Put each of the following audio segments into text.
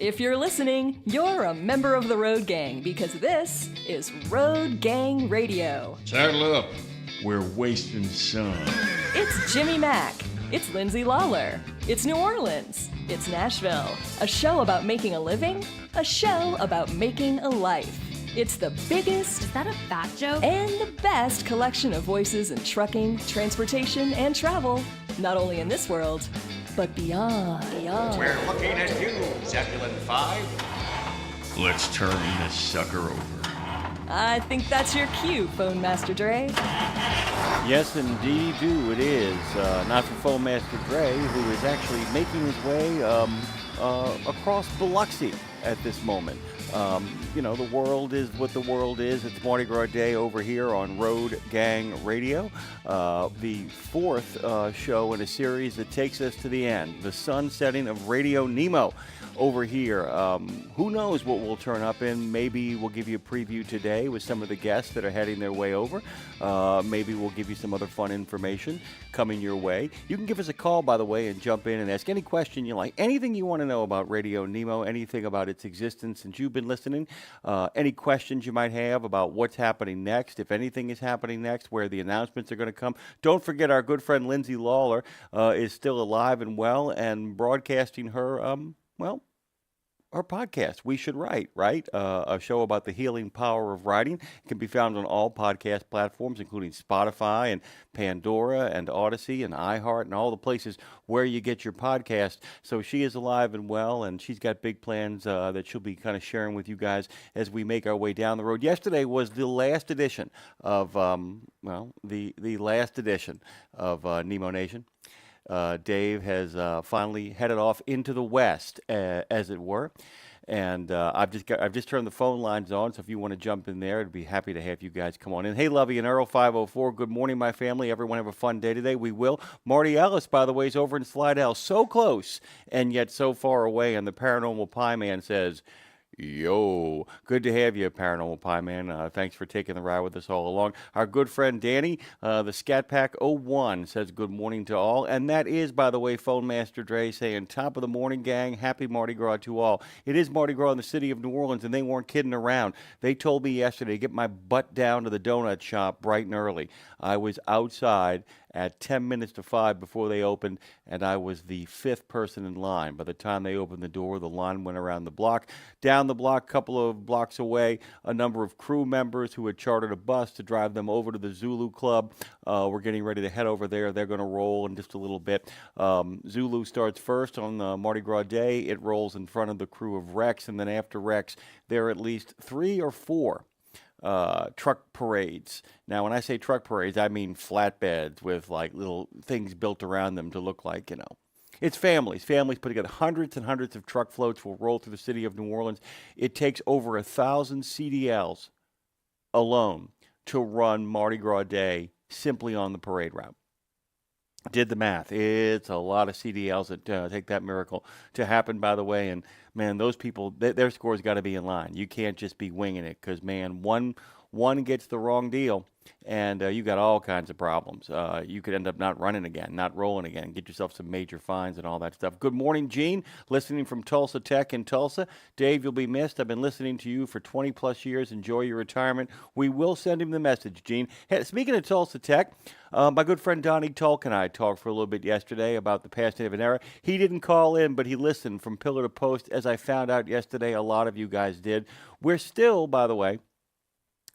If you're listening, you're a member of the Road Gang because this is Road Gang Radio. Saddle up. We're wasting sun. It's Jimmy Mack. It's Lindsay Lawler. It's New Orleans. It's Nashville. A show about making a living. A show about making a life. It's the biggest... Is that a fat joke? And the best collection of voices in trucking, transportation, and travel. Not only in this world, but beyond. We're looking at you, Zebulon 5. Let's turn this sucker over. I think that's your cue, Phone Master Dre. Yes, indeed, do. It is. Not for Phone Master Dre, who is actually making his way across Biloxi at this moment. The world is what the world is. It's Mardi Gras Day over here on Road Gang Radio. The fourth show in a series that takes us to the end. The sun setting of RadioNemo over here. Who knows what we'll turn up in? Maybe we'll give you a preview today with some of the guests that are heading their way over. Maybe we'll give you some other fun information coming your way. You can give us a call, by the way, and jump in and ask any question you like. Anything you want to know about RadioNemo, anything about its existence since you've been listening, any questions you might have about what's happening next, if anything is happening next, where the announcements are going to come. Don't forget our good friend Lindsay Lawler is still alive and well and broadcasting her, our podcast, We Should Write, right? A show about the healing power of writing. It can be found on all podcast platforms, including Spotify and Pandora and Odyssey and iHeart and all the places where you get your podcast. So she is alive and well, and she's got big plans that she'll be kind of sharing with you guys as we make our way down the road. Yesterday was the last edition of, the last edition of Nemo Nation. Dave has finally headed off into the West, as it were, and I've just turned the phone lines on. So if you want to jump in there, I'd be happy to have you guys come on in. Hey, Lovey and Earl 504. Good morning, my family. Everyone have a fun day today. We will. Marty Ellis, by the way, is over in Slidell, so close and yet so far away. And the Paranormal Pie Man says, yo, good to have you, Paranormal Pie Man. Thanks for taking the ride with us all along. Our good friend Danny, the Scat Pack 01, says good morning to all. And that is, by the way, Phone Master Dre saying, top of the morning, gang. Happy Mardi Gras to all. It is Mardi Gras in the city of New Orleans, and they weren't kidding around. They told me yesterday to get my butt down to the donut shop bright and early. I was outside at 10 minutes to 5 before they opened, and I was the fifth person in line. By the time they opened the door, the line went around the block. Down the block, a couple of blocks away, a number of crew members who had chartered a bus to drive them over to the Zulu Club were getting ready to head over there. They're going to roll in just a little bit. Zulu starts first on Mardi Gras Day. It rolls in front of the crew of Rex, and then after Rex, there are at least 3 or 4 truck parades. Now, when I say truck parades, I mean flatbeds with like little things built around them to look like, it's families. Families put together. Hundreds and hundreds of truck floats will roll through the city of New Orleans. It takes over 1,000 CDLs alone to run Mardi Gras Day simply on the parade route. Did the math. It's a lot of CDLs that take that miracle to happen, by the way. And, man, those people, their score's got to be in line. You can't just be winging it because, man, one gets the wrong deal, and you got all kinds of problems. You could end up not running again, not rolling again, get yourself some major fines and all that stuff. Good morning, Gene, listening from Tulsa Tech in Tulsa. Dave, you'll be missed. I've been listening to you for 20-plus years. Enjoy your retirement. We will send him the message, Gene. Hey, speaking of Tulsa Tech, my good friend Donnie Tulk and I talked for a little bit yesterday about the passing of an era. He didn't call in, but he listened from pillar to post. As I found out yesterday, a lot of you guys did. We're still, by the way,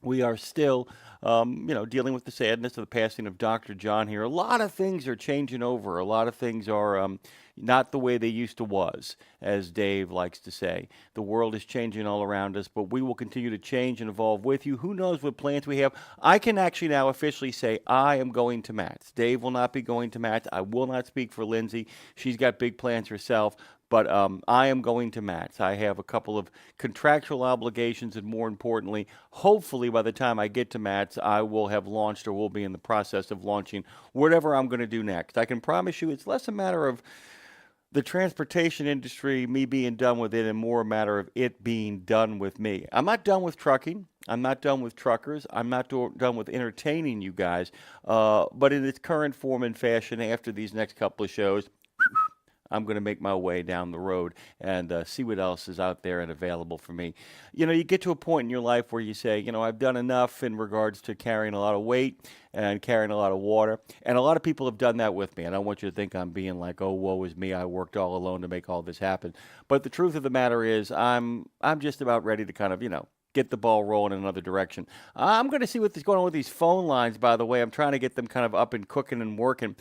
we are still, dealing with the sadness of the passing of Dr. John here. A lot of things are changing over. A lot of things are not the way they used to was, as Dave likes to say. The world is changing all around us, but we will continue to change and evolve with you. Who knows what plans we have? I can actually now officially say I am going to Matt's. Dave will not be going to Matt's. I will not speak for Lindsay. She's got big plans herself. But I am going to Matt's. I have a couple of contractual obligations, and more importantly, hopefully by the time I get to Matt's, I will have launched or will be in the process of launching whatever I'm going to do next. I can promise you it's less a matter of the transportation industry, me being done with it, and more a matter of it being done with me. I'm not done with trucking. I'm not done with truckers. I'm not done with entertaining you guys. But in its current form and fashion, after these next couple of shows, I'm going to make my way down the road and see what else is out there and available for me. You know, you get to a point in your life where you say, you know, I've done enough in regards to carrying a lot of weight and carrying a lot of water. And a lot of people have done that with me. And I don't want you to think I'm being like, oh, woe is me. I worked all alone to make all this happen. But the truth of the matter is I'm just about ready to kind of, you know, get the ball rolling in another direction. I'm going to see what's going on with these phone lines, by the way. I'm trying to get them kind of up and cooking and working.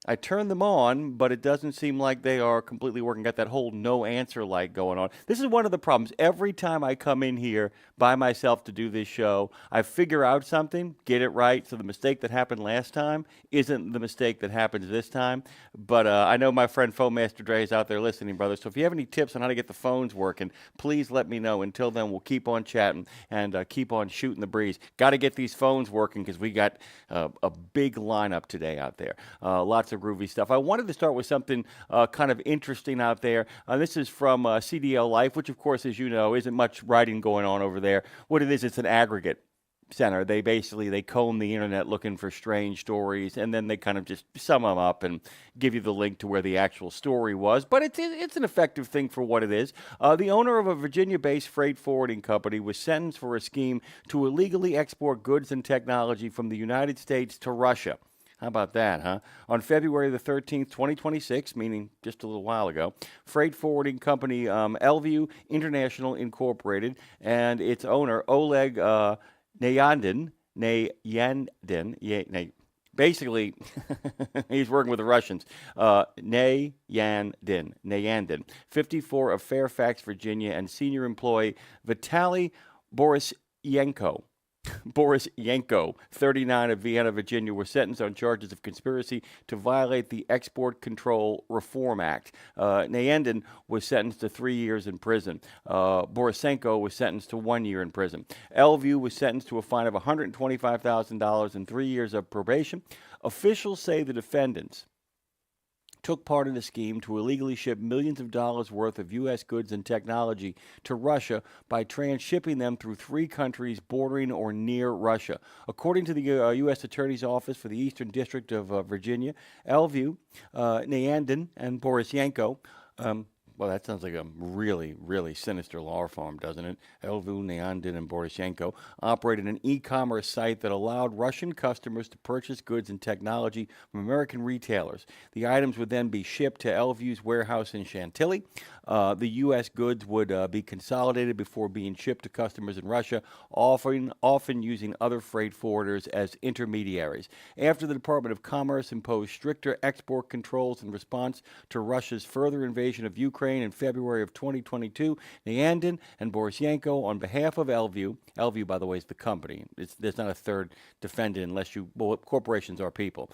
I turned them on, but it doesn't seem like they are completely working. Got that whole no answer light going on. This is one of the problems. Every time I come in here by myself to do this show, I figure out something, get it right, so the mistake that happened last time isn't the mistake that happens this time. But I know my friend Master Dre is out there listening, brother. So if you have any tips on how to get the phones working, please let me know. Until then, we'll keep on chatting and keep on shooting the breeze. Got to get these phones working because we got a big lineup today out there. Lots of groovy stuff. I wanted to start with something kind of interesting out there. This is from CDL Life, which, of course, as you know, isn't much writing going on over there. What it is, it's an aggregate center. They comb the internet looking for strange stories, and then they kind of just sum them up and give you the link to where the actual story was. But it's an effective thing for what it is. The owner of a Virginia-based freight forwarding company was sentenced for a scheme to illegally export goods and technology from the United States to Russia. How about that, huh? On February the 13th, 2026, meaning just a little while ago, freight forwarding company Elview International Incorporated and its owner Oleg Nayandin, basically, he's working with the Russians. Nayandin, 54 of Fairfax, Virginia, and senior employee Vitaly Borisyenko, 39 of Vienna, Virginia, were sentenced on charges of conspiracy to violate the Export Control Reform Act. Nayandin was sentenced to 3 years in prison. Borisenko was sentenced to 1 year in prison. Elview was sentenced to a fine of $125,000 and 3 years of probation. Officials say the defendants took part in a scheme to illegally ship millions of dollars worth of U.S. goods and technology to Russia by transshipping them through 3 countries bordering or near Russia. According to the U.S. Attorney's Office for the Eastern District of Virginia, Elview, Nayandin, and Borisyenko, well, that sounds like a really, really sinister law firm, doesn't it? Elview, Nayandin, and Borisyenko operated an e-commerce site that allowed Russian customers to purchase goods and technology from American retailers. The items would then be shipped to Elview's warehouse in Chantilly. The U.S. goods would be consolidated before being shipped to customers in Russia, often using other freight forwarders as intermediaries. After the Department of Commerce imposed stricter export controls in response to Russia's further invasion of Ukraine in February of 2022, Nayandin and Borisyenko, on behalf of Elview, by the way, is the company. There's not a third defendant unless corporations are people,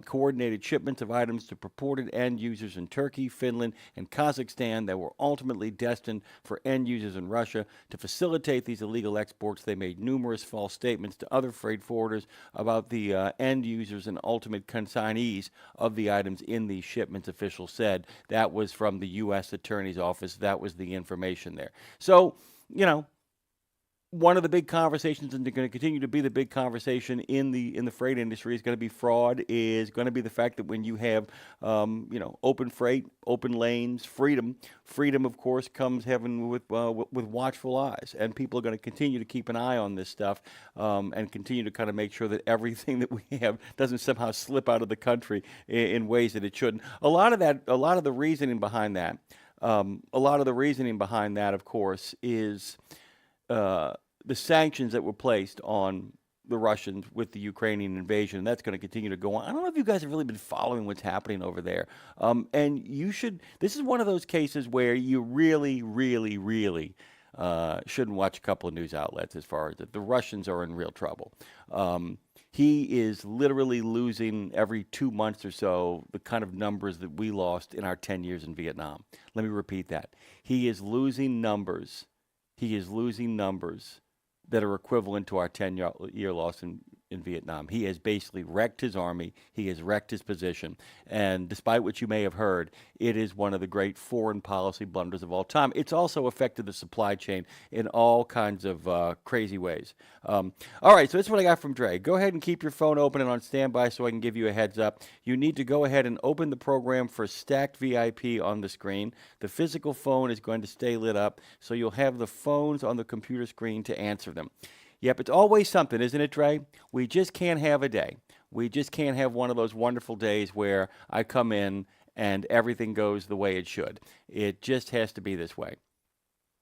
coordinated shipments of items to purported end users in Turkey, Finland, and Kazakhstan that were ultimately destined for end users in Russia. To facilitate these illegal exports, they made numerous false statements to other freight forwarders about the end users and ultimate consignees of the items in these shipments, officials said. That was from the U.S. Attorney's Office. That was the information there. So, you know, one of the big conversations, and they're going to continue to be the big conversation in the freight industry, is going to be fraud. Is going to be the fact that when you have open freight, open lanes, freedom, of course, comes heaven with watchful eyes, and people are going to continue to keep an eye on this stuff and continue to kind of make sure that everything that we have doesn't somehow slip out of the country in ways that it shouldn't. A lot of the reasoning behind that, of course, is the sanctions that were placed on the Russians with the Ukrainian invasion, and that's going to continue to go on. I don't know if you guys have really been following what's happening over there. And you should. This is one of those cases where you really, really, really shouldn't watch a couple of news outlets as far as that. The Russians are in real trouble. He is literally losing every 2 months or so the kind of numbers that we lost in our 10 years in Vietnam. Let me repeat that. He is losing numbers that are equivalent to our 10-year loss in in Vietnam. He has basically wrecked his army. He has wrecked his position. And despite what you may have heard, it is one of the great foreign policy blunders of all time. It's also affected the supply chain in all kinds of crazy ways. All right, so this is what I got from Dre. Go ahead and keep your phone open and on standby so I can give you a heads up. You need to go ahead and open the program for Stacked VIP on the screen. The physical phone is going to stay lit up, so you'll have the phones on the computer screen to answer them. Yep, it's always something, isn't it, Dre? We just can't have a day. We just can't have one of those wonderful days where I come in and everything goes the way it should. It just has to be this way.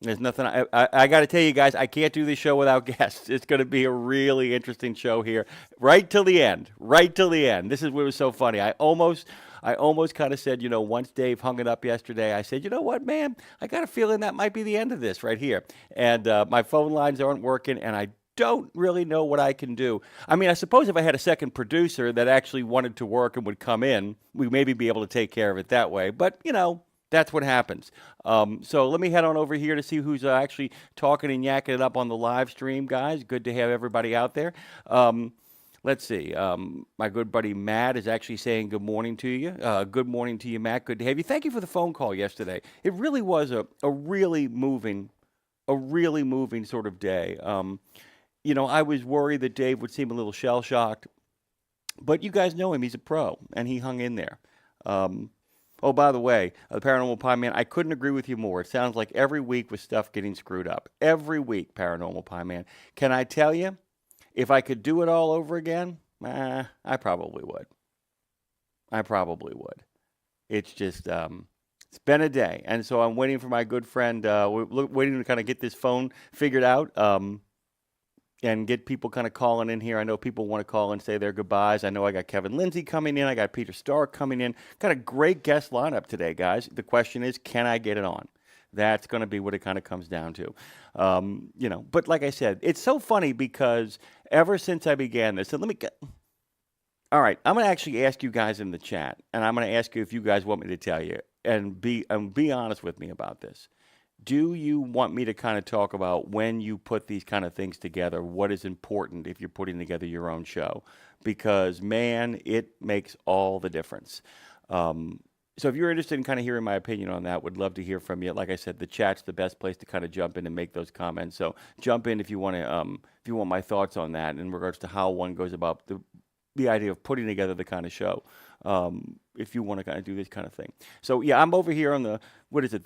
There's nothing. I got to tell you guys, I can't do this show without guests. It's going to be a really interesting show here, right till the end. Right till the end. This is what was so funny. I almost kind of said, once Dave hung it up yesterday, I said, you know what, man, I got a feeling that might be the end of this right here. And my phone lines aren't working, and I don't really know what I can do. I mean, I suppose if I had a second producer that actually wanted to work and would come in, we'd maybe be able to take care of it that way. But, that's what happens. So let me head on over here to see who's actually talking and yakking it up on the live stream, guys. Good to have everybody out there. Let's see. My good buddy Matt is actually saying good morning to you. Good morning to you, Matt. Good to have you. Thank you for the phone call yesterday. It really was a really moving sort of day. I was worried that Dave would seem a little shell-shocked, but you guys know him. He's a pro, and he hung in there. Oh, by the way, the Paranormal Pie Man, I couldn't agree with you more. It sounds like every week with stuff getting screwed up. Every week, Paranormal Pie Man. Can I tell you, if I could do it all over again, I probably would. It's just, it's been a day. And so I'm waiting for my good friend, we're waiting to kind of get this phone figured out. And get people kind of calling in here. I know people want to call and say their goodbyes. I know I got Kevin Lindsay coming in. I got Peter Stark coming in. Got a great guest lineup today, guys. The question is, can I get it on? That's going to be what it kind of comes down to. But like I said, it's so funny because ever since I began this, and all right, I'm going to actually ask you guys in the chat, and I'm going to ask you if you guys want me to tell you, and be honest with me about this. Do you want me to kind of talk about when you put these kind of things together, what is important if you're putting together your own show? Because, man, it makes all the difference. So if you're interested in kind of hearing my opinion on that, would love to hear from you. Like I said, the chat's the best place to kind of jump in and make those comments. So jump in if you want to, if you want my thoughts on that in regards to how one goes about the idea of putting together the kind of show. If you want to kind of do this kind of thing. So yeah, I'm over here on the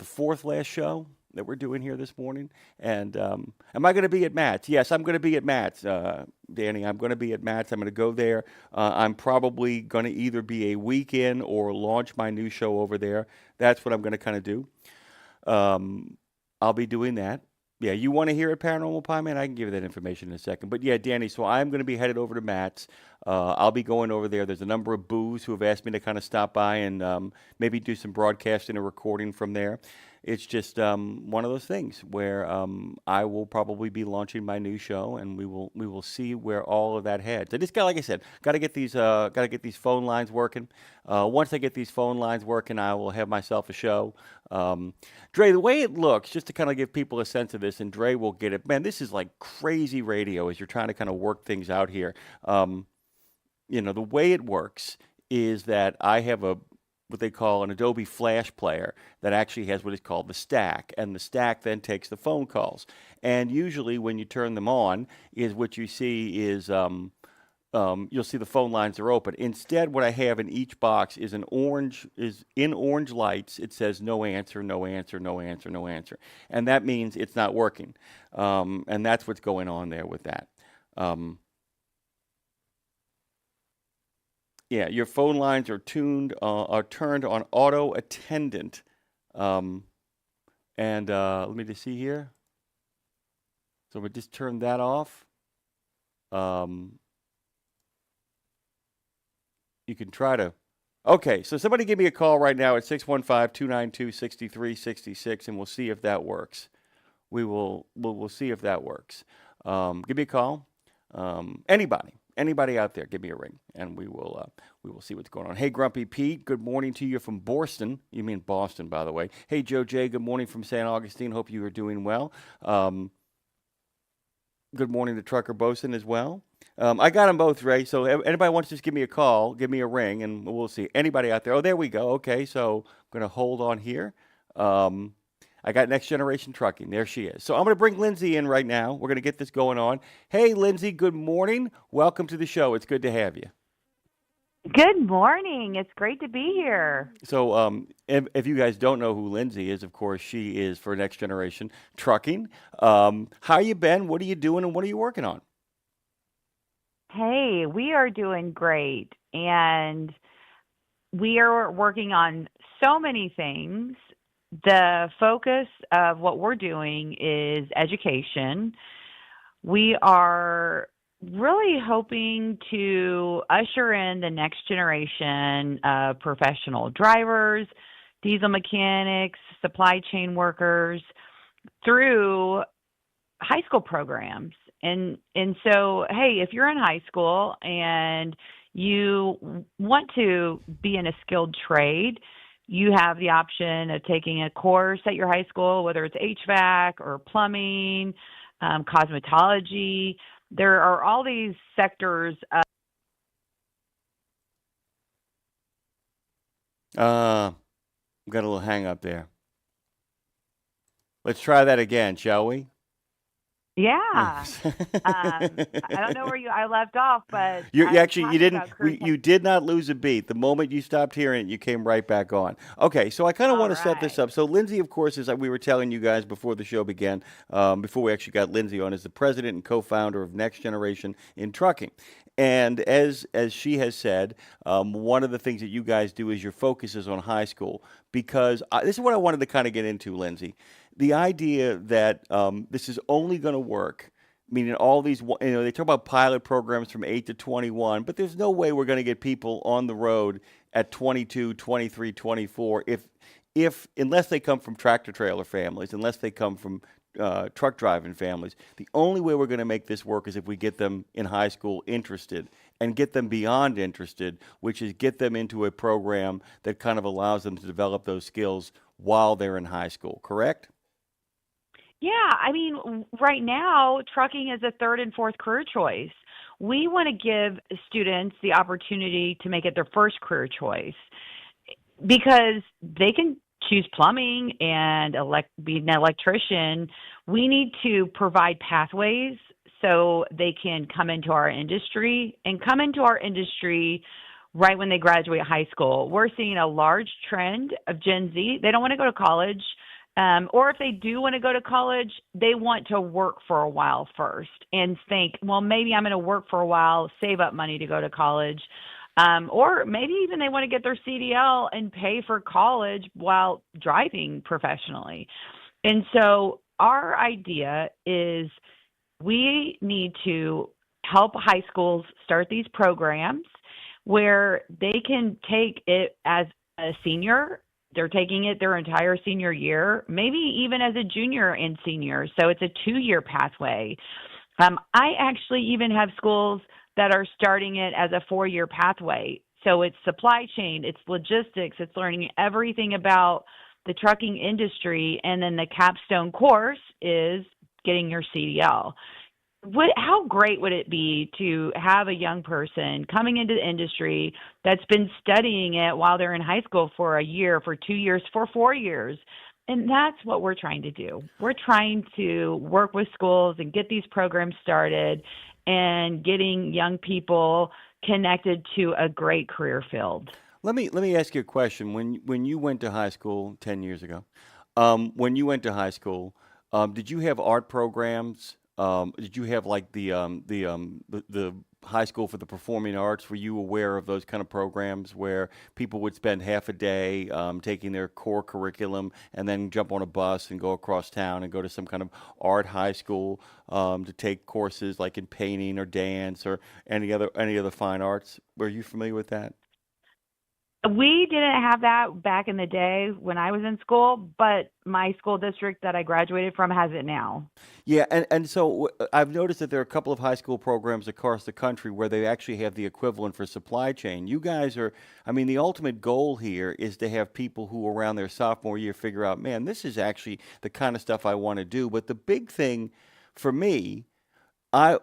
fourth last show that we're doing here this morning. And am I going to be at Matt's? Yes, I'm going to be at Matt's, Danny. I'm going to be at Matt's. I'm going to go there. I'm probably going to either be a weekend or launch my new show over there. That's what I'm going to kind of do. I'll be doing that. Yeah, you want to hear it, Paranormal Pie Man? I can give you that information in a second. But yeah, Danny, so I'm going to be headed over to Matt's. I'll be going over there. There's a number of boos who have asked me to kind of stop by and maybe do some broadcasting or recording from there. It's just one of those things where I will probably be launching my new show, and we will see where all of that heads. I just got, like I said, got to get these phone lines working. Once I get these phone lines working, I will have myself a show. Dre, the way it looks, just to kind of give people a sense of this, and Dre will get it. Man, this is like crazy radio as you're trying to kind of work things out here. The way it works is that I have what they call an Adobe Flash player that actually has what is called the stack, and the stack then takes the phone calls. And usually when you turn them on, is what you see is you'll see the phone lines are open. Instead, what I have in each box is in orange lights. It says no answer, no answer, no answer, no answer, and that means it's not working. And that's what's going on there with that. Yeah, your phone lines are turned on auto attendant. And let me just see here. So we just turn that off. You can try to. Okay, so somebody give me a call right now at 615-292-6366, and we'll see if that works. We'll see if that works. Give me a call. Anybody out there, give me a ring, and we will see what's going on. Hey, Grumpy Pete, good morning to you from Boston. You mean Boston, by the way. Hey, Joe J, good morning from St. Augustine. Hope you are doing well. Good morning to Trucker Bosun as well. I got them both, Ray. So anybody wants to just give me a call, give me a ring, and we'll see. Anybody out there? Oh, there we go. Okay, so I'm going to hold on here. I got Next Generation Trucking. There she is. So I'm going to bring Lindsay in right now. We're going to get this going on. Hey, Lindsay, good morning. Welcome to the show. It's good to have you. Good morning. It's great to be here. So if you guys don't know who Lindsay is, of course, she is for Next Generation Trucking. How you been? What are you doing, and what are you working on? Hey, we are doing great, and we are working on so many things. The focus of what we're doing is education. We are really hoping to usher in the next generation of professional drivers, diesel mechanics, supply chain workers through high school programs. And so, hey, if you're in high school and you want to be in a skilled trade, you have the option of taking a course at your high school, whether it's HVAC or plumbing, cosmetology. There are all these sectors. Got a little hang up there. Let's try that again, shall we? Yeah. I don't know where I left off, but You I actually you talked didn't about career you did not lose a beat. The moment you stopped hearing it, you came right back on. Okay, so I kind of All want to set this right. up. So Lindsay, of course, is like we were telling you guys before the show began, before we actually got Lindsay on, is the president and co-founder of Next Generation in Trucking. And as she has said, one of the things that you guys do is your focus is on high school because this is what I wanted to kind of get into, Lindsay. The idea that this is only going to work, meaning all these, they talk about pilot programs from 8 to 21, but there's no way we're going to get people on the road at 22, 23, 24 unless they come from tractor trailer families, unless they come from truck driving families. The only way we're going to make this work is if we get them in high school interested and get them beyond interested, which is get them into a program that kind of allows them to develop those skills while they're in high school, correct? Yeah, I mean, right now, trucking is a third and fourth career choice. We want to give students the opportunity to make it their first career choice because they can choose plumbing and be an electrician. We need to provide pathways so they can come into our industry right when they graduate high school. We're seeing a large trend of Gen Z. They don't want to go to college. Or if they do want to go to college, they want to work for a while first and think, well, maybe I'm going to work for a while, save up money to go to college. Or maybe even they want to get their CDL and pay for college while driving professionally. And so our idea is we need to help high schools start these programs where they can take it as a senior. They're taking it their entire senior year, maybe even as a junior and senior. So it's a 2-year pathway. I actually even have schools that are starting it as a 4-year pathway. So it's supply chain, it's logistics, it's learning everything about the trucking industry. And then the capstone course is getting your CDL. How great would it be to have a young person coming into the industry that's been studying it while they're in high school for a year, for 2 years, for 4 years? And that's what we're trying to do. We're trying to work with schools and get these programs started and getting young people connected to a great career field. Let me ask you a question. When you went to high school 10 years ago, when you went to high school, did you have art programs? Did you have like the high school for the performing arts? Were you aware of those kind of programs where people would spend half a day taking their core curriculum and then jump on a bus and go across town and go to some kind of art high school to take courses like in painting or dance or any other fine arts? Were you familiar with that? We didn't have that back in the day when I was in school, but my school district that I graduated from has it now. Yeah, and so I've noticed that there are a couple of high school programs across the country where they actually have the equivalent for supply chain. You guys are, I mean, the ultimate goal here is to have people who around their sophomore year figure out, man, this is actually the kind of stuff I want to do. But the big thing for me, I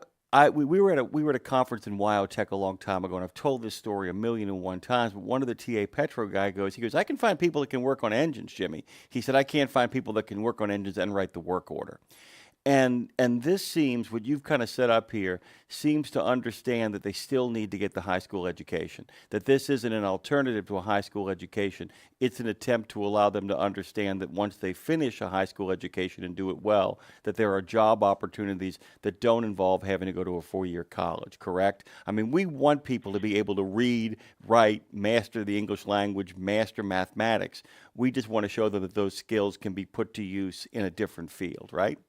we were at a conference in Wyotech a long time ago, and I've told this story 1,000,001 times. But one of the TA Petro guy goes, I can find people that can work on engines, Jimmy. He said, I can't find people that can work on engines and write the work order. And this seems, what you've kind of set up here, seems to understand that they still need to get the high school education, that this isn't an alternative to a high school education. It's an attempt to allow them to understand that once they finish a high school education and do it well, that there are job opportunities that don't involve having to go to a 4-year college, correct? I mean, we want people to be able to read, write, master the English language, master mathematics. We just want to show them that those skills can be put to use in a different field, right?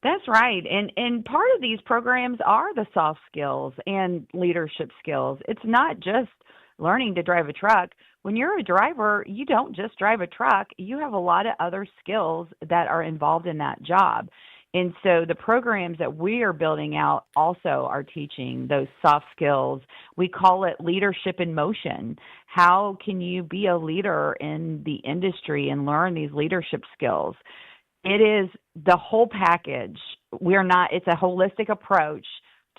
That's right. And part of these programs are the soft skills and leadership skills. It's not just learning to drive a truck. When you're a driver, you don't just drive a truck. You have a lot of other skills that are involved in that job. And so the programs that we are building out also are teaching those soft skills. We call it leadership in motion. How can you be a leader in the industry and learn these leadership skills? It is the whole package. It's a holistic approach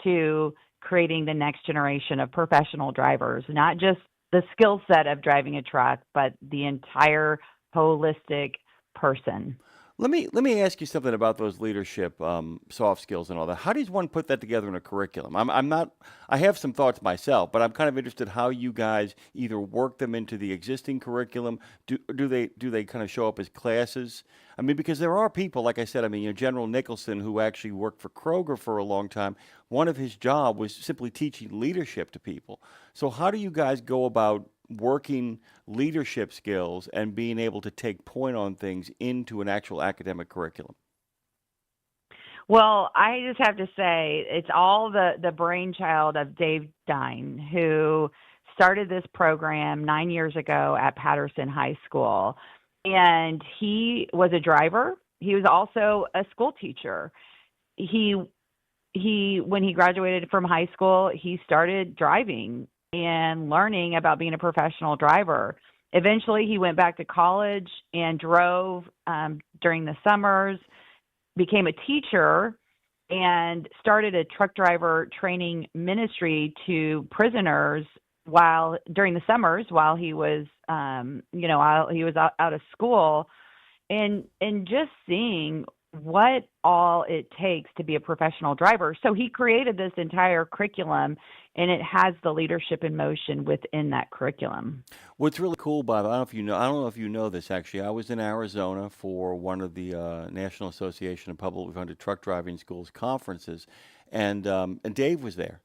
to creating the next generation of professional drivers, not just the skill set of driving a truck, but the entire holistic person. Let me ask you something about those leadership soft skills and all that. How does one put that together in a curriculum? I have some thoughts myself, but I'm kind of interested how you guys either work them into the existing curriculum. Do they kind of show up as classes? I mean, because there are people, like I said, General Nicholson, who actually worked for Kroger for a long time, one of his job was simply teaching leadership to people. So how do you guys go about working leadership skills and being able to take point on things into an actual academic curriculum? Well, I just have to say it's all the brainchild of Dave Dine, who started this program 9 years ago at Patterson High School. And he was a driver. He was also a school teacher. When he graduated from high school, he started driving and learning about being a professional driver. Eventually, he went back to college and drove during the summers, became a teacher, and started a truck driver training ministry to prisoners during the summers while he was while he was out of school, and just seeing what all it takes to be a professional driver. So he created this entire curriculum, and it has the leadership in motion within that curriculum. What's really cool, Bob, I don't know if you know this actually. I was in Arizona for one of the National Association of Publicly Funded Truck Driving Schools conferences, and Dave was there.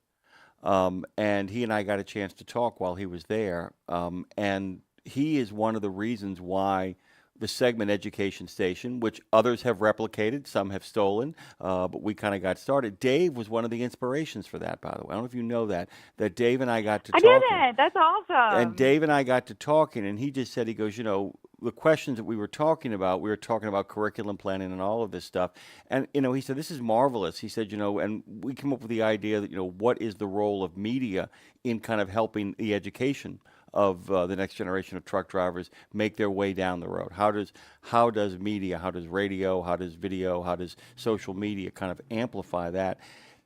And he and I got a chance to talk while he was there. And he is one of the reasons why the segment education station, which others have replicated, some have stolen, but we kind of got started. Dave was one of the inspirations for that, by the way. I don't know if you know that Dave and I got to talking. I didn't. That's awesome. And Dave and I got to talking, and he just said, he goes, the questions that we were talking about curriculum planning and all of this stuff. And, he said, this is marvelous. He said, and we came up with the idea that, what is the role of media in kind of helping the education of the next generation of truck drivers make their way down the road? How does media, how does radio, how does video, how does social media kind of amplify that?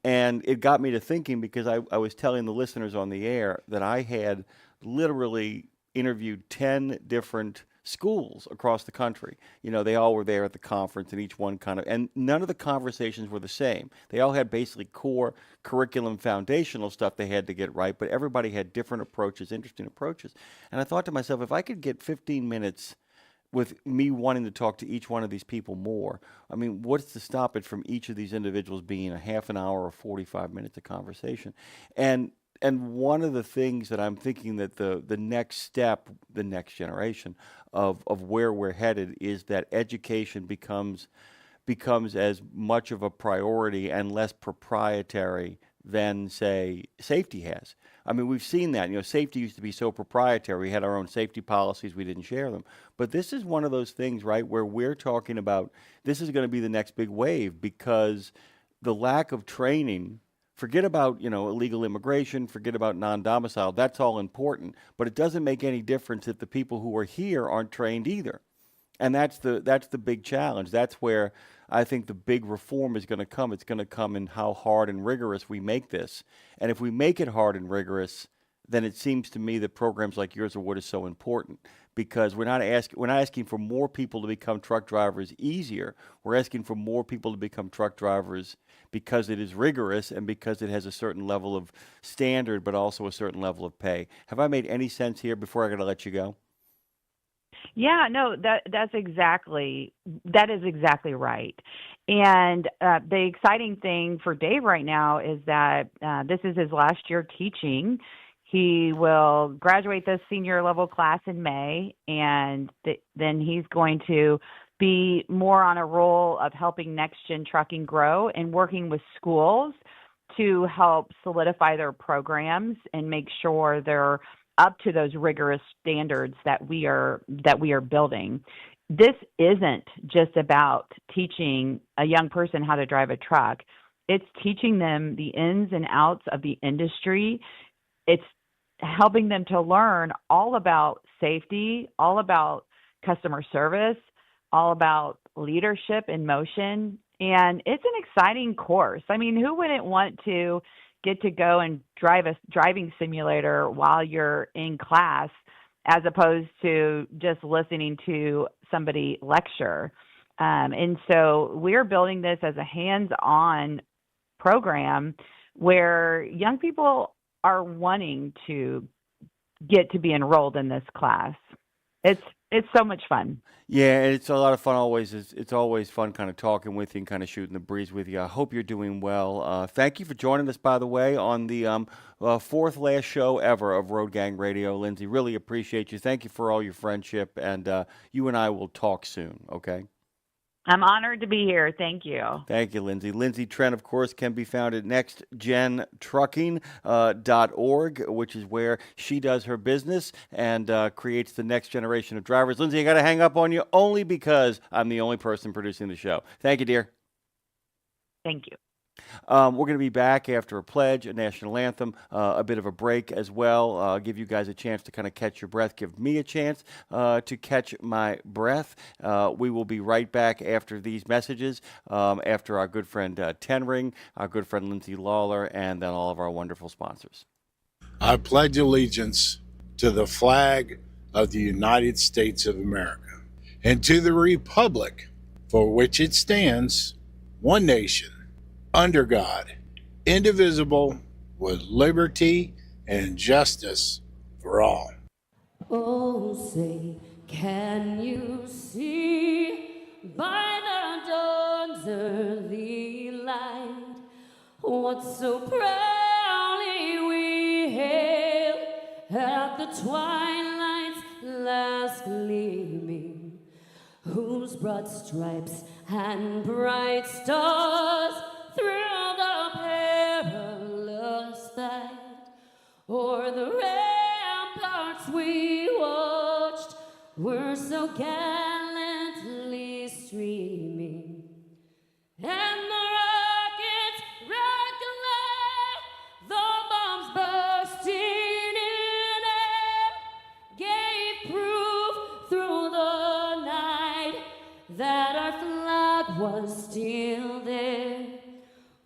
And it got me to thinking, because I was telling the listeners on the air that I had literally interviewed 10 different schools across the country. They all were there at the conference, and each one and none of the conversations were the same. They all had basically core curriculum foundational stuff they had to get right, but everybody had different approaches, interesting approaches. And I thought to myself, if I could get 15 minutes with me wanting to talk to each one of these people more, what's to stop it from each of these individuals being a half an hour or 45 minutes of conversation? And one of the things that I'm thinking that the next step, the next generation of where we're headed, is that education becomes as much of a priority and less proprietary than, say, safety has. We've seen that. Safety used to be so proprietary. We had our own safety policies. We didn't share them. But this is one of those things, right, where we're talking about this is going to be the next big wave, because the lack of training. Forget about, illegal immigration, forget about non-domicile. That's all important. But it doesn't make any difference if the people who are here aren't trained either. And that's the big challenge. That's where I think the big reform is going to come. It's going to come in how hard and rigorous we make this. And if we make it hard and rigorous, then it seems to me that programs like yours are what is so important, because we're not asking for more people to become truck drivers easier. We're asking for more people to become truck drivers because it is rigorous and because it has a certain level of standard, but also a certain level of pay. Have I made any sense here before I got to let you go? Yeah, no, that is exactly right. And the exciting thing for Dave right now is that this is his last year teaching. He will graduate this senior level class in May, and then he's going to be more on a role of helping Next Gen Trucking grow and working with schools to help solidify their programs and make sure they're up to those rigorous standards that we are building. This isn't just about teaching a young person how to drive a truck. It's teaching them the ins and outs of the industry. It's helping them to learn all about safety, all about customer service, all about leadership in motion. And it's an exciting course. I mean, who wouldn't want to get to go and drive a driving simulator while you're in class, as opposed to just listening to somebody lecture? And so we're building this as a hands-on program where young people are wanting to get to be enrolled in this class. It's so much fun. Yeah, it's a lot of fun always. It's always fun kind of talking with you and kind of shooting the breeze with you. I hope you're doing well. Thank you for joining us, by the way, on the fourth last show ever of Road Gang Radio. Lindsay, really appreciate you. Thank you for all your friendship, and you and I will talk soon, okay? I'm honored to be here. Thank you. Thank you, Lindsay. Lindsay Trent, of course, can be found at nextgentrucking.org, which is where she does her business and creates the next generation of drivers. Lindsay, I got to hang up on you only because I'm the only person producing the show. Thank you, dear. Thank you. We're going to be back after a pledge, a national anthem, a bit of a break as well. Give you guys a chance to kind of catch your breath. Give me a chance to catch my breath. We will be right back after these messages, after our good friend Tenring, our good friend Lindsay Lawler, and then all of our wonderful sponsors. I pledge allegiance to the flag of the United States of America and to the republic for which it stands, one nation, under God, indivisible, with liberty and justice for all. Oh, say, can you see by the dawn's early light what so proudly we hailed at the twilight's last gleaming, whose broad stripes and bright stars through the perilous fight o'er the ramparts we watched were so gallantly streaming, and the rockets red glare, the bombs bursting in air, gave proof through the night that our flag was still there.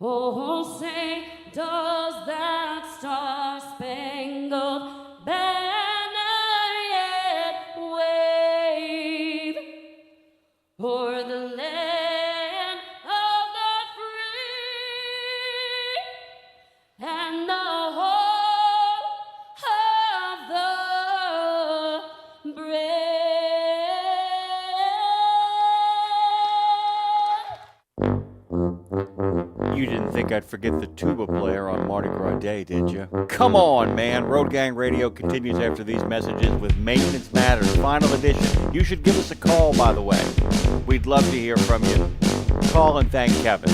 Oh, say, does that star-spangled banner yet wave o'er the land of the free and the home of the brave? You didn't think I'd forget the tuba player on Mardi Gras Day, did you? Come on, man. Road Gang Radio continues after these messages with Maintenance Matters, final edition. You should give us a call, by the way. We'd love to hear from you. Call and thank Kevin.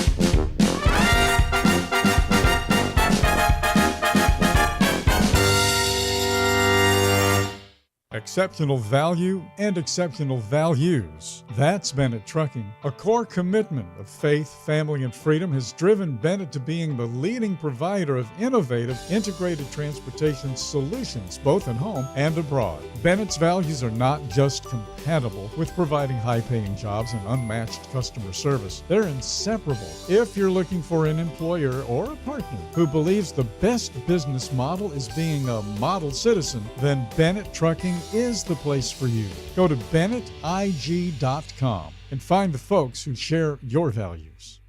Exceptional value and exceptional values. That's Bennett Trucking. A core commitment of faith, family, and freedom has driven Bennett to being the leading provider of innovative, integrated transportation solutions, both at home and abroad. Bennett's values are not just compatible with providing high-paying jobs and unmatched customer service. They're inseparable. If you're looking for an employer or a partner who believes the best business model is being a model citizen, then Bennett Trucking is the place for you. Go to BennettIG.com and find the folks who share your values.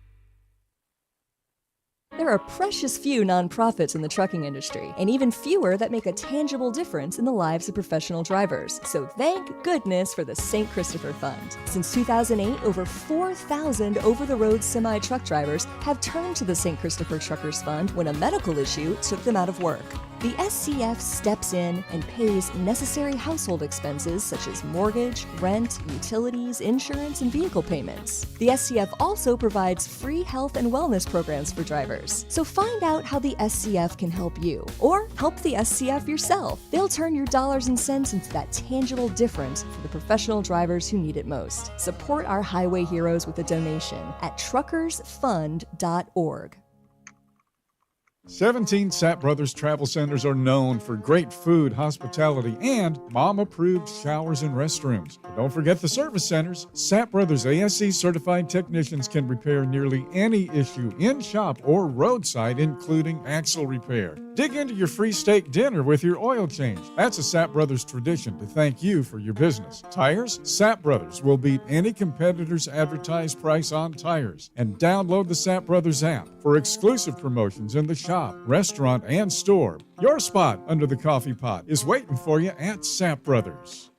There are precious few nonprofits in the trucking industry, and even fewer that make a tangible difference in the lives of professional drivers. So thank goodness for the St. Christopher Fund. Since 2008, over 4,000 over-the-road semi-truck drivers have turned to the St. Christopher Truckers Fund when a medical issue took them out of work. The SCF steps in and pays necessary household expenses such as mortgage, rent, utilities, insurance, and vehicle payments. The SCF also provides free health and wellness programs for drivers. So find out how the SCF can help you, or help the SCF yourself. They'll turn your dollars and cents into that tangible difference for the professional drivers who need it most. Support our highway heroes with a donation at truckersfund.org. 17 Sapp Brothers Travel Centers are known for great food, hospitality, and mom-approved showers and restrooms. But don't forget the service centers. Sapp Brothers ASE certified technicians can repair nearly any issue in shop or roadside, including axle repair. Dig into your free steak dinner with your oil change. That's a Sapp Brothers tradition to thank you for your business. Tires? Sapp Brothers will beat any competitor's advertised price on tires. And download the Sapp Brothers app for exclusive promotions in the shop, restaurant, and store. Your spot under the coffee pot is waiting for you at Sapp Brothers.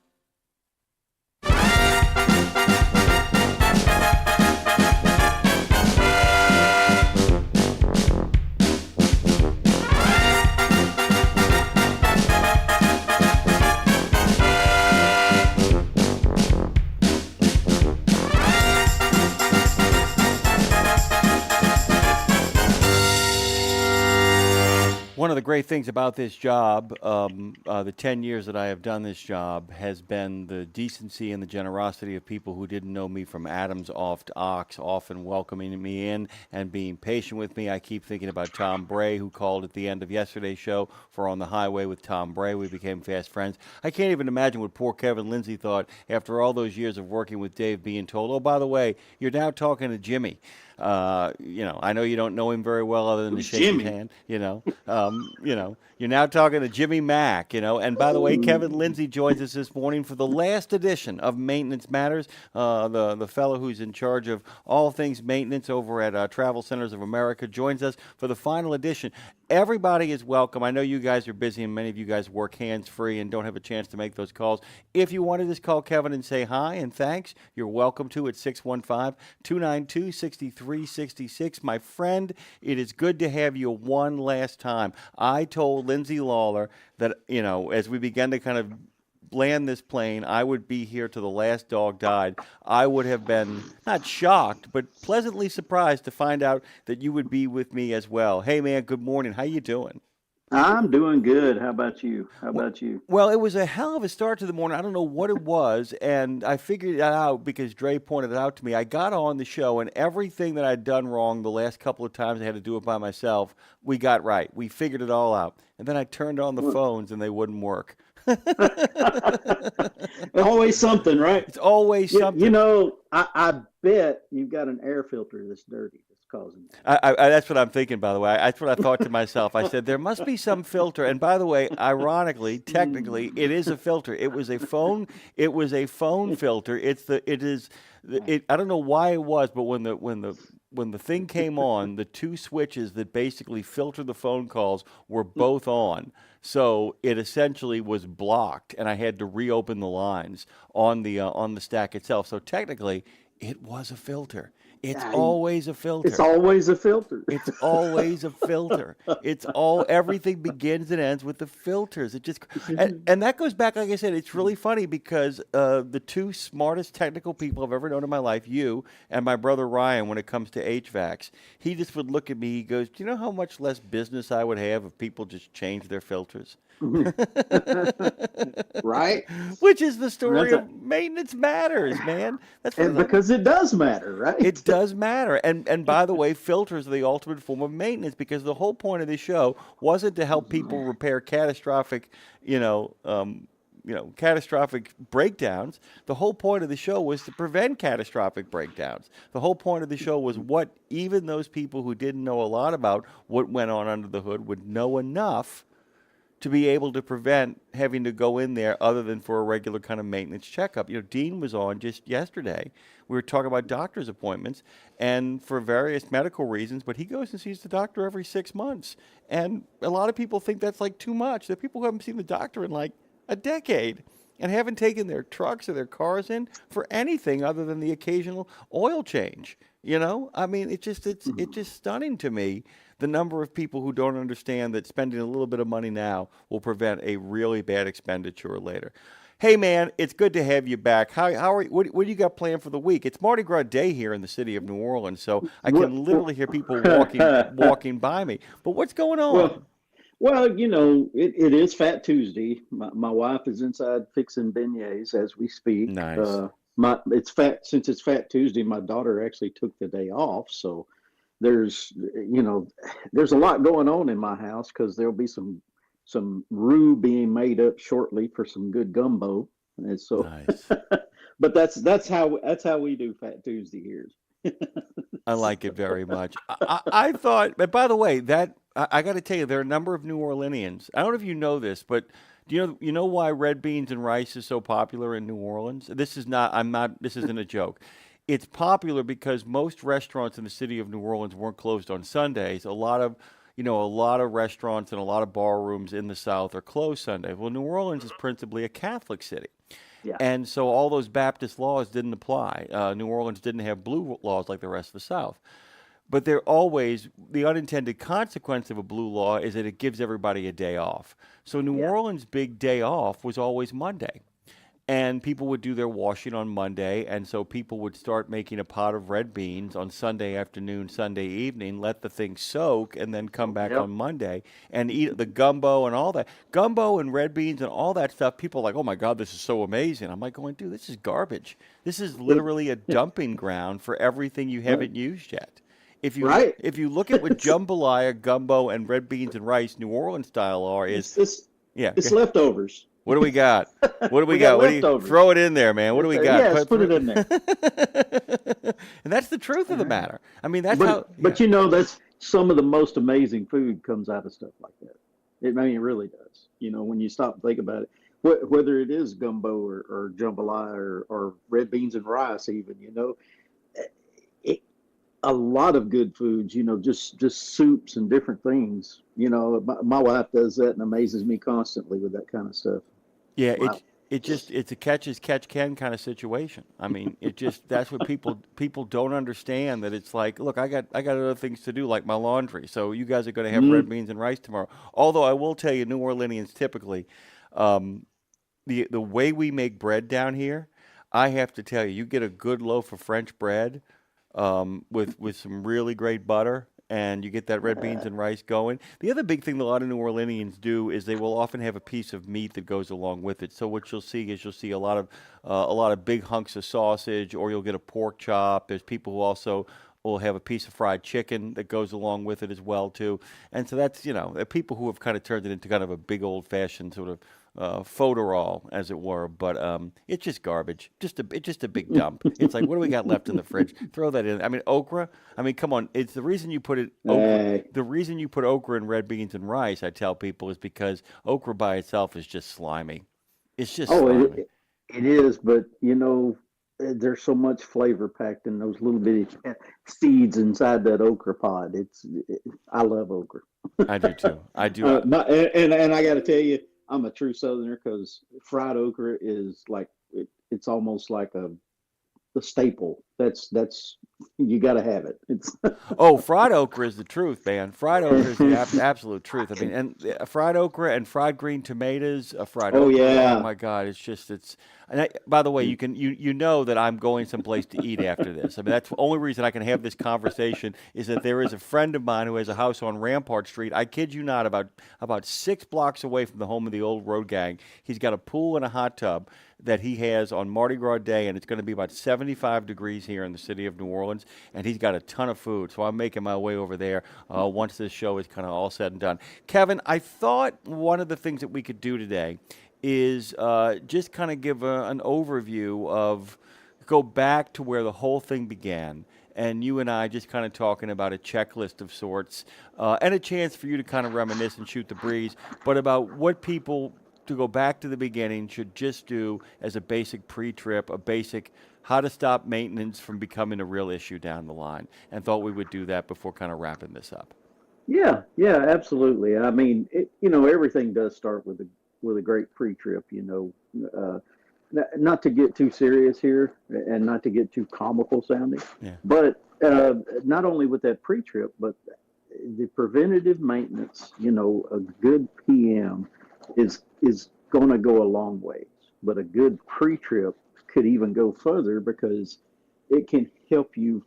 One of the great things about this job, the 10 years that I have done this job, has been the decency and the generosity of people who didn't know me from Adam's off to Ox, often welcoming me in and being patient with me. I keep thinking about Tom Bray, who called at the end of yesterday's show for On the Highway with Tom Bray. We became fast friends. I can't even imagine what poor Kevin Lindsay thought after all those years of working with Dave being told, oh, by the way, you're now talking to Jimmy. I know you don't know him very well other than to shake his hand, you're now talking to Jimmy Mack, and by the way, Kevin Lindsay joins us this morning for the last edition of Maintenance Matters, the fellow who's in charge of all things maintenance over at Travel Centers of America joins us for the final edition. Everybody is welcome. I know you guys are busy and many of you guys work hands-free and don't have a chance to make those calls. If you want to just call Kevin and say hi and thanks, you're welcome to at 615-292-6366. My friend, it is good to have you one last time. I told Lindsay Lawler that, as we began to kind of land this plane, I would be here till the last dog died. I would have been not shocked, but pleasantly surprised to find out that you would be with me as well. Hey, man, good morning. How you doing? I'm doing good. How about you? Well, it was a hell of a start to the morning. I don't know what it was, and I figured it out because Dre pointed it out to me. I got on the show, and everything that I'd done wrong the last couple of times I had to do it by myself, we got right. We figured it all out. And then I turned on the phones, and they wouldn't work. Always something, right? It's always something. I bet you've got an air filter that's dirty. Causing. That's what I'm thinking, by the way. That's what I thought to myself. I said, there must be some filter. And by the way, ironically, technically, it is a filter. It was a phone filter. I don't know why it was, but when the thing came on, the two switches that basically filter the phone calls were both on. So it essentially was blocked, and I had to reopen the lines on the stack itself. So technically, it was a filter. It's always a filter. It's always a filter. It's always a filter. Everything begins and ends with the filters. It just, and that goes back, like I said, it's really funny because the two smartest technical people I've ever known in my life, you and my brother Ryan, when it comes to HVACs, he just would look at me, he goes, do you know how much less business I would have if people just changed their filters? Right? Which is the story of maintenance matters, man. Because it does matter, right? It does matter. And by the way, filters are the ultimate form of maintenance, because the whole point of this show wasn't to help people repair catastrophic, catastrophic breakdowns. The whole point of the show was to prevent catastrophic breakdowns. The whole point of the show was what even those people who didn't know a lot about what went on under the hood would know enough to be able to prevent having to go in there other than for a regular kind of maintenance checkup. Dean was on just yesterday. We were talking about doctor's appointments, and for various medical reasons, but he goes and sees the doctor every 6 months. And a lot of people think that's like too much. There are people who haven't seen the doctor in like a decade and haven't taken their trucks or their cars in for anything other than the occasional oil change. I mean, it's just stunning to me, the number of people who don't understand that spending a little bit of money now will prevent a really bad expenditure later. Hey, man, it's good to have you back. How are you? What do you got planned for the week? It's Mardi Gras Day here in the city of New Orleans, so I can literally hear people walking by me. But what's going on? Well, it is Fat Tuesday. My wife is inside fixing beignets as we speak. Nice. Since it's Fat Tuesday, my daughter actually took the day off, so there's a lot going on in my house because there'll be some roux being made up shortly for some good gumbo, and so. Nice. But that's how we do Fat Tuesday here. I like it very much. I thought, but by the way, that I got to tell you, there are a number of New Orleanians. I don't know if you know this, but do you know why red beans and rice is so popular in New Orleans? This isn't a joke. It's popular because most restaurants in the city of New Orleans weren't closed on Sundays. A lot of restaurants and a lot of bar rooms in the South are closed Sunday. Well, New Orleans is principally a Catholic city. Yeah. And so all those Baptist laws didn't apply. New Orleans didn't have blue laws like the rest of the South. But the unintended consequence of a blue law is that it gives everybody a day off. So New Orleans' big day off was always Monday. And people would do their washing on Monday, and so people would start making a pot of red beans on Sunday afternoon, Sunday evening, let the thing soak, and then come back on Monday and eat the gumbo and all that. Gumbo and red beans and all that stuff, people are like, oh my God, this is so amazing. I'm like going, dude, this is garbage. This is literally a dumping ground for everything you haven't used yet. If you look at what jambalaya, gumbo, and red beans and rice New Orleans style are, it's leftovers. What do we got? What do we got? Throw it in there, man. What do we got? Yes, put it in there. And that's the truth of the matter. I mean, that's But that's some of the most amazing food comes out of stuff like that. It really does. When you stop and think about it, whether it is gumbo or jambalaya or red beans and rice, even, a lot of good foods, just soups and different things. My wife does that and amazes me constantly with that kind of stuff. Yeah, wow. It's a catch as catch can kind of situation. I mean, that's what people don't understand, that it's like, look, I got other things to do, like my laundry. So you guys are going to have red beans and rice tomorrow. Although I will tell you, New Orleanians typically, the way we make bread down here, I have to tell you, you get a good loaf of French bread with some really great butter, and you get that red beans and rice going. The other big thing that a lot of New Orleanians do is they will often have a piece of meat that goes along with it. So what you'll see a lot of big hunks of sausage, or you'll get a pork chop. There's people who also will have a piece of fried chicken that goes along with it as well too. And so that's people who have kind of turned it into kind of a big old-fashioned sort of fodderall, as it were, but it's just garbage. It's just a big dump. It's like, what do we got left in the fridge? Throw that in. I mean, okra. I mean, come on. It's the reason you put it. The reason you put okra in red beans and rice, I tell people, is because okra by itself is just slimy. It's just slimy. It is, but there's so much flavor packed in those little bitty seeds inside that okra pod. I love okra. I do too. I do. And I got to tell you, I'm a true Southerner, because fried okra is like it's almost like a a staple. That's you got to have it. It's Oh, fried okra is the truth, man. Fried okra is the absolute truth. I mean, and fried okra and fried green tomatoes, fried oh okra. Oh yeah. my God, it's just it's. And by the way, you know that I'm going someplace to eat after this. I mean, that's the only reason I can have this conversation is that there is a friend of mine who has a house on Rampart Street. I kid you not, about 6 blocks away from the home of the old road gang. He's got a pool and a hot tub that he has on Mardi Gras Day, and it's going to be about 75 degrees here in the city of New Orleans, and he's got a ton of food, so I'm making my way over there once this show is kind of all said and done. Kevin, I thought one of the things that we could do today is just kind of give an overview of, go back to where the whole thing began, and you and I just kind of talking about a checklist of sorts, and a chance for you to kind of reminisce and shoot the breeze, but about what people, to go back to the beginning, should just do as a basic pre-trip, a basic how to stop maintenance from becoming a real issue down the line, and thought we would do that before kind of wrapping this up. Yeah, absolutely. I mean, everything does start with a great pre-trip. Not to get too serious here, and not to get too comical sounding, but not only with that pre-trip, but the preventative maintenance. A good PM is going to go a long ways, but a good pre-trip could even go further because it can help you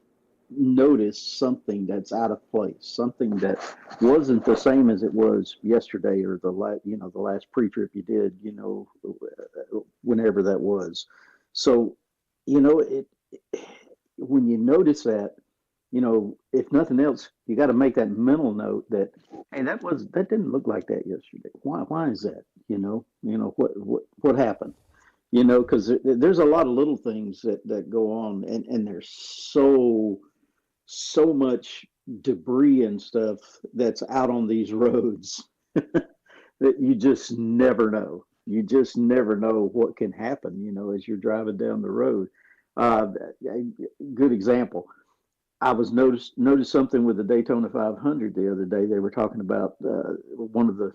notice something that's out of place, something that wasn't the same as it was yesterday or the last pre-trip you did, whenever that was. So, when you notice that, if nothing else, you got to make that mental note that, hey, that didn't look like that yesterday. Why is that? What happened? Because there's a lot of little things that go on, and there's so much debris and stuff that's out on these roads that you just never know. You just never know what can happen, as you're driving down the road. A good example. I was noticed something with the Daytona 500 the other day. They were talking about one of the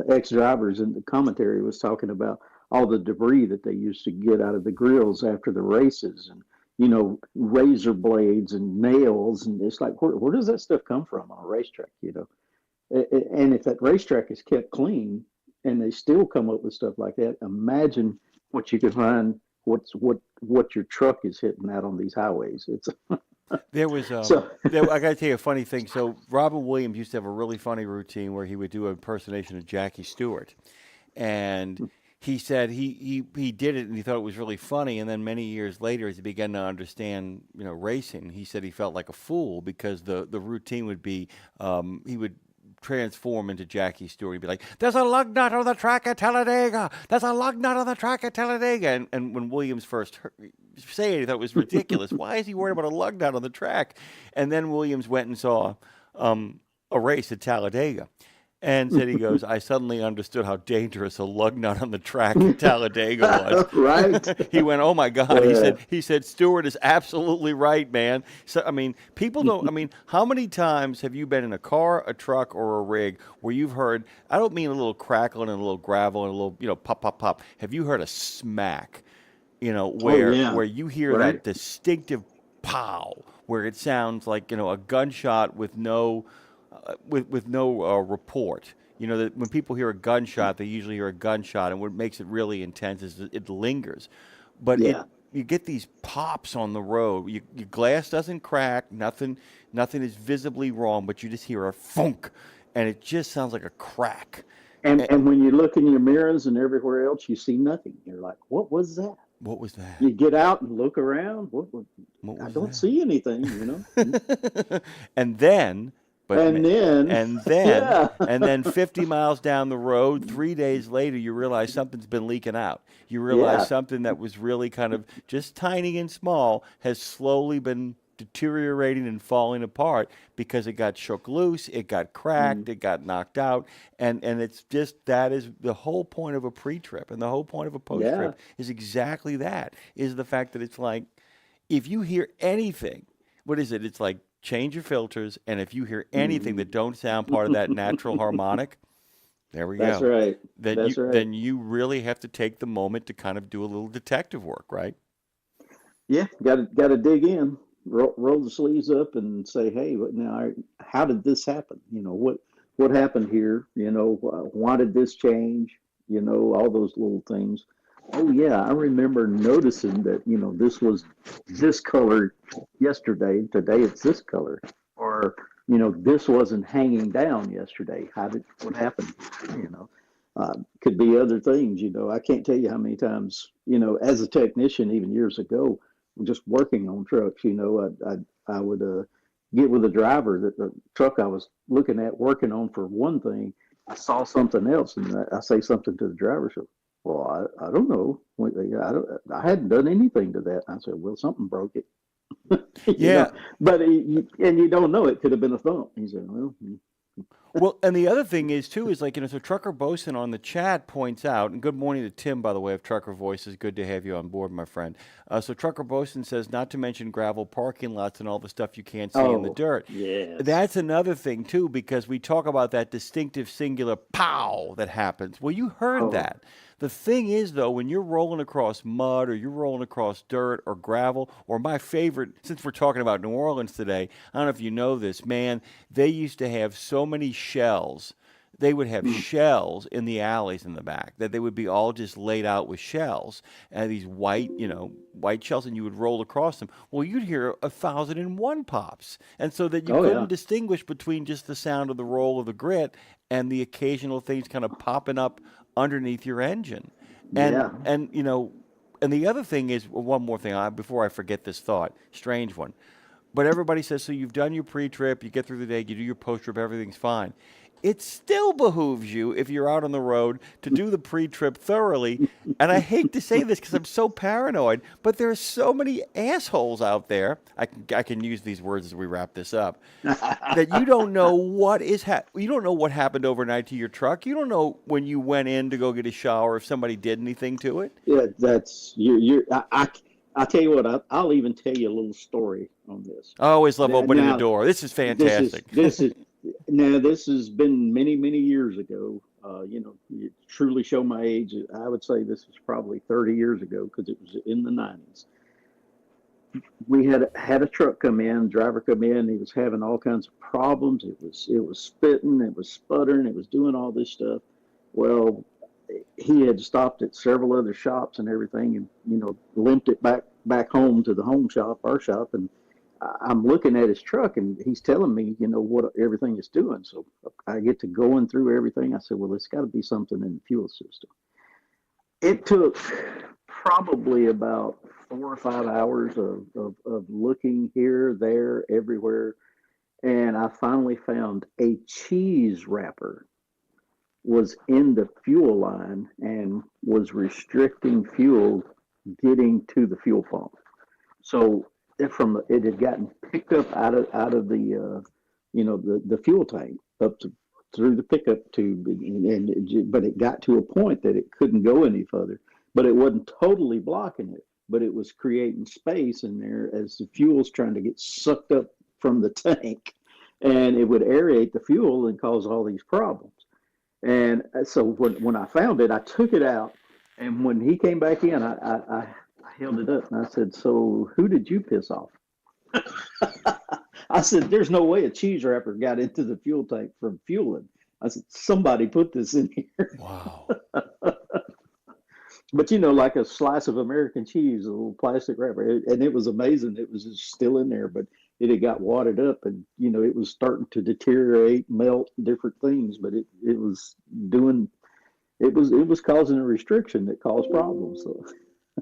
ex-drivers in the commentary was talking about all the debris that they used to get out of the grills after the races, and razor blades and nails, and it's like, where does that stuff come from on a racetrack? And if that racetrack is kept clean and they still come up with stuff like that, imagine what you could find. What your truck is hitting out on these highways. It's There was, I got to tell you a funny thing. So Robin Williams used to have a really funny routine where he would do an impersonation of Jackie Stewart, and he said he did it and he thought it was really funny. And then many years later, as he began to understand, racing, he said he felt like a fool because the routine would be he would transform into Jackie Stewart. He'd be like, "There's a lug nut on the track at Talladega. There's a lug nut on the track at Talladega." And when Williams first say it, he thought it was ridiculous. Why is he worried about a lug nut on the track? And then Williams went and saw a race at Talladega. And said, he goes, I suddenly understood how dangerous a lug nut on the track at Talladega was. Right. He went, oh my God. Yeah. He said, Stewart is absolutely right, man. So, I mean, people don't, how many times have you been in a car, a truck, or a rig where you've heard, I don't mean a little crackling and a little gravel and a little, pop, pop, pop. Have you heard a smack, where you hear that distinctive pow, where it sounds like, a gunshot with no report. That when people hear a gunshot, they usually hear a gunshot, and what makes it really intense is it lingers. But you get these pops on the road. Your glass doesn't crack, nothing is visibly wrong, but you just hear a funk, and it just sounds like a crack. And when you look in your mirrors and everywhere else, you see nothing. You're like, what was that? What was that? You get out and look around. I don't see anything, And then... and then 50 miles down the road, 3 days later, you realize something's been leaking out. You realize something that was really kind of just tiny and small has slowly been deteriorating and falling apart because it got shook loose, it got cracked, it got knocked out, and it's just, that is the whole point of a pre-trip, and the whole point of a post-trip is exactly that, is the fact that it's like, if you hear anything, what is it? It's like, change your filters, and if you hear anything that don't sound part of that natural harmonic, there we go. That's right. Then you really have to take the moment to kind of do a little detective work, right? Yeah, got to dig in, roll the sleeves up, and say, hey, how did this happen? What happened here? Why did this change? All those little things. Oh yeah, I remember noticing that this was this color yesterday. Today it's this color, or this wasn't hanging down yesterday. What happened? You know, could be other things. I can't tell you how many times as a technician, even years ago, just working on trucks. I would get with a driver that the truck I was looking at working on for one thing. I saw something else, and I say something to the driver. So, well, I don't know. I hadn't done anything to that. I said, well, something broke it. Yeah. But and you don't know, it could have been a thump. He said, well. Well, and the other thing is, too, is so Trucker Bosun on the chat points out, and good morning to Tim, by the way, of Trucker Voices. Good to have you on board, my friend. So Trucker Bosun says, not to mention gravel parking lots and all the stuff you can't see in the dirt. Yes. That's another thing, too, because we talk about that distinctive singular pow that happens. Well, you heard that. The thing is, though, when you're rolling across mud or you're rolling across dirt or gravel, or my favorite, since we're talking about New Orleans today, I don't know if you know this, man, they used to have so many shells. They would have shells in the alleys in the back, that they would be all just laid out with shells, and these white shells, and you would roll across them. Well, you'd hear 1,001 pops, and so that you couldn't distinguish between just the sound of the roll of the grit and the occasional things kind of popping up underneath your engine. And the other thing is, one more thing before I forget this thought, strange one, but everybody says, so you've done your pre-trip, you get through the day, you do your post-trip, everything's fine. It still behooves you, if you're out on the road, to do the pre-trip thoroughly. And I hate to say this because I'm so paranoid, but there are so many assholes out there, I can use these words as we wrap this up, that you don't know what you don't know what happened overnight to your truck. You don't know when you went in to go get a shower if somebody did anything to it. Yeah, that's I tell you what, I'll even tell you a little story on this. I always love opening the door. This is fantastic. This has been many, many years ago. You truly show my age. I would say this was probably 30 years ago because it was in the 90s. We had a truck driver come in. He was having all kinds of problems. It was spitting, it was sputtering, it was doing all this stuff. Well, he had stopped at several other shops and everything, and limped it back home to the home shop, our shop, and I'm looking at his truck, and he's telling me, what everything is doing. So I get to going through everything. I said, well, it's got to be something in the fuel system. It took probably about 4 or 5 hours of looking here, there, everywhere, and I finally found a cheese wrapper was in the fuel line and was restricting fuel getting to the fuel pump. So it had gotten picked up out of the the fuel tank up through the pickup tube, but it got to a point that it couldn't go any further. But it wasn't totally blocking it, but it was creating space in there as the fuel's trying to get sucked up from the tank, and it would aerate the fuel and cause all these problems. And so when I found it, I took it out, and when he came back in, I held it up and I said, so who did you piss off? I said, there's no way a cheese wrapper got into the fuel tank from fueling. I said, somebody put this in here. Wow. But like a slice of American cheese, a little plastic wrapper, and it was amazing. It was just still in there, but it had got wadded up, and it was starting to deteriorate, melt, different things. But it was causing a restriction that caused problems. So.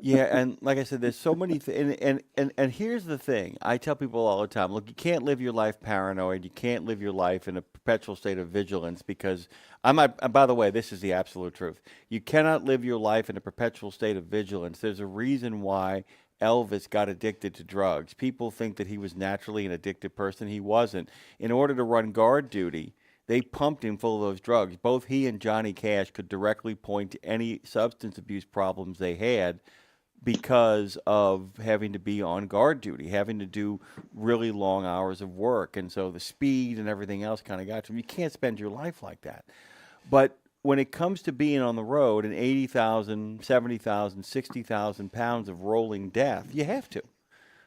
Yeah, and like I said, there's so many and here's the thing. I tell people all the time, look, you can't live your life paranoid. You can't live your life in a perpetual state of vigilance because by the way, this is the absolute truth. You cannot live your life in a perpetual state of vigilance. There's a reason why Elvis got addicted to drugs. People think that he was naturally an addicted person. He wasn't. In order to run guard duty, they pumped him full of those drugs. Both he and Johnny Cash could directly point to any substance abuse problems they had because of having to be on guard duty, having to do really long hours of work. And so the speed and everything else kind of got to him. You can't spend your life like that. But when it comes to being on the road and 80,000, 70,000, 60,000 pounds of rolling death, you have to.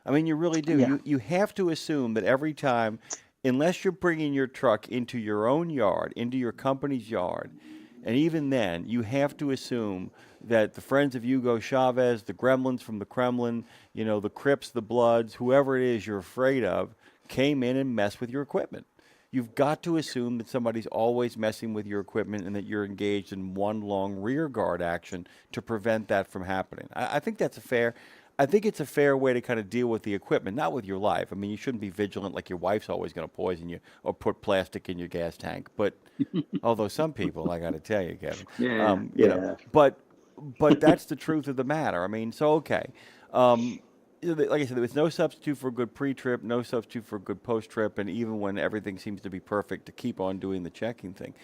I mean, you really do. Yeah. You have to assume that every time, unless you're bringing your truck into your own yard, into your company's yard, and even then, you have to assume that the friends of Hugo Chavez, the gremlins from the Kremlin, the Crips, the Bloods, whoever it is you're afraid of, came in and messed with your equipment. You've got to assume that somebody's always messing with your equipment and that you're engaged in one long rear guard action to prevent that from happening. I think it's a fair way to kind of deal with the equipment, not with your life. I mean, you shouldn't be vigilant like your wife's always going to poison you or put plastic in your gas tank. But although some people, I got to tell you, Kevin, but that's the truth of the matter. I mean, so okay. Like I said, there was no substitute for a good pre-trip, no substitute for a good post-trip, and even when everything seems to be perfect, to keep on doing the checking thing.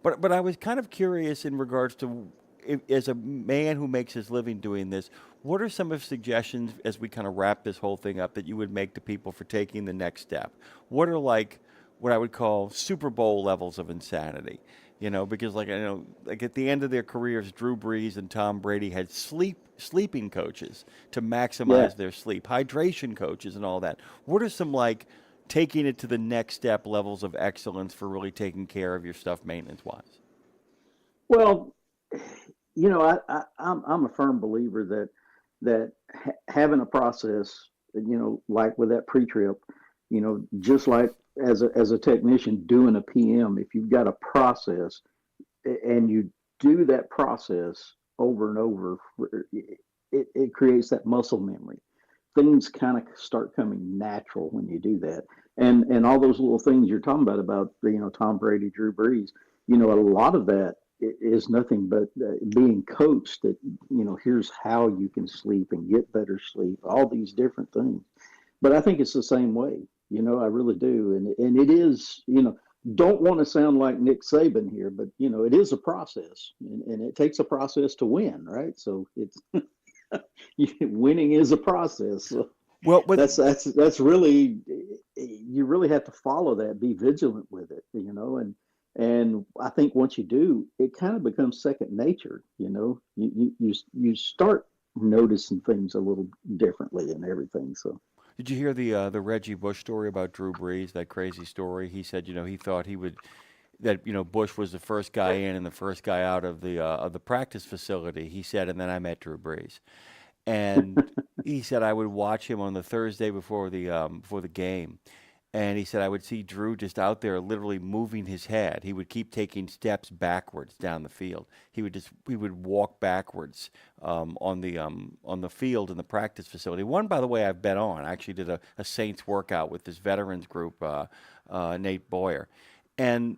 But I was kind of curious in regards to, as a man who makes his living doing this, what are some of the suggestions as we kind of wrap this whole thing up that you would make to people for taking the next step? What are like what I would call Super Bowl levels of insanity? Because like at the end of their careers, Drew Brees and Tom Brady had sleeping coaches to maximize their sleep, hydration coaches and all that. What are some like taking it to the next step levels of excellence for really taking care of your stuff maintenance wise? Well, I'm a firm believer that having a process, like with that pre-trip, just like as a technician doing a PM, if you've got a process and you do that process over and over, it creates that muscle memory. Things kind of start coming natural when you do that. And all those little things you're talking about, Tom Brady, Drew Brees, a lot of that is nothing but being coached that, here's how you can sleep and get better sleep, all these different things. But I think it's the same way, I really do. And it is, don't want to sound like Nick Saban here, but, it is a process and it takes a process to win, right? So it's winning is a process. So well, but that's really, you really have to follow that, be vigilant with it, and I think once you do, it kind of becomes second nature. You start noticing things a little differently and everything. So, did you hear the Reggie Bush story about Drew Brees? That crazy story. He said, he thought he would, that Bush was the first guy in and the first guy out of the practice facility. He said, and then I met Drew Brees, and he said I would watch him on the Thursday before the game. And he said, I would see Drew just out there literally moving his head. He would keep taking steps backwards down the field. He would walk backwards on the field in the practice facility. One, by the way, I've been on. I actually did a Saints workout with this veterans group, Nate Boyer. And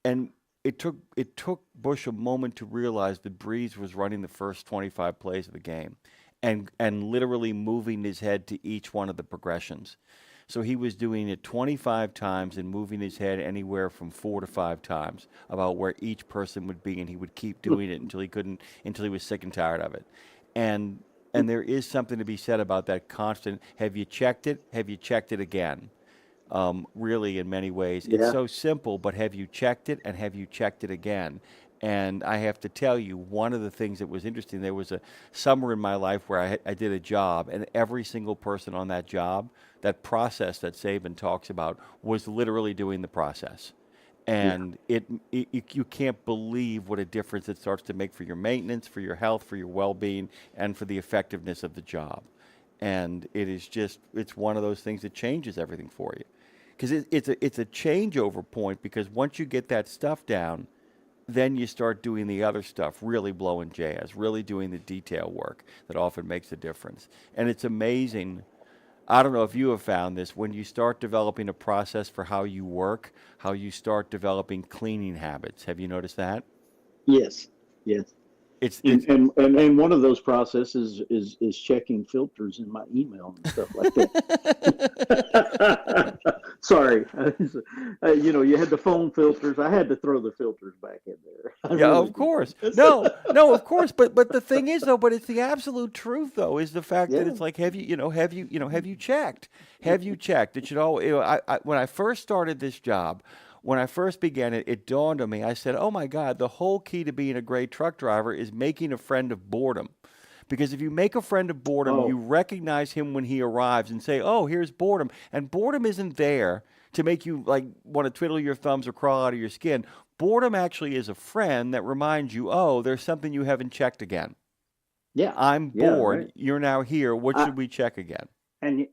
it took Bush a moment to realize that Brees was running the first 25 plays of the game and literally moving his head to each one of the progressions. So he was doing it 25 times and moving his head anywhere from 4 to 5 times about where each person would be, and he would keep doing it until he was sick and tired of it. And there is something to be said about that constant, have you checked it? Have you checked it again? Really, in many ways. It's so simple, but have you checked it and have you checked it again? And I have to tell you, one of the things that was interesting, there was a summer in my life where I did a job, and every single person on that job, that process that Saban talks about, was literally doing the process. And you can't believe what a difference it starts to make for your maintenance, for your health, for your well-being, and for the effectiveness of the job. And it's one of those things that changes everything for you. Because it's a changeover point, because once you get that stuff down, then you start doing the other stuff, really blowing jazz, really doing the detail work that often makes a difference. And it's amazing. I don't know if you have found this, when you start developing a process for how you work, how you start developing cleaning habits. Have you noticed that? Yes. And one of those processes is checking filters in my email and stuff like that. Sorry, you had the phone filters. I had to throw the filters back in there. Of course. No, of course. But the thing is, though, it's the absolute truth, though, is the fact that it's like, have you checked? Have you checked? It should all. When I first started this job. When I first began it, it dawned on me. I said, oh, my God, the whole key to being a great truck driver is making a friend of boredom. Because if you make a friend of boredom, you recognize him when he arrives and say, oh, here's boredom. And boredom isn't there to make you like want to twiddle your thumbs or crawl out of your skin. Boredom actually is a friend that reminds you, oh, there's something you haven't checked again. Yeah. I'm bored. Right. You're now here. What should we check again? And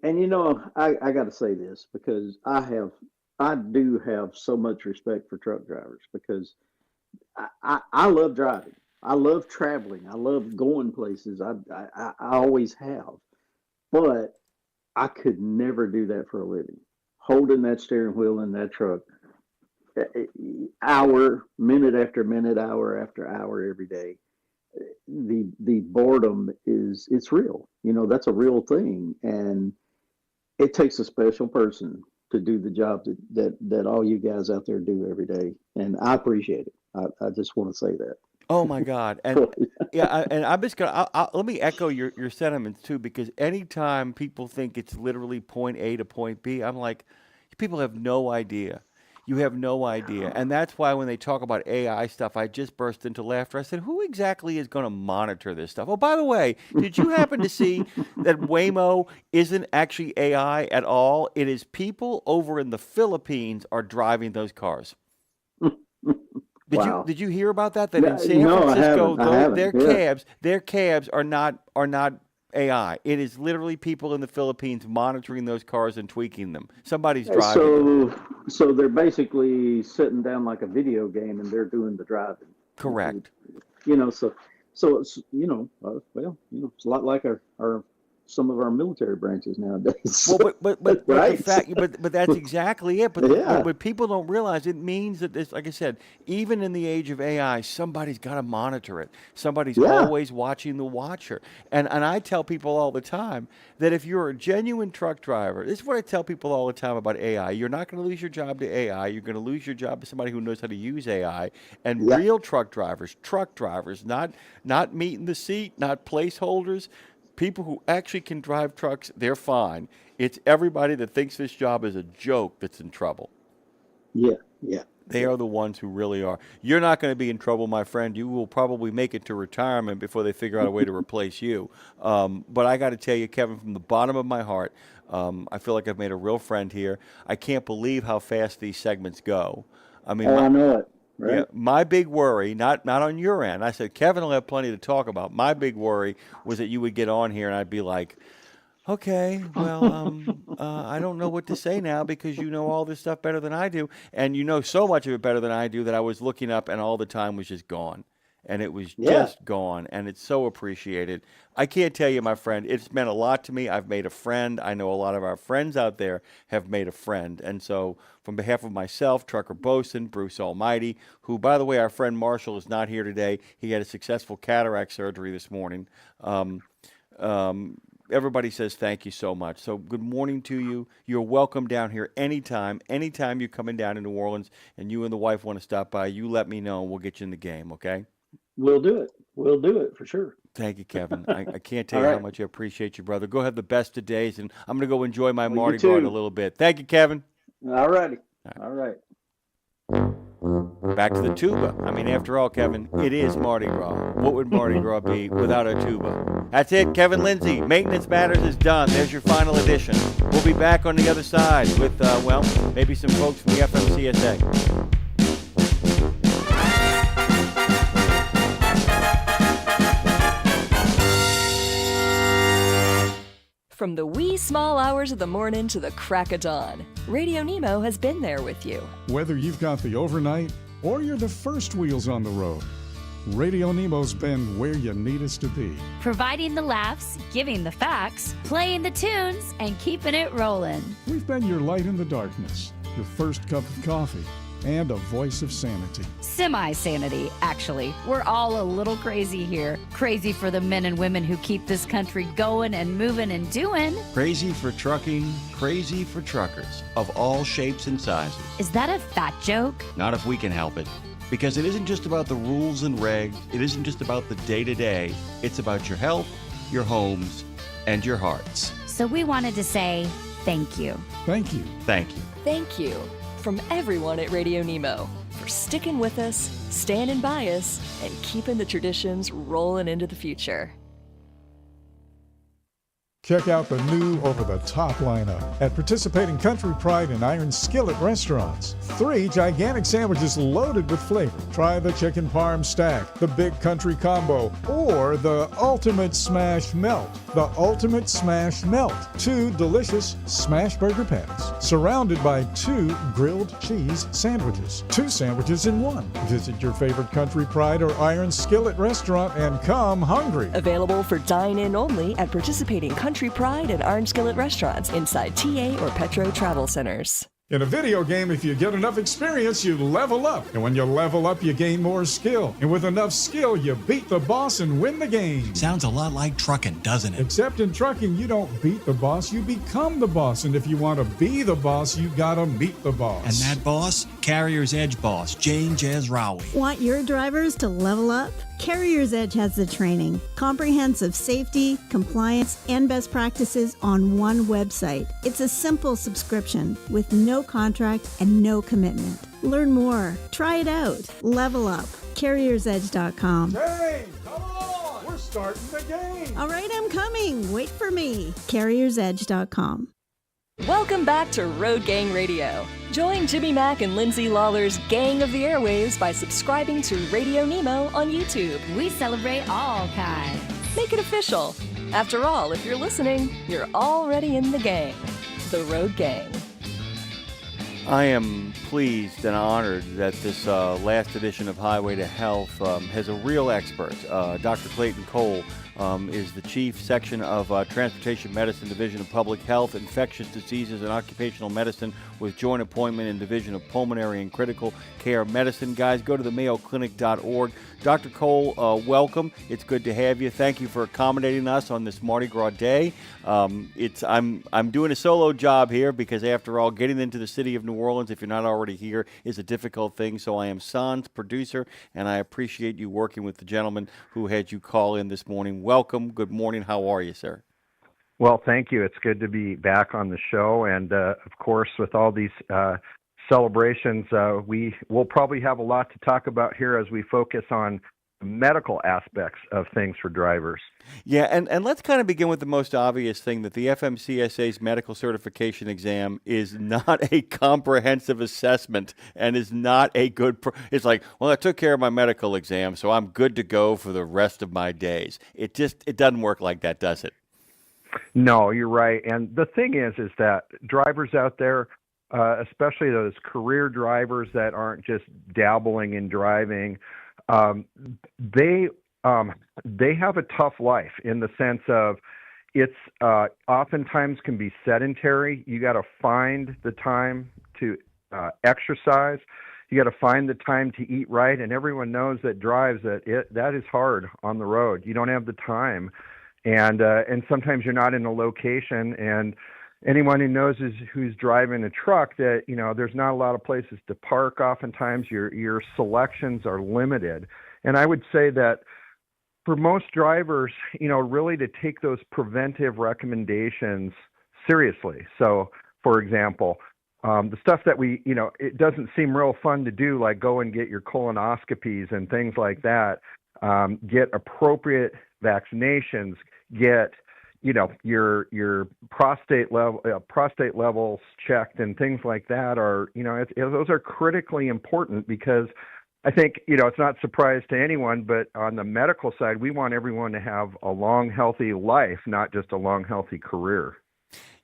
I got to say this because I do have so much respect for truck drivers because I love driving. I love traveling. I love going places. I always have. But I could never do that for a living. Holding that steering wheel in that truck, minute after minute, hour after hour, every day. The boredom it's real. That's a real thing, and it takes a special person to do the job that all you guys out there do every day, and I appreciate it. I just want to say that. Oh my God! And I'm just gonna let me echo your sentiments too, because anytime people think it's literally point A to point B, I'm like, people have no idea. You have no idea. And that's why when they talk about AI stuff, I just burst into laughter. I said, who exactly is going to monitor this stuff? Oh, by the way, did you happen to see that Waymo isn't actually AI at all? It is people over in the Philippines are driving those cars. Did you hear about that? That in San Francisco, their cabs are not AI. It is literally people in the Philippines monitoring those cars and tweaking them. Somebody's driving them. So they're basically sitting down like a video game and they're doing the driving. Correct. So it's it's a lot like our some of our military branches nowadays. Well, but right? but that's exactly it. But what people don't realize, it means that this, like I said, even in the age of AI, somebody's got to monitor it. Somebody's always watching the watcher. And I tell people all the time that if you're a genuine truck driver, this is what I tell people all the time about AI. You're not going to lose your job to AI. You're going to lose your job to somebody who knows how to use AI. And real truck drivers, not meat in the seat, not placeholders. People who actually can drive trucks, they're fine. It's everybody that thinks this job is a joke that's in trouble. Yeah. They are the ones who really are. You're not going to be in trouble, my friend. You will probably make it to retirement before they figure out a way to replace you. But I got to tell you, Kevin, from the bottom of my heart, I feel like I've made a real friend here. I can't believe how fast these segments go. I mean, I know it. Right. Yeah, my big worry, not on your end. I said, Kevin will have plenty to talk about. My big worry was that you would get on here and I'd be like, okay, well, I don't know what to say now because you know all this stuff better than I do. And you know so much of it better than I do that I was looking up and all the time was just gone. And it was just gone. And it's so appreciated. I can't tell you, my friend, it's meant a lot to me. I've made a friend. I know a lot of our friends out there have made a friend. And so from behalf of myself, Trucker Bosun, Bruce Almighty, who, by the way, our friend Marshall is not here today. He had a successful cataract surgery this morning. Everybody says thank you so much. So good morning to you. You're welcome down here anytime. Anytime you're coming down to New Orleans and you and the wife want to stop by, you let me know and we'll get you in the game, okay? We'll do it. We'll do it for sure. Thank you, Kevin. I can't tell you how much I appreciate you, brother. Go have the best of days, and I'm going to go enjoy my Mardi Gras in a little bit. Thank you, Kevin. All righty. All right. Back to the tuba. I mean, after all, Kevin, it is Mardi Gras. What would Mardi Gras be without a tuba? That's it, Kevin Lindsay. Maintenance Matters is done. There's your final edition. We'll be back on the other side with, maybe some folks from the FMCSA. From the wee small hours of the morning to the crack of dawn, RadioNemo has been there with you. Whether you've got the overnight or you're the first wheels on the road, RadioNemo's been where you need us to be. Providing the laughs, giving the facts, playing the tunes, and keeping it rolling. We've been your light in the darkness, your first cup of coffee, and a voice of sanity. Semi-sanity, actually. We're all a little crazy here. Crazy for the men and women who keep this country going and moving and doing. Crazy for trucking, crazy for truckers of all shapes and sizes. Is that a fat joke? Not if we can help it. Because it isn't just about the rules and regs. It isn't just about the day-to-day. It's about your health, your homes, and your hearts. So we wanted to say thank you. Thank you. Thank you. Thank you from everyone at RadioNemo for sticking with us, standing by us, and keeping the traditions rolling into the future. Check out the new over-the-top lineup at participating Country Pride and Iron Skillet restaurants. 3 gigantic sandwiches loaded with flavor. Try the chicken parm stack, the big country combo, or the ultimate smash melt. The ultimate smash melt. 2 delicious smash burger patties, surrounded by 2 grilled cheese sandwiches. 2 sandwiches in 1. Visit your favorite Country Pride or Iron Skillet restaurant and come hungry. Available for dine-in only at participating Country Pride and Iron Skillet restaurants inside TA or Petro Travel Centers. In a video game, if you get enough experience, you level up. And when you level up, you gain more skill. And with enough skill, you beat the boss and win the game. Sounds a lot like trucking, doesn't it? Except in trucking, you don't beat the boss, you become the boss. And if you want to be the boss, you gotta meet the boss. And that boss? Carrier's Edge boss, Jane Jazrawi. Want your drivers to level up? Carrier's Edge has the training, comprehensive safety, compliance, and best practices on one website. It's a simple subscription with no contract and no commitment. Learn more. Try it out. Level up. CarriersEdge.com. Hey, come on! We're starting the game! All right, I'm coming. Wait for me. CarriersEdge.com. Welcome back to Road Gang Radio. Join Jimmy Mack and Lindsay Lawler's Gang of the Airwaves by subscribing to RadioNemo on YouTube. We celebrate all kinds. Make it official. After all, if you're listening, you're already in the gang. The Road Gang. I am pleased and honored that this last edition of Highway to Health has a real expert. Dr. Clayton Cole is the Chief Section of Transportation Medicine Division of Public Health, Infectious Diseases and Occupational Medicine with joint appointment in Division of Pulmonary and Critical Care Medicine. Guys, go to the mayoclinic.org. Dr. Cole, welcome. It's good to have you. Thank you for accommodating us on this Mardi Gras day. I'm doing a solo job here because, after all, getting into the city of New Orleans, if you're not already here, is a difficult thing. So I am San's producer, and I appreciate you working with the gentleman who had you call in this morning. Welcome. Good morning. How are you, sir? Well, thank you. It's good to be back on the show. And, of course, with all these celebrations, we will probably have a lot to talk about here as we focus on medical aspects of things for drivers. Yeah, and let's kind of begin with the most obvious thing, that the FMCSA's medical certification exam is not a comprehensive assessment and is not a good it's like, well, I took care of my medical exam, so I'm good to go for the rest of my days. It doesn't work like that, does it? No, you're right. And the thing is that drivers out there, especially those career drivers that aren't just dabbling in driving, they have a tough life in the sense of it's oftentimes can be sedentary. You got to find the time to exercise. You got to find the time to eat right. And everyone knows that drives that is hard on the road. You don't have the time, and sometimes you're not in a location. And anyone who knows who's driving a truck, that there's not a lot of places to park. Oftentimes your selections are limited. And I would say that for most drivers, really to take those preventive recommendations seriously. So, for example, the stuff that it doesn't seem real fun to do, like go and get your colonoscopies and things like that, get appropriate vaccinations, get your prostate levels checked and things like that are, those are critically important, because I think, it's not a surprise to anyone, but on the medical side, we want everyone to have a long, healthy life, not just a long, healthy career.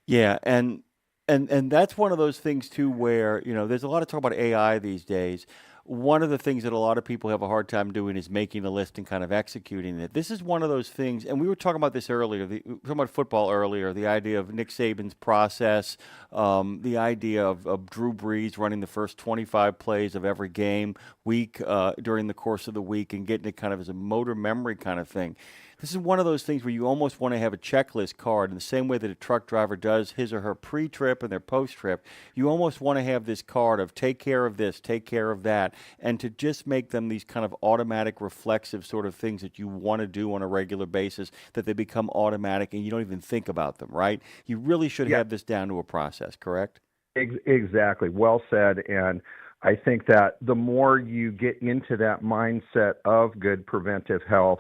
Yeah, and that's one of those things too, where there's a lot of talk about AI these days. One of the things that a lot of people have a hard time doing is making a list and kind of executing it. This is one of those things, and we were talking about this earlier, we were talking about football earlier, the idea of Nick Saban's process, the idea of Drew Brees running the first 25 plays of every game week during the course of the week and getting it kind of as a motor memory kind of thing. This is one of those things where you almost want to have a checklist card in the same way that a truck driver does his or her pre-trip and their post-trip. You almost want to have this card of take care of this, take care of that, and to just make them these kind of automatic reflexive sort of things that you want to do on a regular basis, that they become automatic and you don't even think about them, right? You really should have this down to a process, correct? Exactly. Well said. And I think that the more you get into that mindset of good preventive health,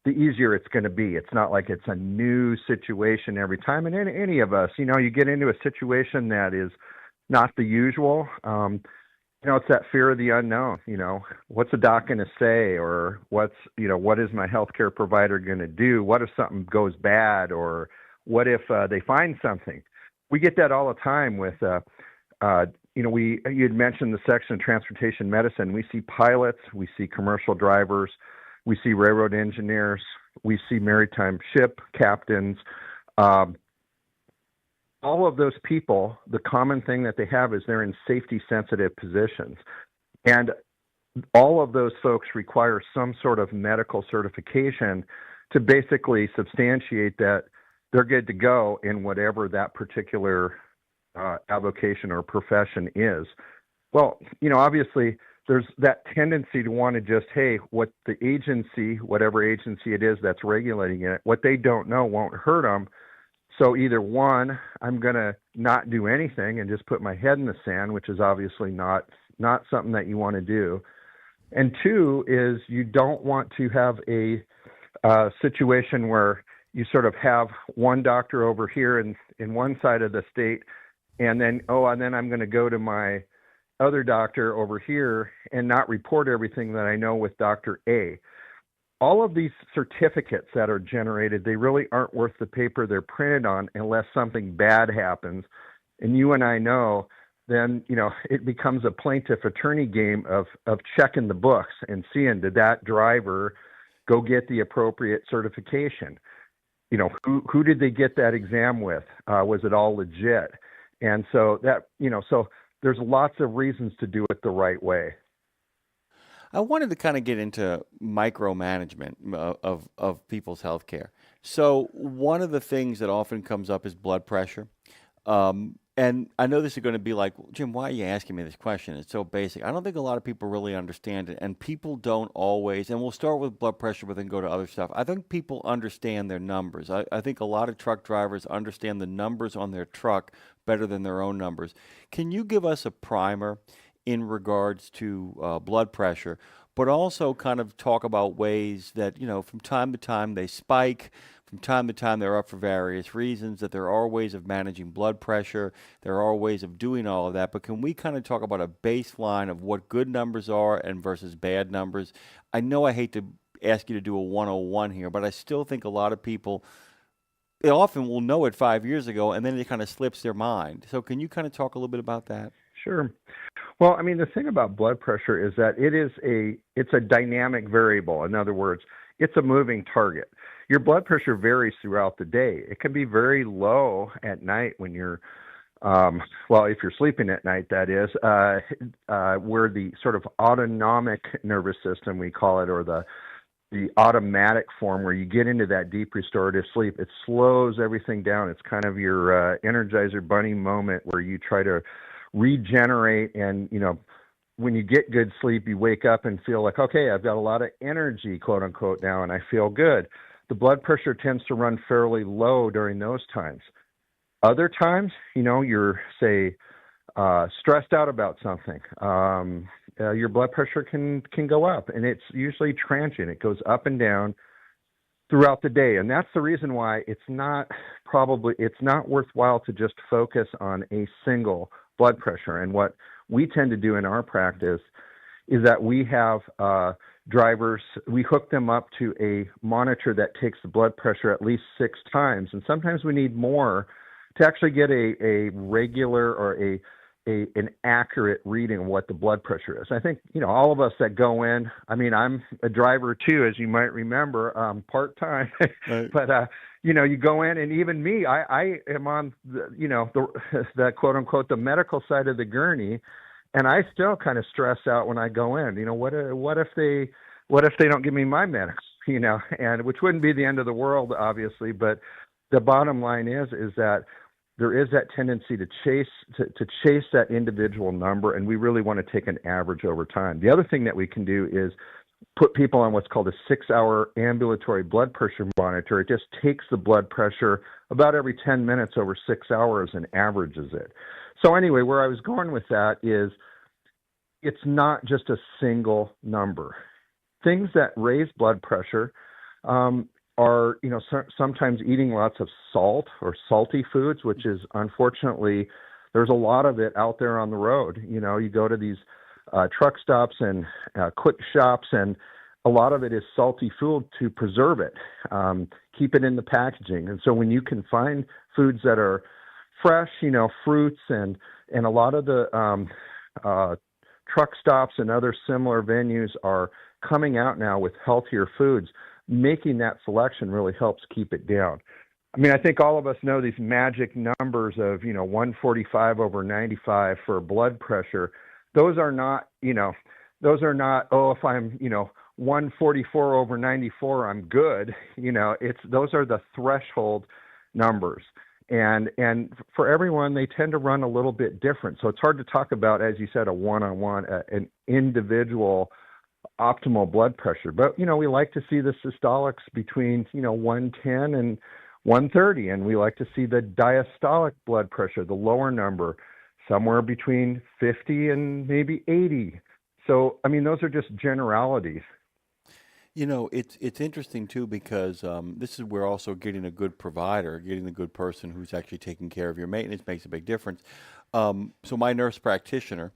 the easier it's going to be. It's not like it's a new situation every time. And any of us, you get into a situation that is not the usual. It's that fear of the unknown. What's the doc going to say, or what is my healthcare provider going to do? What if something goes bad, or what if they find something? We get that all the time with, you had mentioned the section of transportation medicine. We see pilots, we see commercial drivers, we see railroad engineers, we see maritime ship captains. All of those people, the common thing that they have is they're in safety-sensitive positions. And all of those folks require some sort of medical certification to basically substantiate that they're good to go in whatever that particular avocation or profession is. Well, obviously there's that tendency to want to just, hey, what the agency, whatever agency it is that's regulating it, what they don't know won't hurt them. So either one, I'm going to not do anything and just put my head in the sand, which is obviously not something that you want to do. And two is you don't want to have a situation where you sort of have one doctor over here in one side of the state, and then I'm going to go to my other doctor over here and not report everything that I know with Dr. A. All of these certificates that are generated, they really aren't worth the paper they're printed on unless something bad happens. And you and I know, then, it becomes a plaintiff attorney game of checking the books and seeing, did that driver go get the appropriate certification? Who did they get that exam with? Was it all legit? And so that, so there's lots of reasons to do it the right way. I wanted to kind of get into micromanagement of people's healthcare. So one of the things that often comes up is blood pressure. And I know this is going to be like, Jim, why are you asking me this question? It's so basic. I don't think a lot of people really understand it, and people don't always. And we'll start with blood pressure, but then go to other stuff. I think people understand their numbers. I think a lot of truck drivers understand the numbers on their truck better than their own numbers. Can you give us a primer in regards to blood pressure, but also kind of talk about ways that, from time to time they spike, from time to time they're up for various reasons, that there are ways of managing blood pressure, there are ways of doing all of that, but can we kind of talk about a baseline of what good numbers are and versus bad numbers? I know I hate to ask you to do a 101 here, but I still think a lot of people, they often will know it 5 years ago, and then it kind of slips their mind. So can you kind of talk a little bit about that? Sure. Well, I mean, the thing about blood pressure is that it's a dynamic variable. In other words, it's a moving target. Your blood pressure varies throughout the day. It can be very low at night when you're, if you're sleeping at night, that is, where the sort of autonomic nervous system, we call it, or the automatic form where you get into that deep restorative sleep, it slows everything down. It's kind of your Energizer Bunny moment where you try to regenerate, and when you get good sleep, you wake up and feel like, okay, I've got a lot of energy, quote unquote, now, and I feel good. The blood pressure tends to run fairly low during those times. Other times, you're, say, stressed out about something. Your blood pressure can go up, and it's usually transient. It goes up and down throughout the day, and that's the reason why it's not worthwhile to just focus on a single blood pressure. And what we tend to do in our practice is that we have drivers, we hook them up to a monitor that takes the blood pressure at least 6 times, and sometimes we need more to actually get a regular or an accurate reading of what the blood pressure is. I think, all of us that go in, I mean, I'm a driver too, as you might remember, part-time, right. But, you go in, and even me, I am on the quote unquote, the medical side of the gurney, and I still kind of stress out when I go in. What if they don't give me my meds? And which wouldn't be the end of the world, obviously. But the bottom line is that there is that tendency to chase that individual number, and we really want to take an average over time. The other thing that we can do is put people on what's called a 6-hour ambulatory blood pressure monitor. It just takes the blood pressure about every 10 minutes over 6 hours and averages it. So anyway, where I was going with that is it's not just a single number. Things that raise blood pressure are, sometimes eating lots of salt or salty foods, which is unfortunately, there's a lot of it out there on the road. You go to these truck stops and quick shops, and a lot of it is salty food to preserve it, keep it in the packaging. And so when you can find foods that are fresh, fruits and a lot of the truck stops and other similar venues are coming out now with healthier foods, making that selection really helps keep it down. I mean, I think all of us know these magic numbers of, 145/95 for blood pressure. Those are not, oh, if I'm, 144/94, I'm good. Those are the threshold numbers. And for everyone, they tend to run a little bit different. So it's hard to talk about, as you said, a one-on-one, an individual optimal blood pressure. But, we like to see the systolics between, 110 and 130. And we like to see the diastolic blood pressure, the lower number, somewhere between 50 and maybe 80. So, those are just generalities. It's interesting too, because this is where also getting a good provider, getting the good person who's actually taking care of your maintenance makes a big difference. So my nurse practitioner,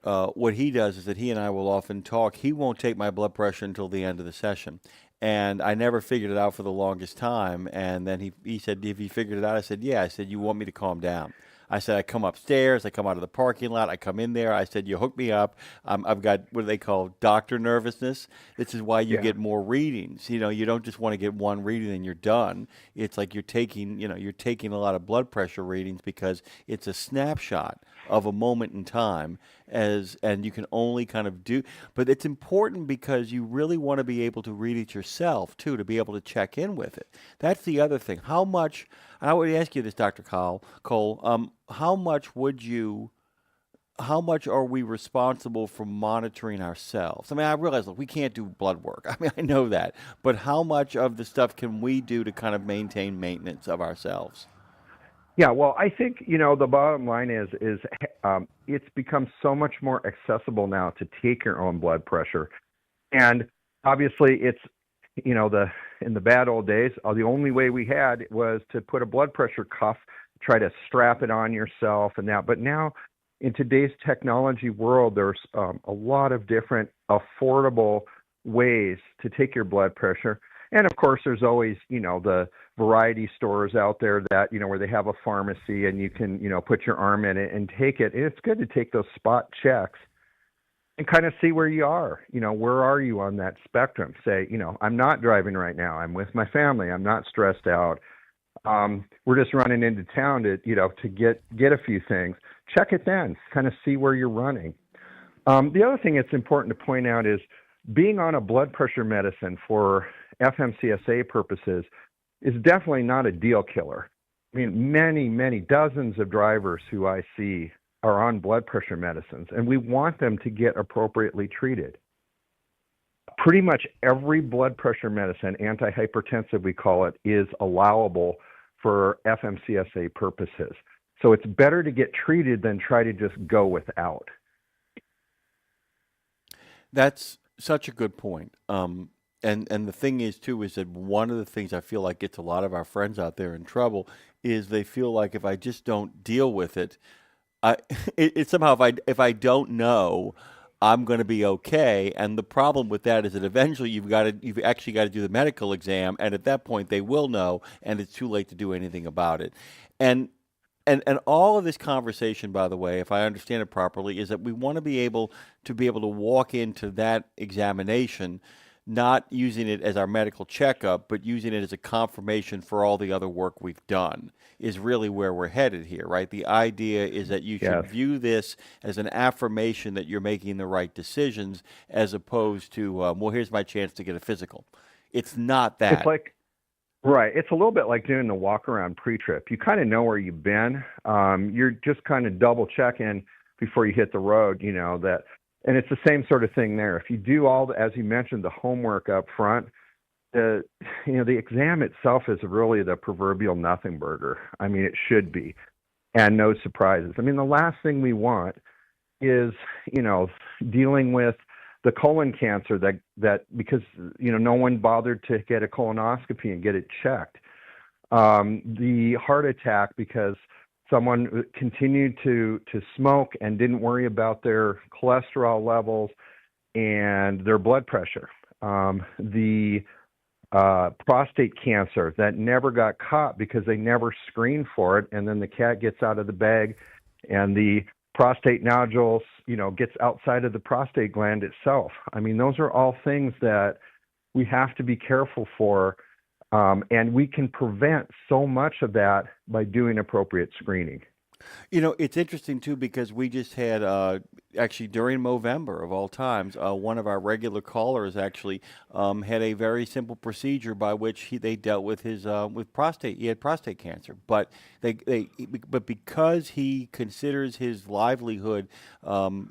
what he does is that he and I will often talk. He won't take my blood pressure until the end of the session. And I never figured it out for the longest time. And then he said, "Have you figured it out?" I said, "Yeah." I said, "You want me to calm down?" I said, "I come upstairs, I come out of the parking lot, I come in there." I said, "You hook me up. I've got what do they call doctor nervousness. This is why you get more readings. You don't just want to get one reading and you're done. It's like you're taking a lot of blood pressure readings because it's a snapshot of a moment in time, and you can only kind of do. But it's important because you really want to be able to read it yourself too, to be able to check in with it. That's the other thing. How much? I would ask you this, Dr. Cole. How much are we responsible for monitoring ourselves? I realize, look, we can't do blood work. I know that. But how much of the stuff can we do to kind of maintain maintenance of ourselves? Yeah, well, I think, the bottom line is it's become so much more accessible now to take your own blood pressure. And obviously it's, in the bad old days, the only way we had was to put a blood pressure cuff, try to strap it on yourself and that. But now in today's technology world, there's a lot of different affordable ways to take your blood pressure. And of course, there's always, the variety stores out there that, where they have a pharmacy and you can, put your arm in it and take it. And it's good to take those spot checks and kind of see where you are. Where are you on that spectrum? Say, I'm not driving right now. I'm with my family. I'm not stressed out. We're just running into town to get a few things. Check it then. Kind of see where you're running. The other thing that's important to point out is being on a blood pressure medicine for FMCSA purposes is definitely not a deal killer. Many, many dozens of drivers who I see are on blood pressure medicines, and we want them to get appropriately treated. Pretty much every blood pressure medicine, antihypertensive we call it, is allowable for FMCSA purposes. So it's better to get treated than try to just go without. That's such a good point. And the thing is, too, is that one of the things I feel like gets a lot of our friends out there in trouble is they feel like if I just don't deal with it, it's somehow if I don't know, I'm going to be okay. And the problem with that is that eventually you've actually got to do the medical exam, and at that point they will know, and it's too late to do anything about it. And all of this conversation, by the way, if I understand it properly, is that we want to be able to walk into that examination not using it as our medical checkup, but using it as a confirmation for all the other work we've done, is really where we're headed here, right? The idea is that you should view this as an affirmation that you're making the right decisions, as opposed to, well, here's my chance to get a physical. It's not that. It's like, right. It's a little bit like doing the walk around pre-trip. You kind of know where you've been. You're just kind of double checking before you hit the road, that. And it's the same sort of thing there. If you do all as you mentioned, the homework up front, the exam itself is really the proverbial nothing burger. It should be, and no surprises. The last thing we want is, dealing with the colon cancer that because no one bothered to get a colonoscopy and get it checked. The heart attack because someone continued to smoke and didn't worry about their cholesterol levels and their blood pressure. The prostate cancer that never got caught because they never screened for it, and then the cat gets out of the bag and the prostate nodules, gets outside of the prostate gland itself. I mean, those are all things that we have to be careful for, and we can prevent so much of that by doing appropriate screening. It's interesting too because we just had actually during Movember of all times, one of our regular callers actually had a very simple procedure by which they dealt with his with prostate. He had prostate cancer, but but because he considers his livelihood,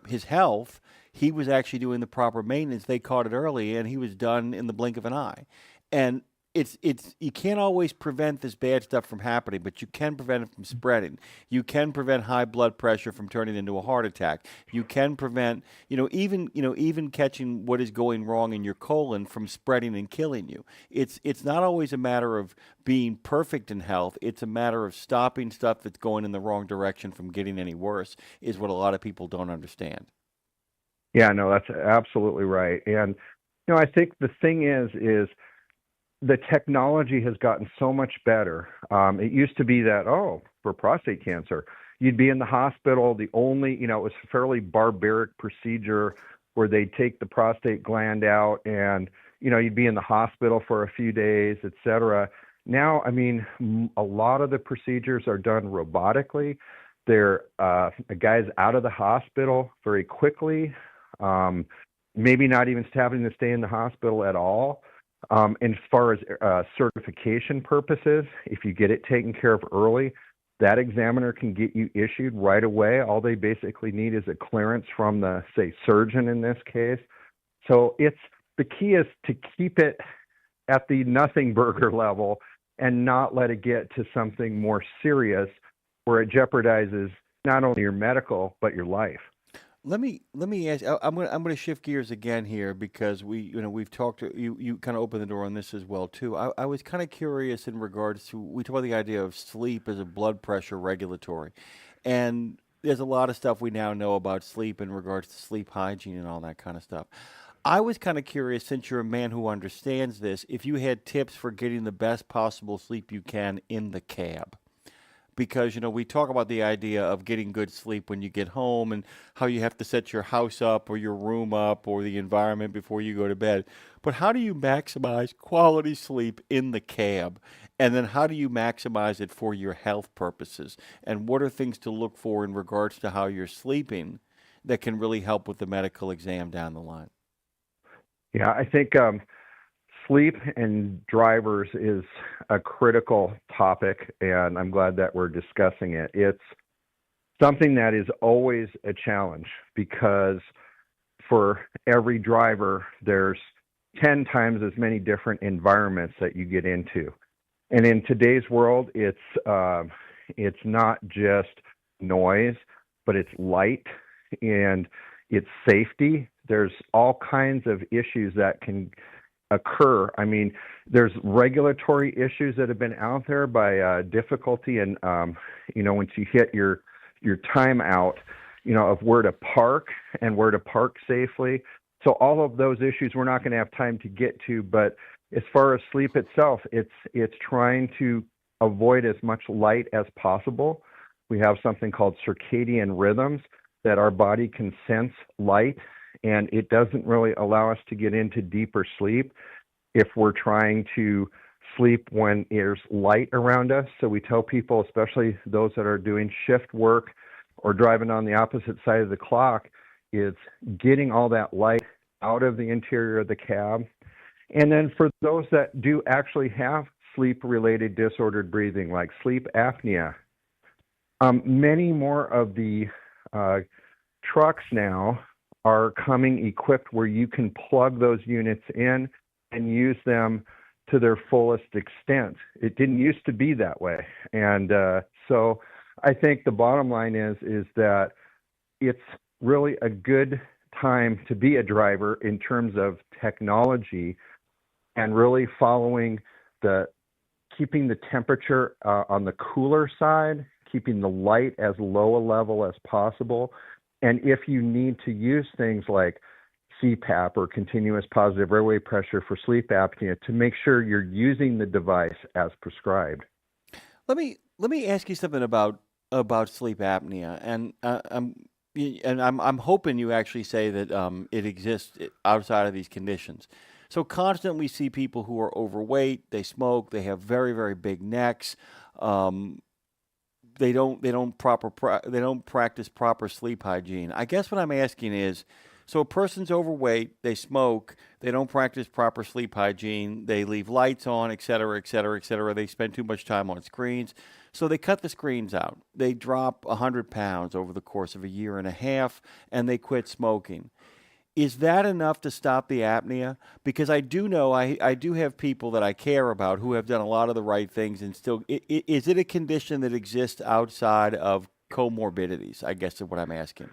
his health, he was actually doing the proper maintenance. They caught it early, and he was done in the blink of an eye. And it's you can't always prevent this bad stuff from happening, but you can prevent it from spreading. You can prevent high blood pressure from turning into a heart attack. You can prevent, even catching what is going wrong in your colon from spreading and killing you. It's not always a matter of being perfect in health. It's a matter of stopping stuff that's going in the wrong direction from getting any worse, is what a lot of people don't understand. Yeah, no, that's absolutely right. And I think the thing is the technology has gotten so much better. It used to be that, for prostate cancer, you'd be in the hospital. The only, it was a fairly barbaric procedure where they'd take the prostate gland out and, you'd be in the hospital for a few days, et cetera. Now, I mean, a lot of the procedures are done robotically. A guy's out of the hospital very quickly, maybe not even having to stay in the hospital at all. And as far as certification purposes, if you get it taken care of early, that examiner can get you issued right away. All they basically need is a clearance from the, say, surgeon in this case. So the key is to keep it at the nothing burger level and not let it get to something more serious where it jeopardizes not only your medical but your life. Let me ask. I'm going to shift gears again here because we've talked. You kind of opened the door on this as well too. I was kind of curious in regards to, we talk about the idea of sleep as a blood pressure regulatory, and there's a lot of stuff we now know about sleep in regards to sleep hygiene and all that kind of stuff. I was kind of curious, since you're a man who understands this, if you had tips for getting the best possible sleep you can in the cab. Because, we talk about the idea of getting good sleep when you get home and how you have to set your house up or your room up or the environment before you go to bed. But how do you maximize quality sleep in the cab? And then how do you maximize it for your health purposes? And what are things to look for in regards to how you're sleeping that can really help with the medical exam down the line? Yeah, I think sleep and drivers is a critical topic, and I'm glad that we're discussing it. It's something that is always a challenge because for every driver, there's 10 times as many different environments that you get into. And in today's world, it's not just noise, but it's light and it's safety. There's all kinds of issues that can occur. I mean, there's regulatory issues that have been out there by difficulty and once you hit your time out, of where to park and where to park safely. So all of those issues we're not going to have time to get to, but as far as sleep itself, it's trying to avoid as much light as possible. We have something called circadian rhythms that our body can sense light, and it doesn't really allow us to get into deeper sleep if we're trying to sleep when there's light around us. So we tell people, especially those that are doing shift work or driving on the opposite side of the clock, is getting all that light out of the interior of the cab. And then for those that do actually have sleep-related disordered breathing, like sleep apnea, many more of the trucks now are coming equipped where you can plug those units in and use them to their fullest extent. It didn't used to be that way. And so I think the bottom line is that it's really a good time to be a driver in terms of technology and really following keeping the temperature on the cooler side, keeping the light as low a level as possible. And if you need to use things like CPAP or continuous positive airway pressure for sleep apnea, to make sure you're using the device as prescribed. Let me ask you something about sleep apnea, and I'm hoping you actually say that it exists outside of these conditions. So constantly we see people who are overweight, they smoke, they have very, very big necks. They don't practice proper sleep hygiene. I guess what I'm asking is, so a person's overweight, they smoke, they don't practice proper sleep hygiene, they leave lights on, et cetera, et cetera, et cetera. They spend too much time on screens. So they cut the screens out. They drop 100 pounds over the course of a year and a half, and they quit smoking. Is that enough to stop the apnea? Because I do know I do have people that I care about who have done a lot of the right things, and still, is it a condition that exists outside of comorbidities? I guess is what I'm asking.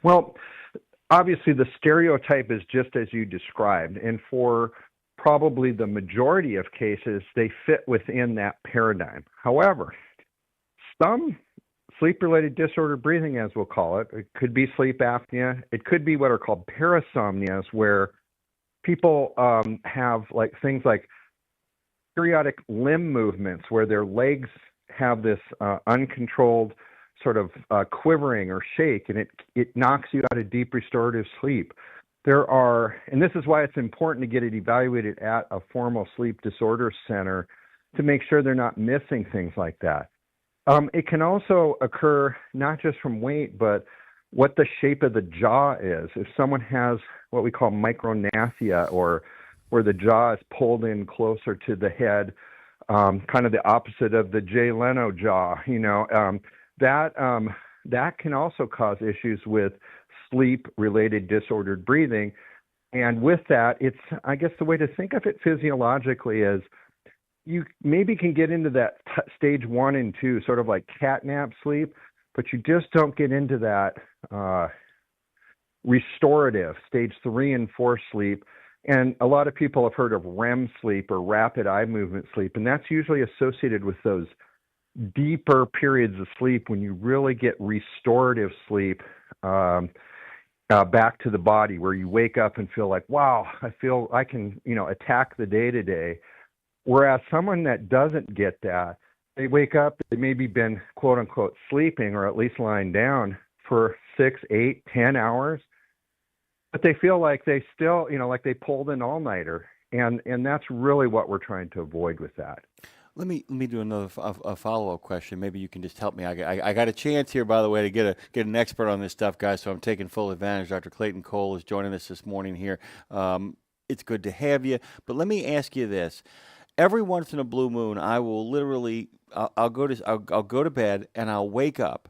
Well, obviously the stereotype is just as you described, and for probably the majority of cases, they fit within that paradigm. However, some sleep-related disordered breathing, as we'll call it could be sleep apnea. It could be what are called parasomnias, where people have like things like periodic limb movements, where their legs have this uncontrolled sort of quivering or shake, and it knocks you out of deep restorative sleep. And this is why it's important to get it evaluated at a formal sleep disorder center to make sure they're not missing things like that. It can also occur not just from weight, but what the shape of the jaw is. If someone has what we call micrognathia, or where the jaw is pulled in closer to the head, kind of the opposite of the Jay Leno jaw, that can also cause issues with sleep-related disordered breathing. And with that, I guess the way to think of it physiologically is you maybe can get into that stage 1 and 2, sort of like catnap sleep, but you just don't get into that restorative stage 3 and 4 sleep. And a lot of people have heard of REM sleep, or rapid eye movement sleep, and that's usually associated with those deeper periods of sleep when you really get restorative sleep back to the body, where you wake up and feel like, wow, I feel I can, attack the day to day. Whereas someone that doesn't get that, they wake up, they maybe been quote unquote sleeping, or at least lying down for 6, 8, 10 hours, but they feel like they still, like they pulled an all-nighter. And that's really what we're trying to avoid with that. Let me do another follow-up question. Maybe you can just help me. I got a chance here, by the way, to get an expert on this stuff, guys, so I'm taking full advantage. Dr. Clayton Cole is joining us this morning here. It's good to have you. But let me ask you this. Every once in a blue moon, I will literally, I'll go to bed, and I'll wake up,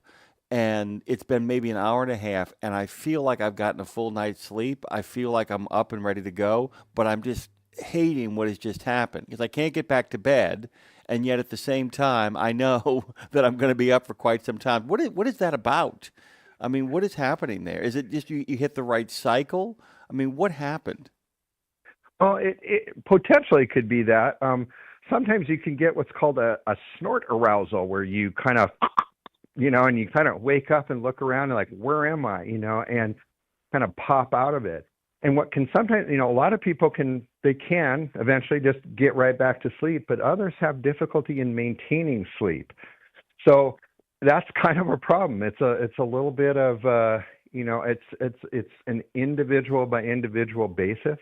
and it's been maybe an hour and a half, and I feel like I've gotten a full night's sleep. I feel like I'm up and ready to go, but I'm just hating what has just happened because I can't get back to bed, and yet at the same time, I know that I'm going to be up for quite some time. What is that about? I mean, what is happening there? Is it just you hit the right cycle? I mean, what happened? Well, it potentially could be that. Sometimes you can get what's called a snort arousal, where you kind of, and you kind of wake up and look around and like, where am I, and kind of pop out of it. And what can sometimes, a lot of people can eventually just get right back to sleep, but others have difficulty in maintaining sleep. So that's kind of a problem. It's a little bit of, it's an individual by individual basis.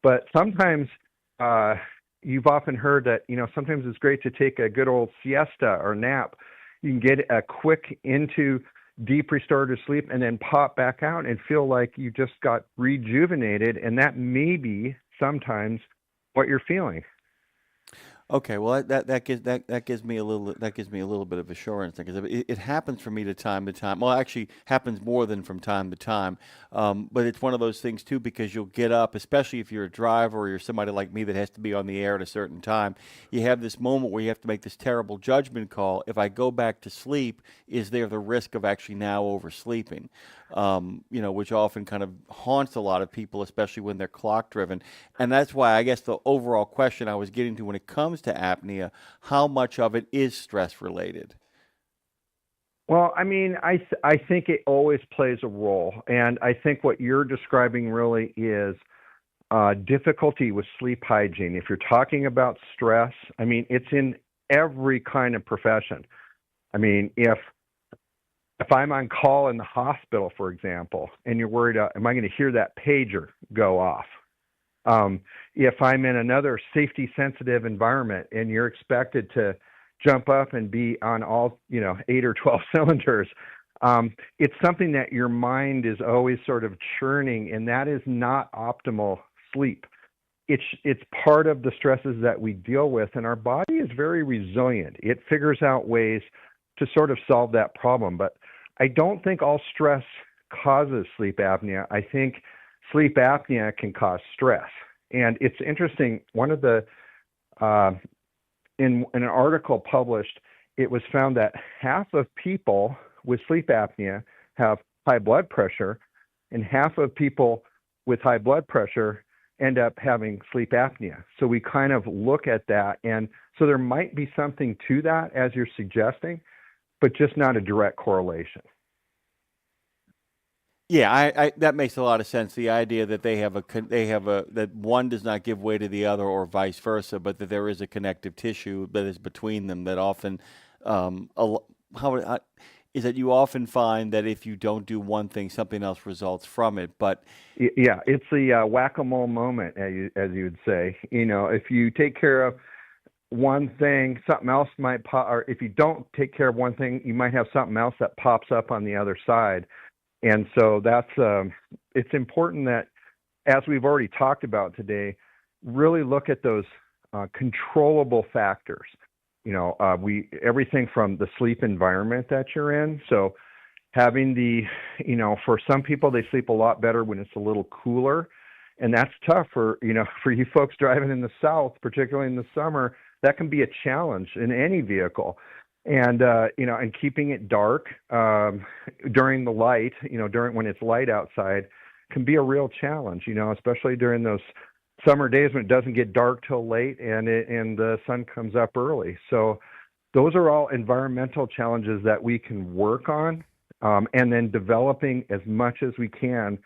But sometimes you've often heard that, sometimes it's great to take a good old siesta or nap. You can get a quick into deep restorative sleep and then pop back out and feel like you just got rejuvenated. And that may be sometimes what you're feeling. Okay, well that gives me a little bit of assurance, because it happens for me to time. Well, actually happens more than from time to time, but it's one of those things too, because you'll get up, especially if you're a driver or you're somebody like me that has to be on the air at a certain time. You have this moment where you have to make this terrible judgment call. If I go back to sleep, is there the risk of actually now oversleeping? which often kind of haunts a lot of people, especially when they're clock driven. And that's why I guess the overall question I was getting to when it comes to apnea, how much of it is stress related? Well, I mean, I think it always plays a role. And I think what you're describing really is difficulty with sleep hygiene. If you're talking about stress, I mean, it's in every kind of profession. I mean, if I'm on call in the hospital, for example, and you're worried, am I going to hear that pager go off? If I'm in another safety-sensitive environment and you're expected to jump up and be on all 8 or 12 cylinders, it's something that your mind is always sort of churning, and that is not optimal sleep. It's part of the stresses that we deal with, and our body is very resilient. It figures out ways to sort of solve that problem. But I don't think all stress causes sleep apnea. I think sleep apnea can cause stress. And it's interesting, one of the in an article published, it was found that half of people with sleep apnea have high blood pressure, and half of people with high blood pressure end up having sleep apnea. So we kind of look at that, and so there might be something to that, as you're suggesting, but just not a direct correlation. Yeah, I that makes a lot of sense. The idea that that one does not give way to the other, or vice versa, but that there is a connective tissue that is between them. That often, is that you often find that if you don't do one thing, something else results from it. But yeah, it's the whack-a-mole moment, as you would say. If you take care of one thing, something else might pop, or if you don't take care of one thing, you might have something else that pops up on the other side. And so that's it's important that, as we've already talked about today, really look at those controllable factors. Everything from the sleep environment that you're in. So having for some people, they sleep a lot better when it's a little cooler, and that's tough for you folks driving in the South, particularly in the summer. That can be a challenge in any vehicle. And and keeping it dark during the light, during when it's light outside, can be a real challenge. Especially during those summer days when it doesn't get dark till late and the sun comes up early. So those are all environmental challenges that we can work on, and then developing as much as we can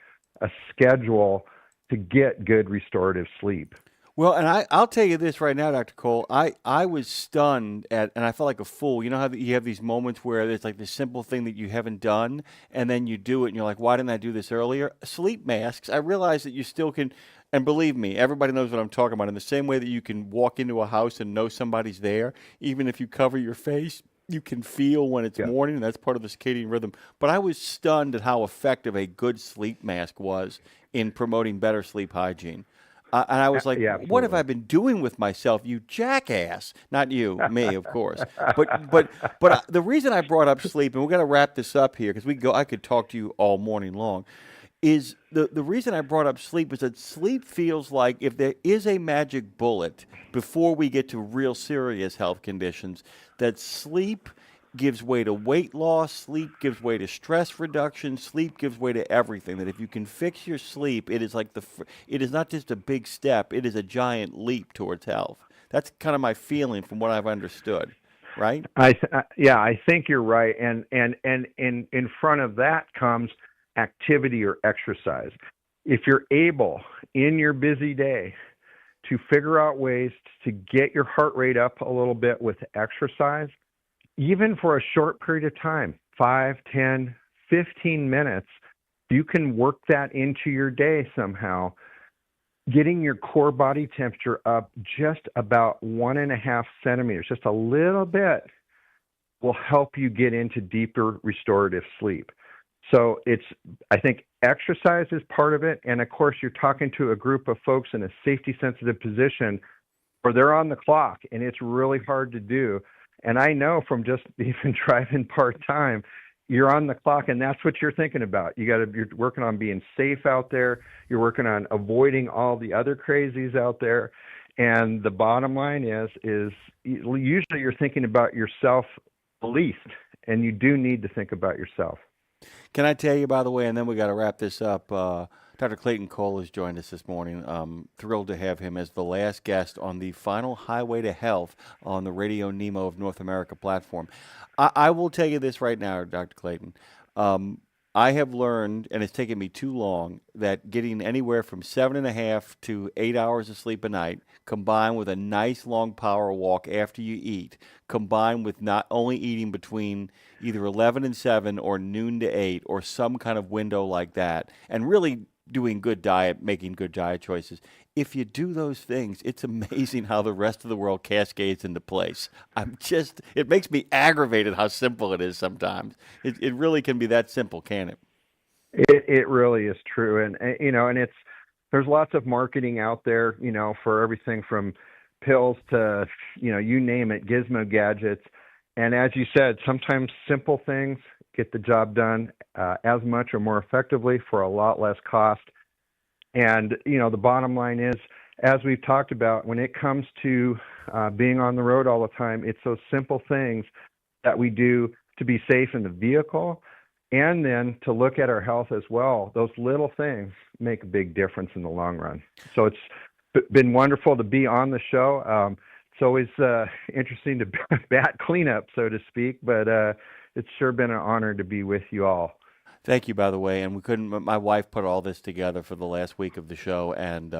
a schedule to get good restorative sleep. Well, and I'll tell you this right now, Dr. Cole. I was stunned and I felt like a fool. You know how you have these moments where there's like this simple thing that you haven't done, and then you do it, and you're like, why didn't I do this earlier? Sleep masks. I realize that you still can, and believe me, everybody knows what I'm talking about. In the same way that you can walk into a house and know somebody's there, even if you cover your face, you can feel when it's morning, and that's part of the circadian rhythm. But I was stunned at how effective a good sleep mask was in promoting better sleep hygiene. And I was like, what have I been doing with myself, you jackass? Not you, me, of course. But the reason I brought up sleep, and we're going to wrap this up here because I could talk to you all morning long, is the reason I brought up sleep is that sleep feels like if there is a magic bullet before we get to real serious health conditions, that sleep gives way to weight loss, sleep gives way to stress reduction, sleep gives way to everything. That if you can fix your sleep, it is like it is not just a big step, it is a giant leap towards health. That's kind of my feeling from what I've understood, right? I think you're right. And in front of that comes activity or exercise. If you're able in your busy day to figure out ways to get your heart rate up a little bit with exercise, even for a short period of time, 5, 10, 15 minutes, you can work that into your day somehow. Getting your core body temperature up just about 1.5 centimeters, just a little bit, will help you get into deeper restorative sleep. So I think exercise is part of it. And of course, you're talking to a group of folks in a safety sensitive position where they're on the clock and it's really hard to do. And I know from just even driving part-time, you're on the clock and that's what you're thinking about. You're working on being safe out there. You're working on avoiding all the other crazies out there. And the bottom line is usually you're thinking about yourself the least, and you do need to think about yourself. Can I tell you, by the way, and then we got to wrap this up. Dr. Clayton Cole has joined us this morning. Thrilled to have him as the last guest on the final Highway to Health on the RadioNemo of North America platform. I will tell you this right now, Dr. Clayton. I have learned, and it's taken me too long, that getting anywhere from 7.5 to 8 hours of sleep a night, combined with a nice long power walk after you eat, combined with not only eating between either 11 and 7 or noon to 8 or some kind of window like that, and really doing good diet, making good diet choices. If you do those things, it's amazing how the rest of the world cascades into place. It makes me aggravated how simple it is sometimes. It really can be that simple, can it? It really is true. And there's lots of marketing out there, for everything from pills to, you name it, gizmo gadgets. And as you said, sometimes simple things get the job done as much or more effectively for a lot less cost. And, the bottom line is, as we've talked about, when it comes to being on the road all the time, it's those simple things that we do to be safe in the vehicle and then to look at our health as well. Those little things make a big difference in the long run. So it's been wonderful to be on the show. It's always interesting to bat cleanup, so to speak, but it's sure been an honor to be with you all. Thank you, by the way. And my wife put all this together for the last week of the show, and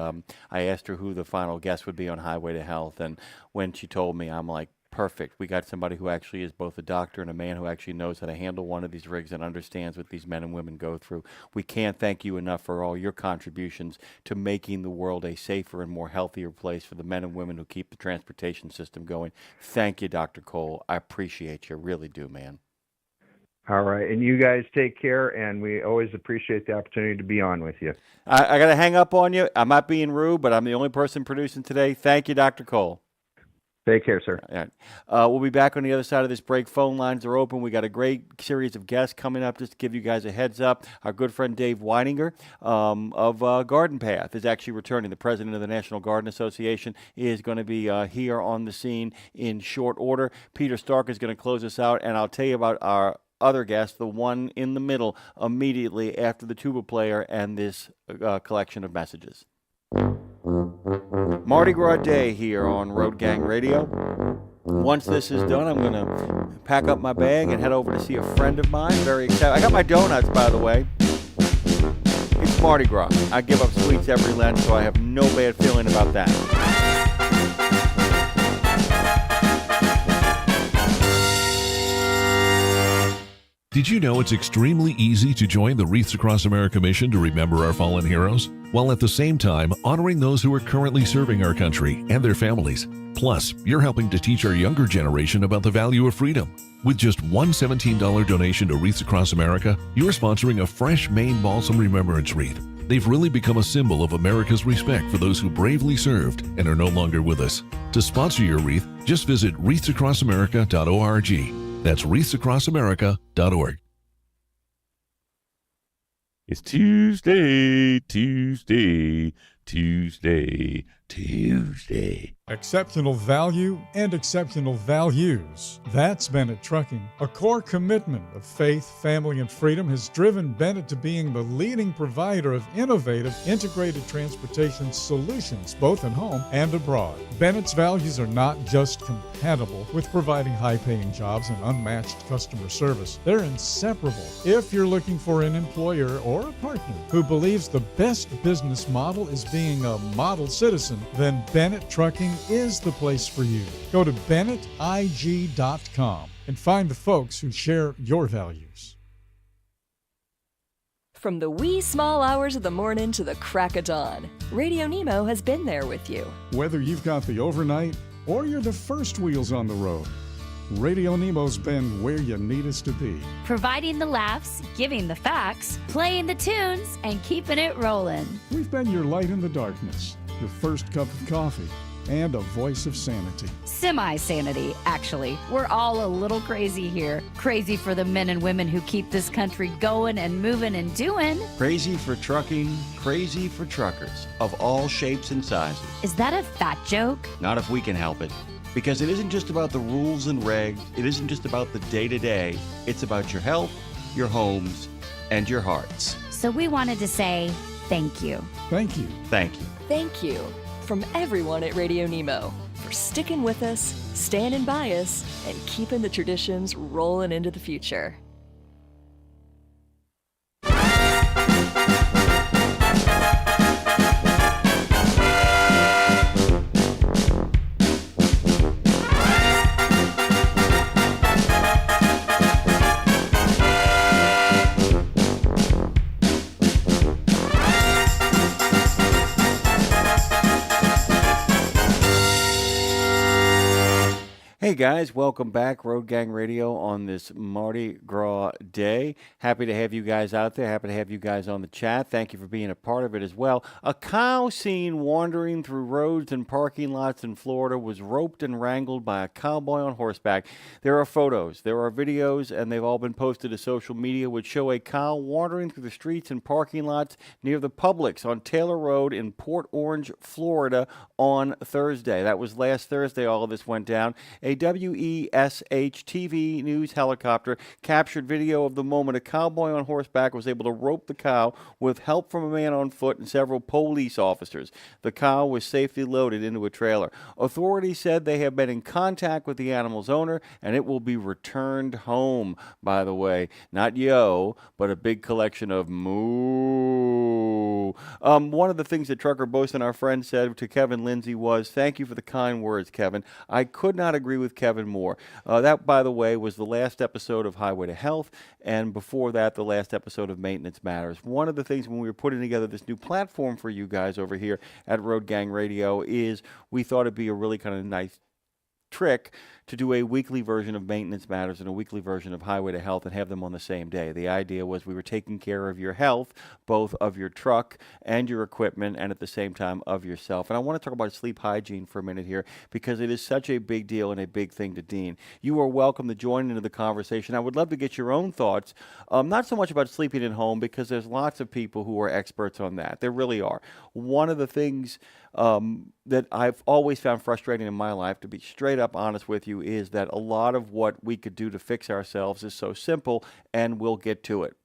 I asked her who the final guest would be on Highway to Health. And when she told me, I'm like, perfect. We got somebody who actually is both a doctor and a man who actually knows how to handle one of these rigs and understands what these men and women go through. We can't thank you enough for all your contributions to making the world a safer and more healthier place for the men and women who keep the transportation system going. Thank you, Dr. Cole. I appreciate you. Really do, man. All right. And you guys take care, and we always appreciate the opportunity to be on with you. I got to hang up on you. I'm not being rude, but I'm the only person producing today. Thank you, Dr. Cole. Take care, sir. All right. We'll be back on the other side of this break. Phone lines are open. We got a great series of guests coming up. Just to give you guys a heads up, our good friend Dave Weininger of Garden Path is actually returning. The president of the National Garden Association is going to be here on the scene in short order. Peter Stark is going to close us out, and I'll tell you about our other guest, the one in the middle, immediately after the tuba player and this collection of messages. Mardi Gras Day here on Road Gang Radio. Once this is done, I'm going to pack up my bag and head over to see a friend of mine. Very excited. I got my donuts, by the way. It's Mardi Gras. I give up sweets every Lent, so I have no bad feeling about that. Did you know it's extremely easy to join the Wreaths Across America mission to remember our fallen heroes, while at the same time honoring those who are currently serving our country and their families? Plus, you're helping to teach our younger generation about the value of freedom. With just one $17 donation to Wreaths Across America, you're sponsoring a fresh Maine Balsam Remembrance Wreath. They've really become a symbol of America's respect for those who bravely served and are no longer with us. To sponsor your wreath, just visit wreathsacrossamerica.org. That's wreathsacrossamerica.org. It's Tuesday. Exceptional value and exceptional values. That's Bennett Trucking. A core commitment of faith, family, and freedom has driven Bennett to being the leading provider of innovative, integrated transportation solutions, both at home and abroad. Bennett's values are not just compatible with providing high-paying jobs and unmatched customer service. They're inseparable. If you're looking for an employer or a partner who believes the best business model is being a model citizen, then Bennett Trucking is the place for you. Go to BennettIG.com and find the folks who share your values. From the wee small hours of the morning to the crack of dawn, RadioNemo has been there with you. Whether you've got the overnight or you're the first wheels on the road, RadioNemo's been where you need us to be. Providing the laughs, giving the facts, playing the tunes, and keeping it rolling. We've been your light in the darkness, your first cup of coffee, and a voice of sanity. Semi-sanity, actually. We're all a little crazy here. Crazy for the men and women who keep this country going and moving and doing. Crazy for trucking, crazy for truckers of all shapes and sizes. Is that a fat joke? Not if we can help it. Because it isn't just about the rules and regs. It isn't just about the day-to-day. It's about your health, your homes, and your hearts. So we wanted to say thank you. Thank you. Thank you. Thank you from everyone at RadioNemo for sticking with us, standing by us, and keeping the traditions rolling into the future. Hey guys, welcome back, Road Gang Radio, on this Mardi Gras day. Happy to have you guys out there. Happy to have you guys on the chat. Thank you for being a part of it as well. A cow seen wandering through roads and parking lots in Florida was roped and wrangled by a cowboy on horseback. There are photos, there are videos, and they've all been posted to social media, which show a cow wandering through the streets and parking lots near the Publix on Taylor Road in Port Orange, Florida on Thursday. That was last Thursday all of this went down. A WESH TV news helicopter captured video of the moment a cowboy on horseback was able to rope the cow with help from a man on foot and several police officers. The cow was safely loaded into a trailer. Authorities said they have been in contact with the animal's owner and it will be returned home. By the way, not yo, but a big collection of moo. One of the things that Trucker Bosun, our friend, said to Kevin Lindsay was, "Thank you for the kind words, Kevin. I could not agree with Kevin more." That, by the way, was the last episode of Highway to Health, and before that, the last episode of Maintenance Matters. One of the things when we were putting together this new platform for you guys over here at Road Gang Radio is we thought it'd be a really kind of nice trick to do a weekly version of Maintenance Matters and a weekly version of Highway to Health and have them on the same day. The idea was we were taking care of your health, both of your truck and your equipment, and at the same time of yourself. And I want to talk about sleep hygiene for a minute here because it is such a big deal and a big thing to Dean. You are welcome to join into the conversation. I would love to get your own thoughts, not so much about sleeping at home because there's lots of people who are experts on that. There really are. One of the things that I've always found frustrating in my life, to be straight up honest with you, is that a lot of what we could do to fix ourselves is so simple, and we'll get to it.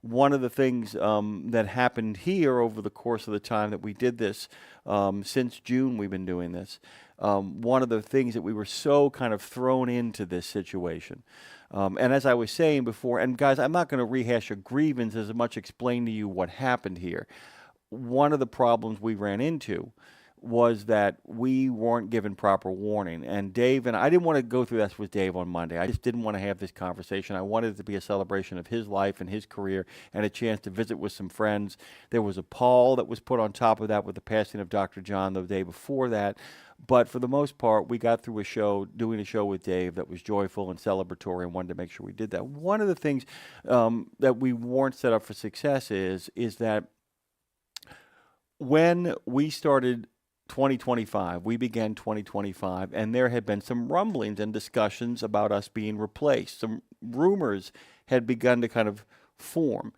One of the things that happened here over the course of the time that we did this, since June we've been doing this, one of the things that we were so kind of thrown into this situation. And as I was saying before, and guys, I'm not going to rehash a grievance as much explain to you what happened here. One of the problems we ran into was that we weren't given proper warning. And Dave, and I didn't want to go through this with Dave on Monday. I just didn't want to have this conversation. I wanted it to be a celebration of his life and his career and a chance to visit with some friends. There was a pall that was put on top of that with the passing of Dr. John the day before that. But for the most part, we got through doing a show with Dave that was joyful and celebratory and wanted to make sure we did that. One of the things that we weren't set up for success is that when we started 2025, we began 2025, and there had been some rumblings and discussions about us being replaced. Some rumors had begun to kind of form,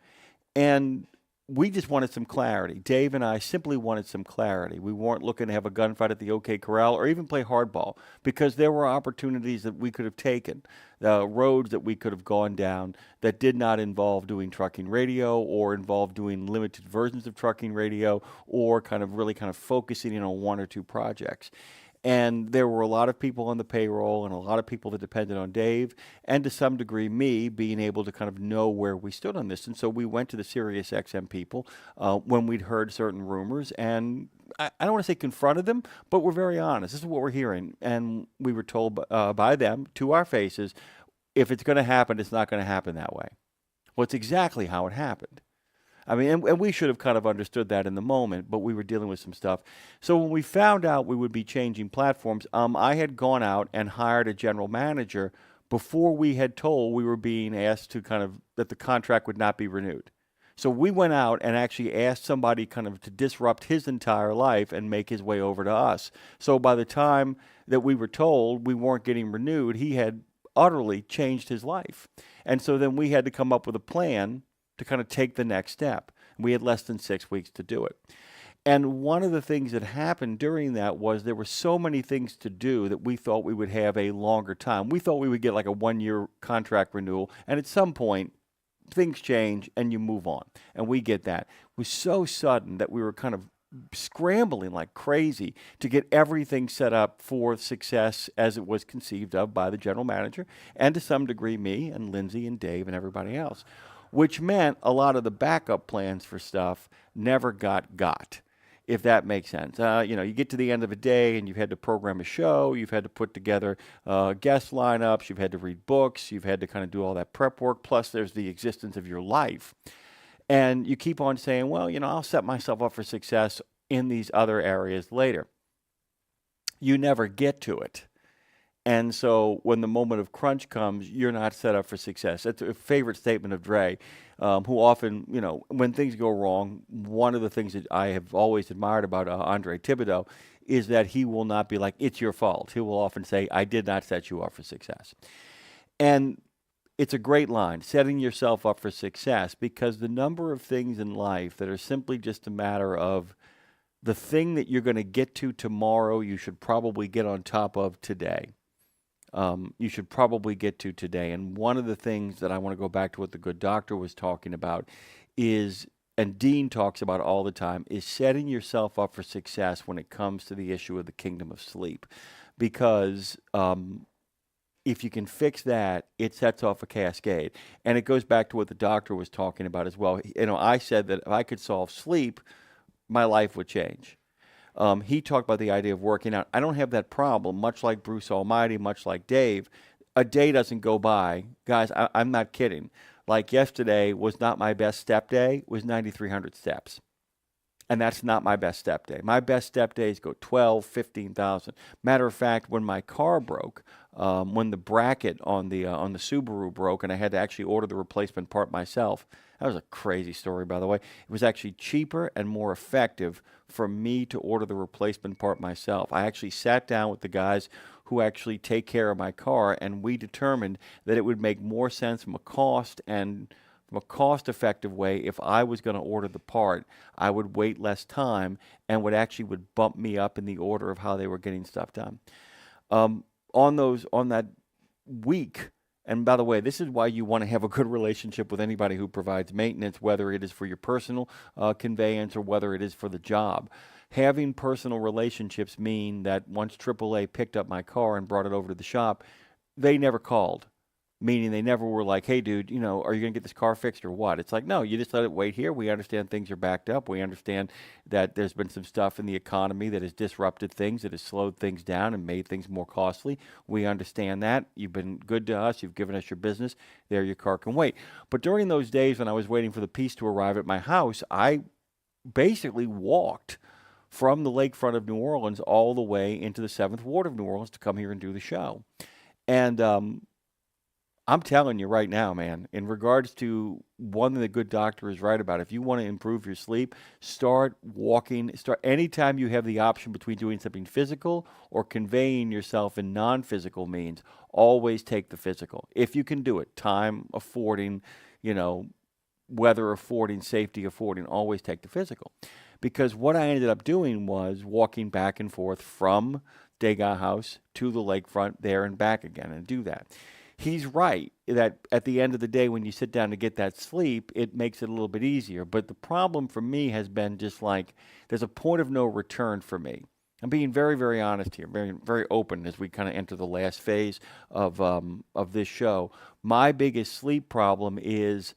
and we just wanted some clarity. Dave and I simply wanted some clarity. We weren't looking to have a gunfight at the OK Corral or even play hardball because there were opportunities that we could have taken, roads that we could have gone down that did not involve doing trucking radio or involve doing limited versions of trucking radio or kind of really kind of focusing in on one or two projects. And there were a lot of people on the payroll and a lot of people that depended on Dave and to some degree me being able to kind of know where we stood on this. And so we went to the Sirius XM people when we'd heard certain rumors and I don't want to say confronted them, but we're very honest. This is what we're hearing. And we were told by them to our faces, if it's going to happen, it's not going to happen that way. Well, it's exactly how it happened. I mean, and we should have kind of understood that in the moment, but we were dealing with some stuff. So when we found out we would be changing platforms, I had gone out and hired a general manager before we had told we were being asked to kind of, that the contract would not be renewed. So we went out and actually asked somebody kind of to disrupt his entire life and make his way over to us. So by the time that we were told we weren't getting renewed, he had utterly changed his life. And so then we had to come up with a plan to kind of take the next step. We had less than 6 weeks to do it. And one of the things that happened during that was there were so many things to do that we thought we would have a longer time. We thought we would get like a 1-year contract renewal, and at some point, things change and you move on. And we get that. It was so sudden that we were kind of scrambling like crazy to get everything set up for success as it was conceived of by the general manager and to some degree me and Lindsay and Dave and everybody else, which meant a lot of the backup plans for stuff never got, if that makes sense. You get to the end of a day and you've had to program a show, you've had to put together guest lineups, you've had to read books, you've had to kind of do all that prep work, plus there's the existence of your life. And you keep on saying, well, I'll set myself up for success in these other areas later. You never get to it. And so when the moment of crunch comes, you're not set up for success. That's a favorite statement of Dre, who often, when things go wrong, one of the things that I have always admired about Andre Thibodeau is that he will not be like, it's your fault. He will often say, I did not set you up for success. And it's a great line, setting yourself up for success, because the number of things in life that are simply just a matter of the thing that you're going to get to tomorrow, you should probably get on top of today. You should probably get to today. And one of the things that I want to go back to what the good doctor was talking about is, and Dean talks about all the time, is setting yourself up for success when it comes to the issue of the kingdom of sleep. Because if you can fix that, it sets off a cascade. And it goes back to what the doctor was talking about as well. I said that if I could solve sleep, my life would change. He talked about the idea of working out. I don't have that problem, much like Bruce Almighty, much like Dave. A day doesn't go by. Guys, I'm not kidding. Like yesterday was not my best step day. It was 9,300 steps. And that's not my best step day. My best step days go 12, 15,000. Matter of fact, when my car broke, when the bracket on the Subaru broke and I had to actually order the replacement part myself, that was a crazy story, by the way. It was actually cheaper and more effective for me to order the replacement part myself. I actually sat down with the guys who actually take care of my car, and we determined that it would make more sense from a cost-effective way. If I was going to order the part, I would wait less time and would bump me up in the order of how they were getting stuff done. On that week, and by the way, this is why you want to have a good relationship with anybody who provides maintenance, whether it is for your personal conveyance or whether it is for the job. Having personal relationships mean that once AAA picked up my car and brought it over to the shop, they never called. Meaning they never were like, hey, dude, are you going to get this car fixed or what? It's like, no, you just let it wait here. We understand things are backed up. We understand that there's been some stuff in the economy that has disrupted things, that has slowed things down and made things more costly. We understand that. You've been good to us. You've given us your business. There, your car can wait. But during those days when I was waiting for the piece to arrive at my house, I basically walked from the lakefront of New Orleans all the way into the 7th Ward of New Orleans to come here and do the show. And I'm telling you right now, man, in regards to one that the good doctor is right about, if you want to improve your sleep, start walking. Anytime you have the option between doing something physical or conveying yourself in non-physical means, always take the physical. If you can do it, time affording, weather affording, safety affording, always take the physical. Because what I ended up doing was walking back and forth from Degas House to the lakefront, there and back again, and do that. He's right that at the end of the day, when you sit down to get that sleep, it makes it a little bit easier. But the problem for me has been just like, there's a point of no return for me. I'm being very, very honest here, very, very open as we kind of enter the last phase of this show. My biggest sleep problem is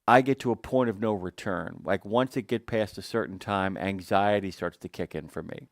I get to a point of no return. Like once it gets past a certain time, anxiety starts to kick in for me.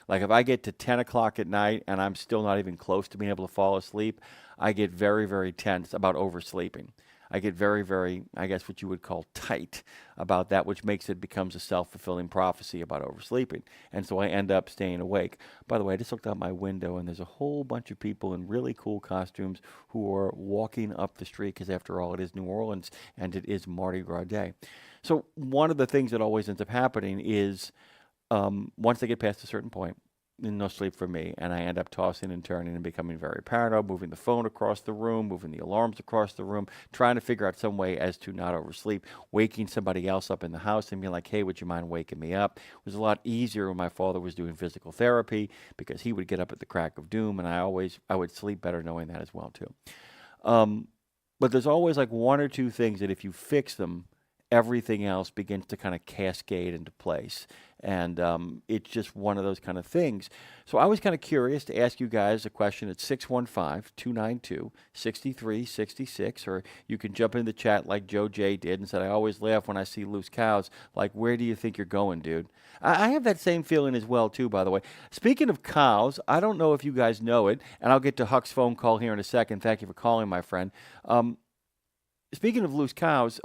Like if I get to 10 o'clock at night and I'm still not even close to being able to fall asleep, I get very, very tense about oversleeping. I get very, very, I guess what you would call tight about that, which becomes a self-fulfilling prophecy about oversleeping. And so I end up staying awake. By the way, I just looked out my window and there's a whole bunch of people in really cool costumes who are walking up the street because after all, it is New Orleans and it is Mardi Gras Day. So one of the things that always ends up happening is once they get past a certain point, no sleep for me, and I end up tossing and turning and becoming very paranoid, moving the phone across the room, moving the alarms across the room, trying to figure out some way as to not oversleep, waking somebody else up in the house and being like, hey, would you mind waking me up? It was a lot easier when my father was doing physical therapy because he would get up at the crack of doom, and I would sleep better knowing that as well, too. But there's always like one or two things that if you fix them, everything else begins to kind of cascade into place. And it's just one of those kind of things. So I was kind of curious to ask you guys a question at 615-292-6366, or you can jump into the chat like Joe J did and said, I always laugh when I see loose cows. Like, where do you think you're going, dude? I have that same feeling as well, too, by the way. Speaking of cows, I don't know if you guys know it, and I'll get to Huck's phone call here in a second. Thank you for calling, my friend. Speaking of loose cows,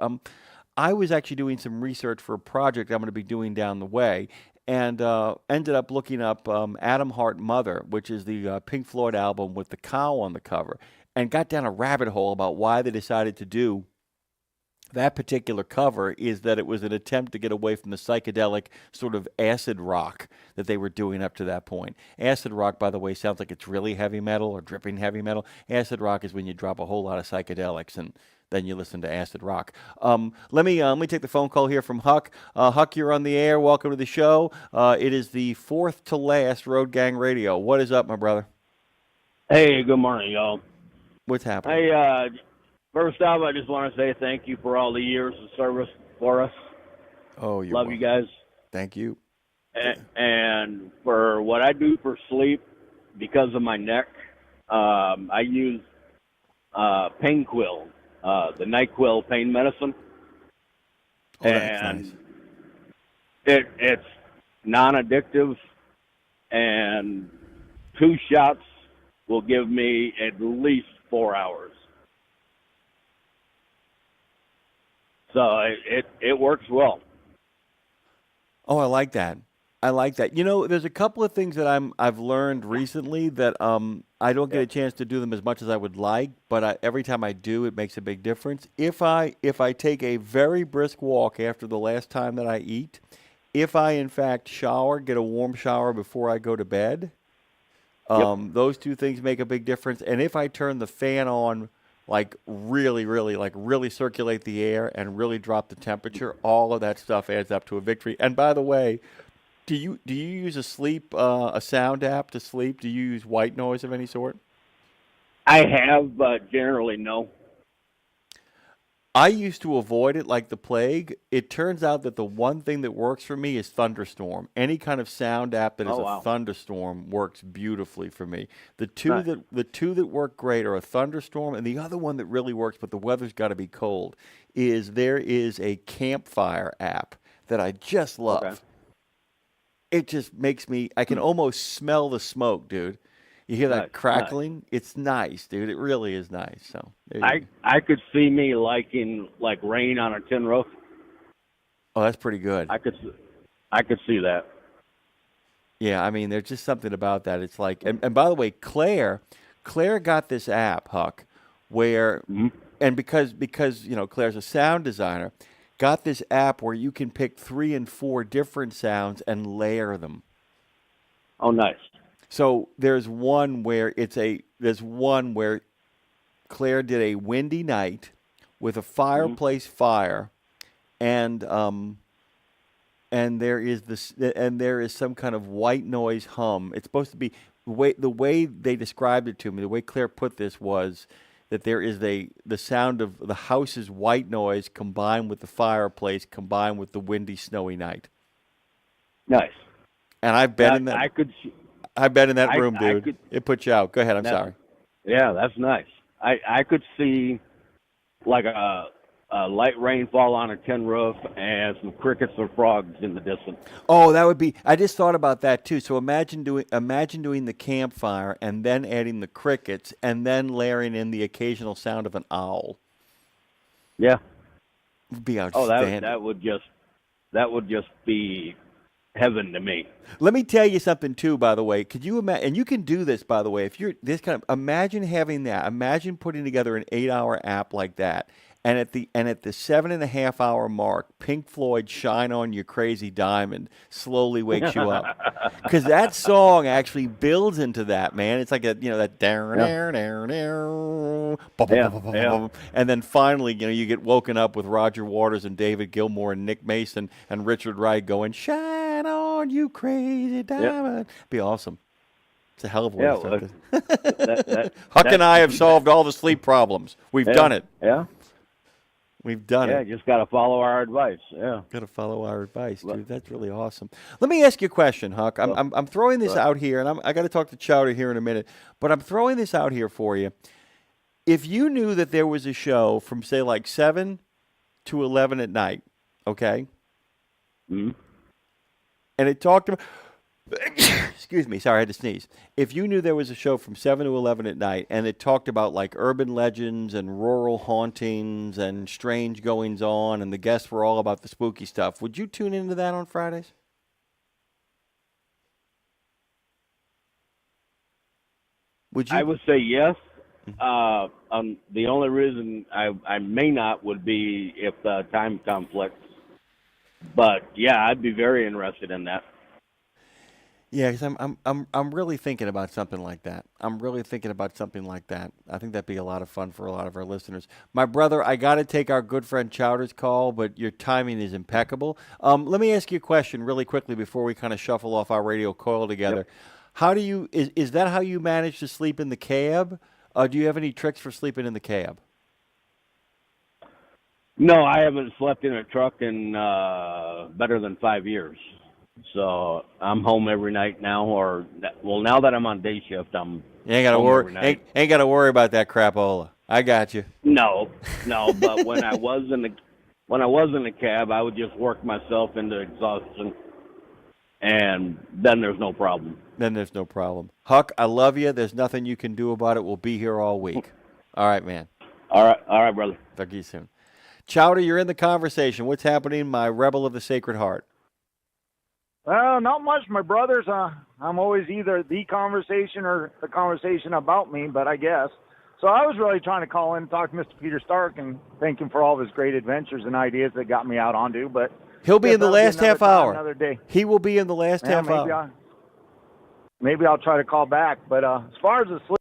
I was actually doing some research for a project I'm going to be doing down the way, and ended up looking up Atom Heart Mother, which is the Pink Floyd album with the cow on the cover, and got down a rabbit hole about why they decided to do that particular cover. Is that it was an attempt to get away from the psychedelic sort of acid rock that they were doing up to that point. Acid rock, by the way, sounds like it's really heavy metal or dripping heavy metal. Acid rock is when you drop a whole lot of psychedelics and then you listen to acid rock. Let me take the phone call here from Huck. Huck, you're on the air. Welcome to the show. It is the fourth to last Road Gang Radio. What is up, my brother? Hey, good morning, y'all. What's happening? Hey, first off, I just want to say thank you for all the years of service for us. Oh, you love you guys. Thank you. And for what I do for sleep, because of my neck, I use Painquill, the NyQuil pain medicine. Oh, that's and nice. It's non-addictive, and 2 shots will give me at least 4 hours. So it works well. Oh, I like that. I like that. You know, there's a couple of things that I've learned recently that I don't get a chance to do them as much as I would like, but every time I do, it makes a big difference. If I take a very brisk walk after the last time that I eat, if I in fact shower, get a warm shower before I go to bed, those two things make a big difference. And if I turn the fan on, like really circulate the air and really drop the temperature, all of that stuff adds up to a victory. And by the way, do you use a sound app to sleep? Do you use white noise of any sort? I have, but generally no. I used to avoid it like the plague. It turns out that the one thing that works for me is thunderstorm. Any kind of sound app that is a thunderstorm works beautifully for me. The two that work great are a thunderstorm, and the other one that really works, but the weather's got to be cold, is there is a campfire app that I just love. Okay. It just makes me, I can almost smell the smoke, dude. You hear that crackling? Nice. It's nice, dude. It really is nice. So I could see me liking like rain on a tin roof. Oh, that's pretty good. I could see that. Yeah, I mean, there's just something about that. It's like, and by the way, Claire got this app, Huck, where, and because Claire's a sound designer, got this app where you can pick 3 and 4 different sounds and layer them. Oh, nice. So there's one where Claire did a windy night with a fireplace fire, and there is some kind of white noise hum. It's supposed to be the way they described it to me. The way Claire put this was that there is the sound of the house's white noise combined with the fireplace combined with the windy, snowy night. Nice. And I've been in that. I've been in that room, dude. It puts you out. Go ahead. I'm sorry. Yeah, that's nice. I could see like a light rainfall on a tin roof and some crickets or frogs in the distance. Oh, that would be. I just thought about that too. So imagine doing the campfire and then adding the crickets and then layering in the occasional sound of an owl. Yeah. It would be outstanding. Oh, that would just be heaven to me. Let me tell you something too, by the way. Could you imagine, and you can do this, by the way, if you're this kind of, imagine having that, imagine putting together an 8-hour app like that, and at the 7.5 hour mark, Pink Floyd "Shine On You Crazy Diamond" slowly wakes you up. Because that song actually builds into that, man. It's like that and then finally, you get woken up with Roger Waters and David Gilmour and Nick Mason and Richard Wright going, "Shine on you crazy diamond." Be awesome. It's a hell of a way Yeah, to start well, this. Huck and I have solved all the sleep problems. We've done it. Yeah. We've done Yeah, it. just got to follow our advice. Yeah. Got to follow our advice, dude. That's really awesome. Let me ask you a question, Huck. I'm throwing this out here, and I got to talk to Chowder here in a minute, but I'm throwing this out here for you. If you knew that there was a show from, say, like 7 to 11 at night, okay? Mm-hmm. And it talked about... Excuse me, sorry, I had to sneeze. If you knew there was a show from 7 to 11 at night and it talked about like urban legends and rural hauntings and strange goings on and the guests were all about the spooky stuff, would you tune into that on Fridays? Would you? I would say yes. The only reason I may not would be if the time conflicts. But yeah, I'd be very interested in that. Yeah, because I'm really thinking about something like that. I think that'd be a lot of fun for a lot of our listeners. My brother, I got to take our good friend Chowder's call, but your timing is impeccable. Let me ask you a question really quickly before we kind of shuffle off our radio coil together. Yep. How do you is that how you manage to sleep in the cab? Do you have any tricks for sleeping in the cab? No, I haven't slept in a truck in better than 5 years. So I'm home every night now, now that I'm on day shift, I'm you ain't gotta home worry. every night. Ain't gotta worry about that crapola. I got you. No. But when I was in the cab, I would just work myself into exhaustion, and then there's no problem. Huck, I love you. There's nothing you can do about it. We'll be here all week. All right, man. All right, brother. Talk to you soon. Chowder, you're in the conversation. What's happening, my rebel of the Sacred Heart? Well, not much, my brothers. I'm always either the conversation or the conversation about me, but I guess. So I was really trying to call in and talk to Mr. Peter Stark and thank him for all of his great adventures and ideas that got me out onto. But he'll be in the last half hour. Another day. He will be in the last half hour. Maybe I'll try to call back. But as far as the sleep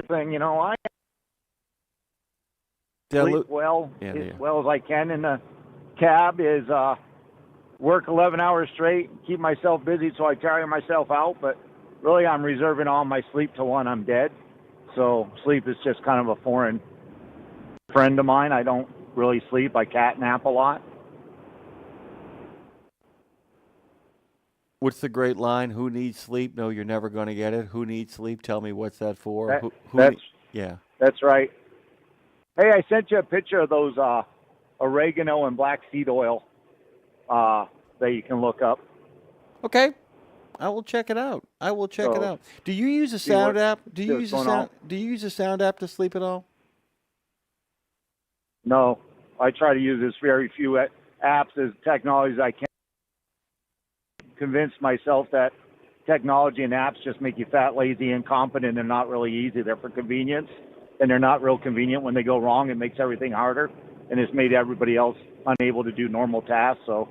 thing, I sleep well as well as I can in the cab. Is work 11 hours straight, keep myself busy so I tire myself out, but really I'm reserving all my sleep to when I'm dead. So sleep is just kind of a foreign friend of mine. I don't really sleep. I cat nap a lot. What's the great line? Who needs sleep? No, you're never going to get it. Who needs sleep? Tell me what's that for? That's right. Hey, I sent you a picture of those oregano and black seed oil that you can look up. Okay, I will check it out. Do you use a sound app? Do you use a sound app to sleep at all? No, I try to use as very few apps as technology as I can. Convince myself that technology and apps just make you fat, lazy, incompetent. They're not really easy. They're for convenience, and they're not real convenient. When they go wrong, it makes everything harder, and it's made everybody else unable to do normal tasks. So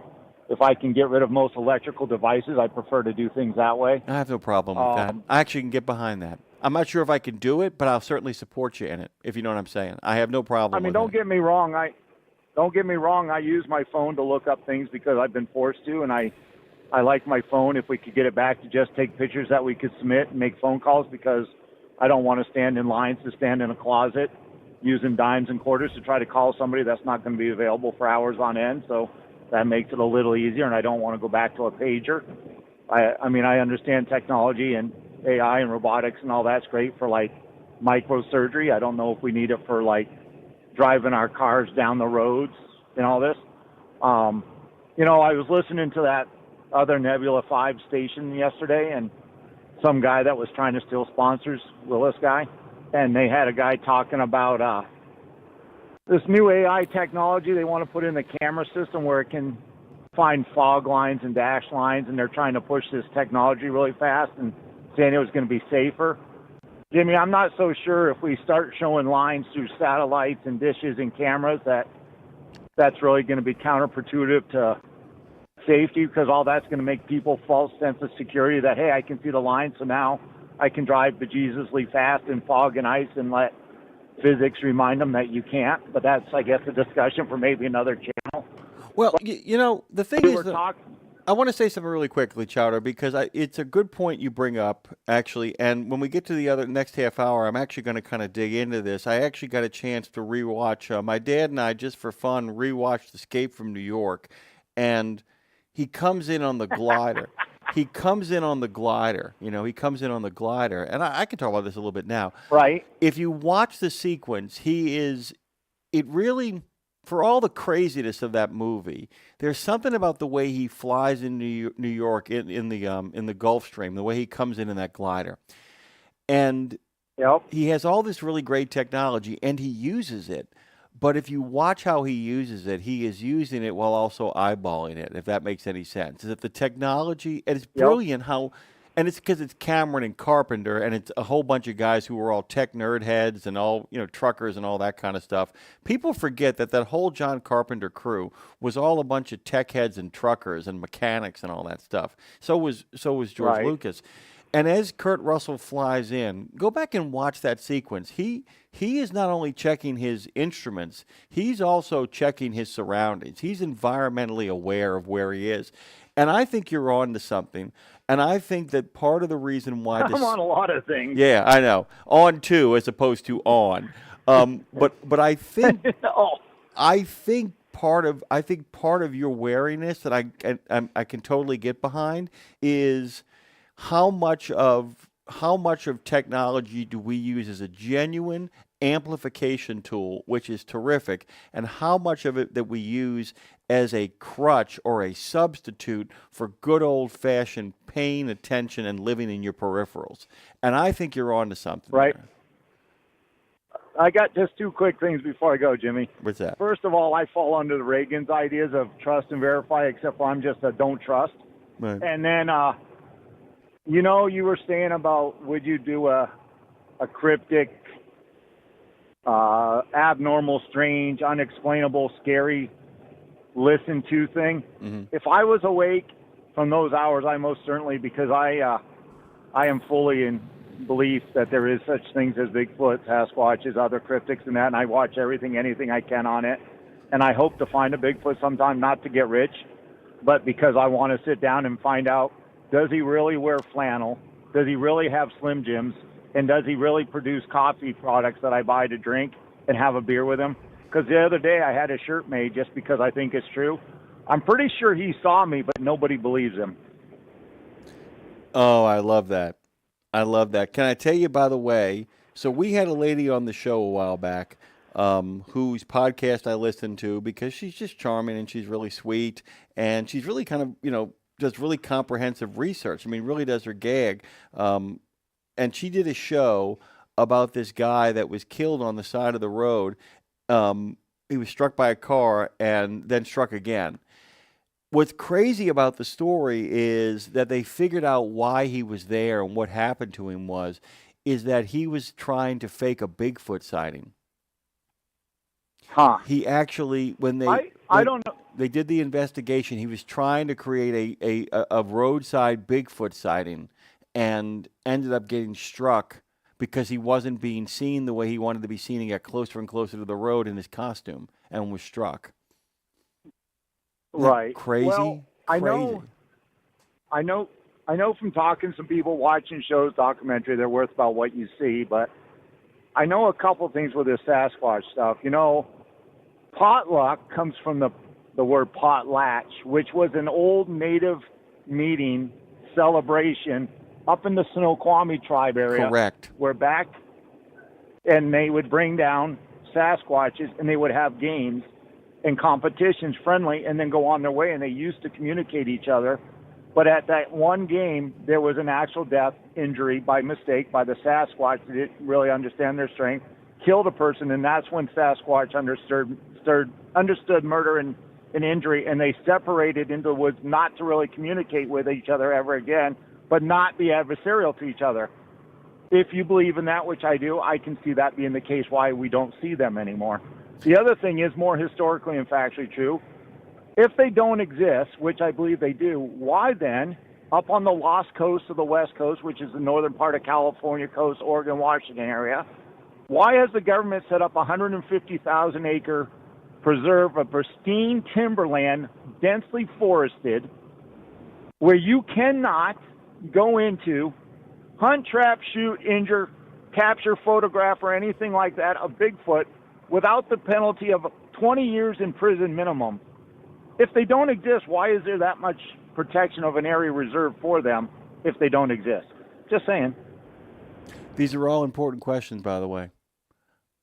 if I can get rid of most electrical devices, I prefer to do things that way. I have no problem with that. I actually can get behind that. I'm not sure if I can do it, but I'll certainly support you in it, if you know what I'm saying. I have no problem with don't get me wrong. I use my phone to look up things because I've been forced to, and I like my phone if we could get it back to just take pictures that we could submit and make phone calls, because I don't want to stand in lines to stand in a closet using dimes and quarters to try to call somebody that's not going to be available for hours on end. So that makes it a little easier, and I don't want to go back to a pager. I understand technology and AI and robotics and all that's great for like microsurgery. I don't know if we need it for like driving our cars down the roads and all this. I was listening to that other Nebula 5 station yesterday, and some guy that was trying to steal sponsors, Willis guy, and they had a guy talking about this new AI technology they want to put in the camera system where it can find fog lines and dash lines, and they're trying to push this technology really fast and saying it was going to be safer. Jimmy, I'm not so sure if we start showing lines through satellites and dishes and cameras that's really going to be counterproductive to safety, because all that's going to make people false sense of security that, hey, I can see the line, so now I can drive bejesusly fast in fog and ice and let physics remind them that you can't. But that's, I guess, a discussion for maybe another channel. Well, the thing is... I want to say something really quickly, Chowder, because it's a good point you bring up, actually. And when we get to the next half hour, I'm actually going to kind of dig into this. I actually got a chance to rewatch. My dad and I, just for fun, rewatched Escape from New York, and he comes in on the glider. He comes in on the glider. And I can talk about this a little bit now. Right. If you watch the sequence, it really, for all the craziness of that movie, there's something about the way he flies in New York in the Gulf Stream, the way he comes in that glider. And he has all this really great technology, and he uses it. But if you watch how he uses it, he is using it while also eyeballing it, if that makes any sense. Is that the technology, and it's brilliant how, and it's because it's Cameron and Carpenter, and it's a whole bunch of guys who were all tech nerd heads and all, truckers and all that kind of stuff. People forget that whole John Carpenter crew was all a bunch of tech heads and truckers and mechanics and all that stuff. So was George Lucas. And as Kurt Russell flies in, go back and watch that sequence. He is not only checking his instruments, he's also checking his surroundings. He's environmentally aware of where he is. And I think you're on to something. And I think that part of the reason why... I'm on a lot of things. Yeah, I know. On to as opposed to on. But I think... I think part of your wariness that I can totally get behind is... How much of technology do we use as a genuine amplification tool, which is terrific, and how much of it that we use as a crutch or a substitute for good old-fashioned paying attention and living in your peripherals? And I think you're on to something. Right. There. I got just two quick things before I go, Jimmy. What's that? First of all, I fall under the Reagan's ideas of trust and verify, except I'm just a don't trust. Right. And then... you were saying about would you do a cryptic, abnormal, strange, unexplainable, scary listen to thing. Mm-hmm. If I was awake from those hours, I most certainly, because I am fully in belief that there is such things as Bigfoot, Sasquatches, other cryptics and that, and I watch anything I can on it. And I hope to find a Bigfoot sometime, not to get rich, but because I want to sit down and find out, does he really wear flannel? Does he really have Slim Jims? And does he really produce coffee products that I buy to drink and have a beer with him? Because the other day I had a shirt made just because I think it's true. I'm pretty sure he saw me, but nobody believes him. Oh, I love that. I love that. Can I tell you, by the way, so we had a lady on the show a while back whose podcast I listened to because she's just charming and she's really sweet and she's really kind of, does really comprehensive research. I mean, really does her gag. And she did a show about this guy that was killed on the side of the road. He was struck by a car and then struck again. What's crazy about the story is that they figured out why he was there and what happened to him is that he was trying to fake a Bigfoot sighting. Huh. He actually, I don't know. They did the investigation. He was trying to create a roadside Bigfoot sighting and ended up getting struck because he wasn't being seen the way he wanted to be seen. He got closer and closer to the road in his costume and was struck. Right. Crazy. Well, crazy. I know from talking to some people, watching shows, documentary, they're worth about what you see, but I know a couple things with this Sasquatch stuff. Potluck comes from the word potlatch, which was an old native meeting celebration up in the Snoqualmie tribe area. Correct. Where back, and they would bring down Sasquatches and they would have games and competitions, friendly, and then go on their way, and they used to communicate each other. But at that one game, there was an actual death, injury by mistake by the Sasquatch that didn't really understand their strength, killed a person, and that's when Sasquatch understood murder and injury, and they separated into the woods not to really communicate with each other ever again, but not be adversarial to each other. If you believe in that, which I do, I can see that being the case why we don't see them anymore. The other thing is more historically and factually true. If they don't exist, which I believe they do, why then, up on the Lost Coast of the West Coast, which is the northern part of California coast, Oregon, Washington area, why has the government set up 150,000-acre preserve of pristine timberland, densely forested, where you cannot go into hunt, trap, shoot, injure, capture, photograph, or anything like that of Bigfoot without the penalty of 20 years in prison minimum. If they don't exist, why is there that much protection of an area reserved for them if they don't exist? Just saying. These are all important questions, by the way.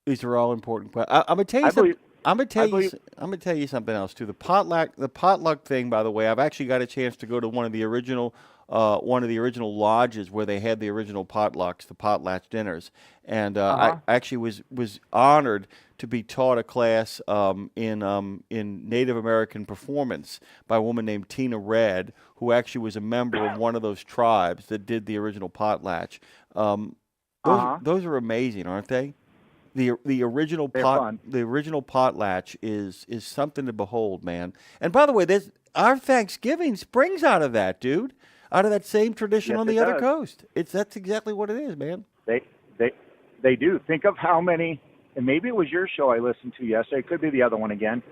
These are all important questions. I'm gonna tell you something. I'm gonna tell you something else too. The potluck thing, by the way. I've actually got a chance to go to one of the original lodges where they had the original potlucks, the potlatch dinners, and I actually was honored to be taught a class in Native American performance by a woman named Tina Red, who actually was a member of one of those tribes that did the original potlatch. Those are amazing, aren't they? The original potlatch is something to behold, man. And by the way, our Thanksgiving springs out of that, dude. Out of that same tradition on the other coast. That's exactly what it is, man. They do. Think of how many, and maybe it was your show I listened to yesterday. It could be the other one again.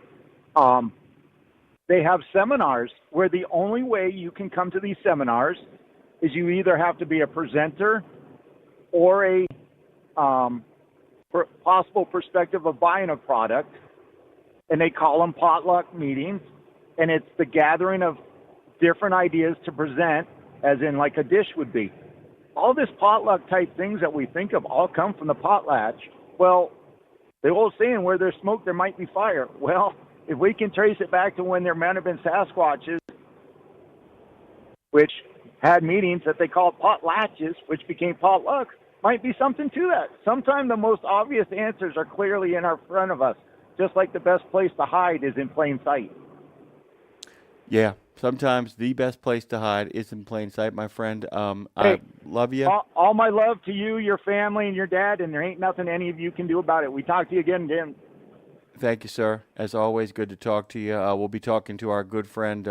They have seminars where the only way you can come to these seminars is you either have to be a presenter or a possible perspective of buying a product, and they call them potluck meetings, and it's the gathering of different ideas to present, as in like a dish would be. All this potluck type things that we think of all come from the potlatch. Well, the old saying, where there's smoke, there might be fire. Well, if we can trace it back to when there might have been Sasquatches, which had meetings that they called potlatches, which became potlucks, might be something to that. Sometimes the most obvious answers are clearly in our front of us, just like the best place to hide is in plain sight. Yeah, sometimes the best place to hide is in plain sight, my friend. I love you. All my love to you, your family, and your dad, and there ain't nothing any of you can do about it. We talk to you again, Dan. Thank you, sir. As always, good to talk to you. We'll be talking to our good friend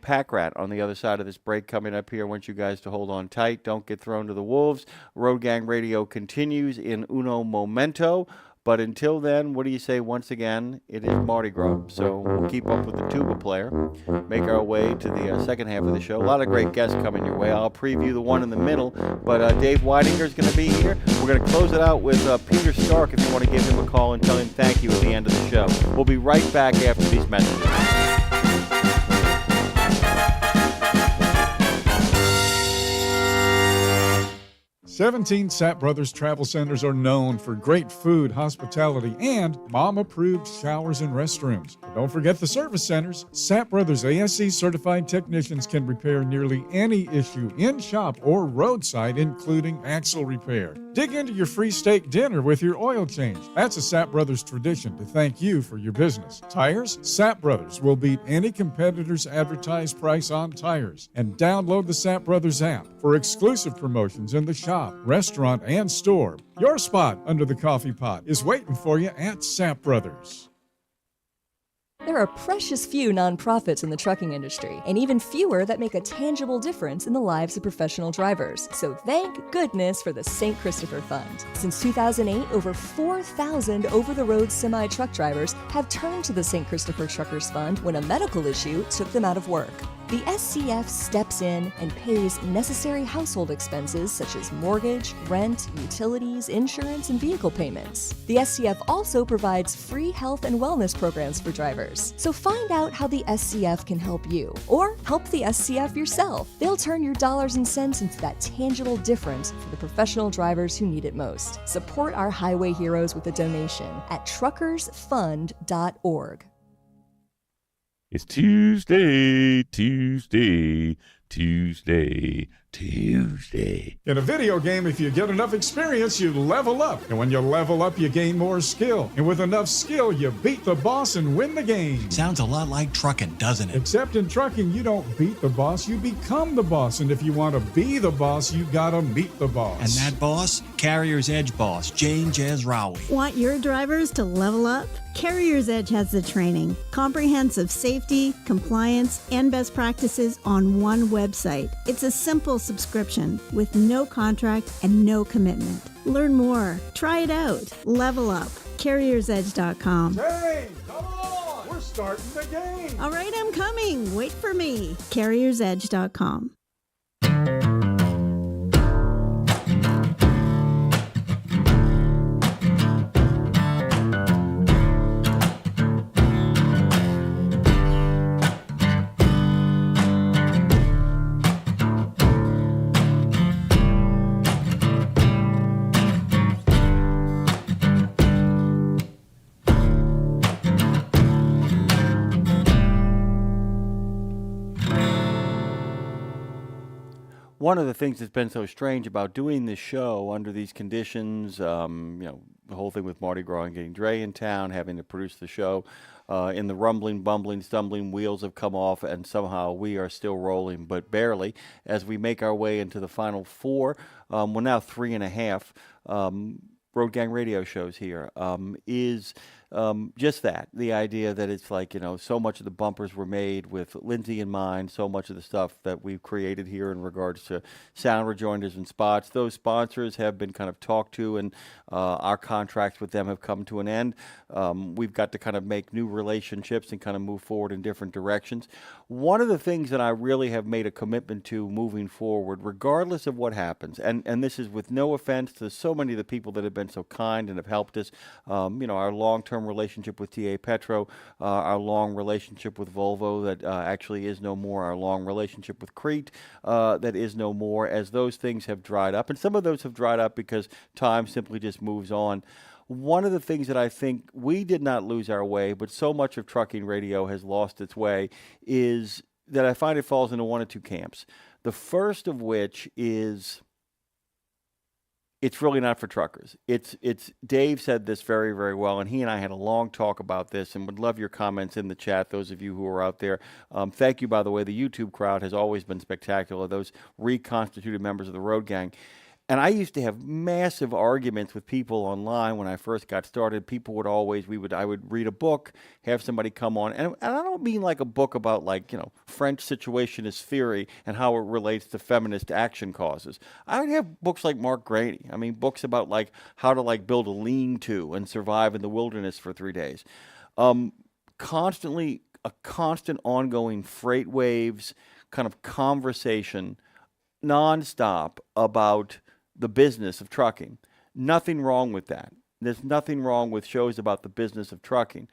Pack Rat on the other side of this break coming up here. I want you guys to hold on tight. Don't get thrown to the wolves. Road Gang Radio continues in uno momento. But until then, what do you say once again? It is Mardi Gras, so we'll keep up with the tuba player, make our way to the second half of the show. A lot of great guests coming your way. I'll preview the one in the middle, but Dave Weidinger is going to be here. We're going to close it out with Peter Stark if you want to give him a call and tell him thank you at the end of the show. We'll be right back after these messages. 17 Sapp Brothers Travel Centers are known for great food, hospitality, and mom-approved showers and restrooms. But don't forget the service centers. Sapp Brothers ASE certified technicians can repair nearly any issue in shop or roadside, including axle repair. Dig into your free steak dinner with your oil change. That's a Sapp Brothers tradition to thank you for your business. Tires? Sapp Brothers will beat any competitor's advertised price on tires. And download the Sapp Brothers app for exclusive promotions in the shop, restaurant, and store. Your spot under the coffee pot is waiting for you at Sapp Brothers. There are precious few nonprofits in the trucking industry, and even fewer that make a tangible difference in the lives of professional drivers. So thank goodness for the St. Christopher Fund. Since 2008, over 4,000 over-the-road semi-truck drivers have turned to the St. Christopher Truckers Fund when a medical issue took them out of work. The SCF steps in and pays necessary household expenses such as mortgage, rent, utilities, insurance, and vehicle payments. The SCF also provides free health and wellness programs for drivers. So find out how the SCF can help you, or help the SCF yourself. They'll turn your dollars and cents into that tangible difference for the professional drivers who need it most. Support our highway heroes with a donation at truckersfund.org. It's Tuesday. In a video game, if you get enough experience, you level up. And when you level up, you gain more skill. And with enough skill, you beat the boss and win the game. Sounds a lot like trucking, doesn't it? Except in trucking, you don't beat the boss, you become the boss. And if you want to be the boss, you gotta meet the boss. And that boss? Carrier's Edge boss, Jane Jazrawi. Want your drivers to level up? Carrier's Edge has the training, comprehensive safety, compliance, and best practices on one website. It's a simple subscription with no contract and no commitment. Learn more. Try it out. Level up. CarriersEdge.com. Hey, come on! We're starting the game. All right, I'm coming. Wait for me. CarriersEdge.com. One of the things that's been so strange about doing this show under these conditions, the whole thing with Mardi Gras and getting Dre in town, having to produce the show, in the rumbling, bumbling, stumbling, wheels have come off, and somehow we are still rolling, but barely, as we make our way into the final four. Well, now 3.5 Road Gang radio shows here, is just that, the idea that it's like, so much of the bumpers were made with Lindsay in mind, so much of the stuff that we've created here in regards to sound rejoinders and spots. Those sponsors have been kind of talked to, and our contracts with them have come to an end. We've got to kind of make new relationships and kind of move forward in different directions. One of the things that I really have made a commitment to moving forward, regardless of what happens, and this is with no offense to so many of the people that have been so kind and have helped us, our long-term relationship with TA Petro, our long relationship with Volvo that actually is no more, our long relationship with Crete that is no more, as those things have dried up. And some of those have dried up because time simply just moves on. One of the things that I think we did not lose our way, but so much of trucking radio has lost its way, is that I find it falls into one of two camps. The first of which is, it's really not for truckers. It's Dave said this very, very well, and he and I had a long talk about this, and would love your comments in the chat, those of you who are out there. Thank you, by the way. The YouTube crowd has always been spectacular, those reconstituted members of the Road Gang. And I used to have massive arguments with people online when I first got started. People would always, I would read a book, have somebody come on, and I don't mean like a book about French situationist theory and how it relates to feminist action causes. I would have books like Mark Grady. I mean, books about how to build a lean-to and survive in the wilderness for 3 days. Constantly, a constant ongoing freight waves kind of conversation, nonstop about the business of trucking. Nothing wrong with that. There's nothing wrong with shows about the business of trucking.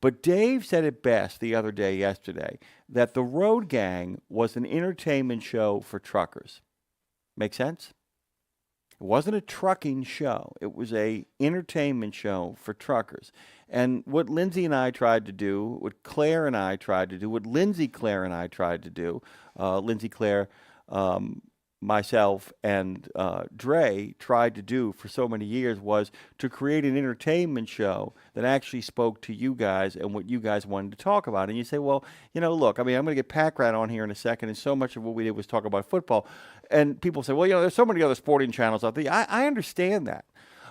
But Dave said it best the other day, yesterday, that the Road Gang was an entertainment show for truckers. Make sense? It wasn't a trucking show. It was a entertainment show for truckers. And what Lindsay and I tried to do, what Claire and I tried to do, what Lindsay, Claire, and I tried to do, Lindsay, Claire, myself and Dre tried to do for so many years, was to create an entertainment show that actually spoke to you guys and what you guys wanted to talk about. And you say, well, look, I'm going to get Pack Rat on here in a second, and so much of what we did was talk about football. And people say, well, there's so many other sporting channels out there. I understand that.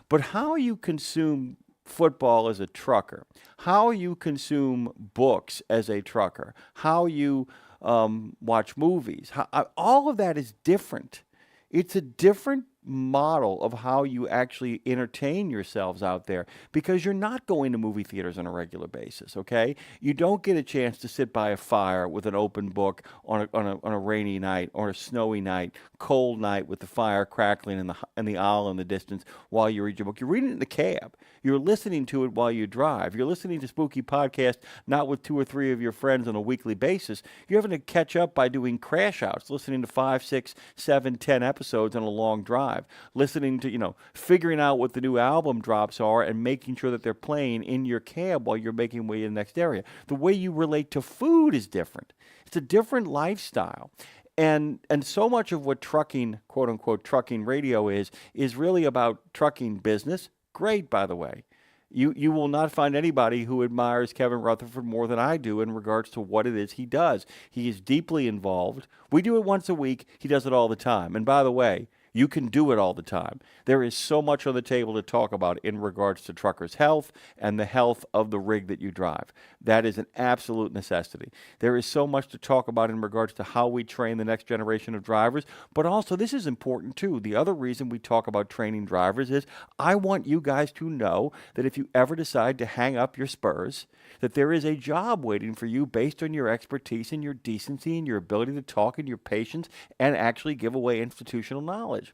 But how you consume football as a trucker, how you consume books as a trucker, how you watch movies, all of that is different. It's a different model of how you actually entertain yourselves out there, because you're not going to movie theaters on a regular basis, okay? You don't get a chance to sit by a fire with an open book on a rainy night or a snowy night, cold night with the fire crackling and the owl in the distance while you read your book. You're reading it in the cab. You're listening to it while you drive. You're listening to Spooky Podcast not with 2 or 3 of your friends on a weekly basis. You're having to catch up by doing crash outs, listening to 5, 6, 7, 10 episodes on a long drive, listening to, figuring out what the new album drops are and making sure that they're playing in your cab while you're making your way to the next area. The way you relate to food is different. It's a different lifestyle. And so much of what trucking, quote unquote, trucking radio is really about trucking business. Great, by the way. You will not find anybody who admires Kevin Rutherford more than I do in regards to what it is he does. He is deeply involved. We do it once a week. He does it all the time. And by the way, You can do it all the time. There is so much on the table to talk about in regards to truckers' health and the health of the rig that you drive. That is an absolute necessity. There is so much to talk about in regards to how we train the next generation of drivers, but also this is important too. The other reason we talk about training drivers is I want you guys to know that if you ever decide to hang up your spurs, that there is a job waiting for you based on your expertise and your decency and your ability to talk and your patience and actually give away institutional knowledge.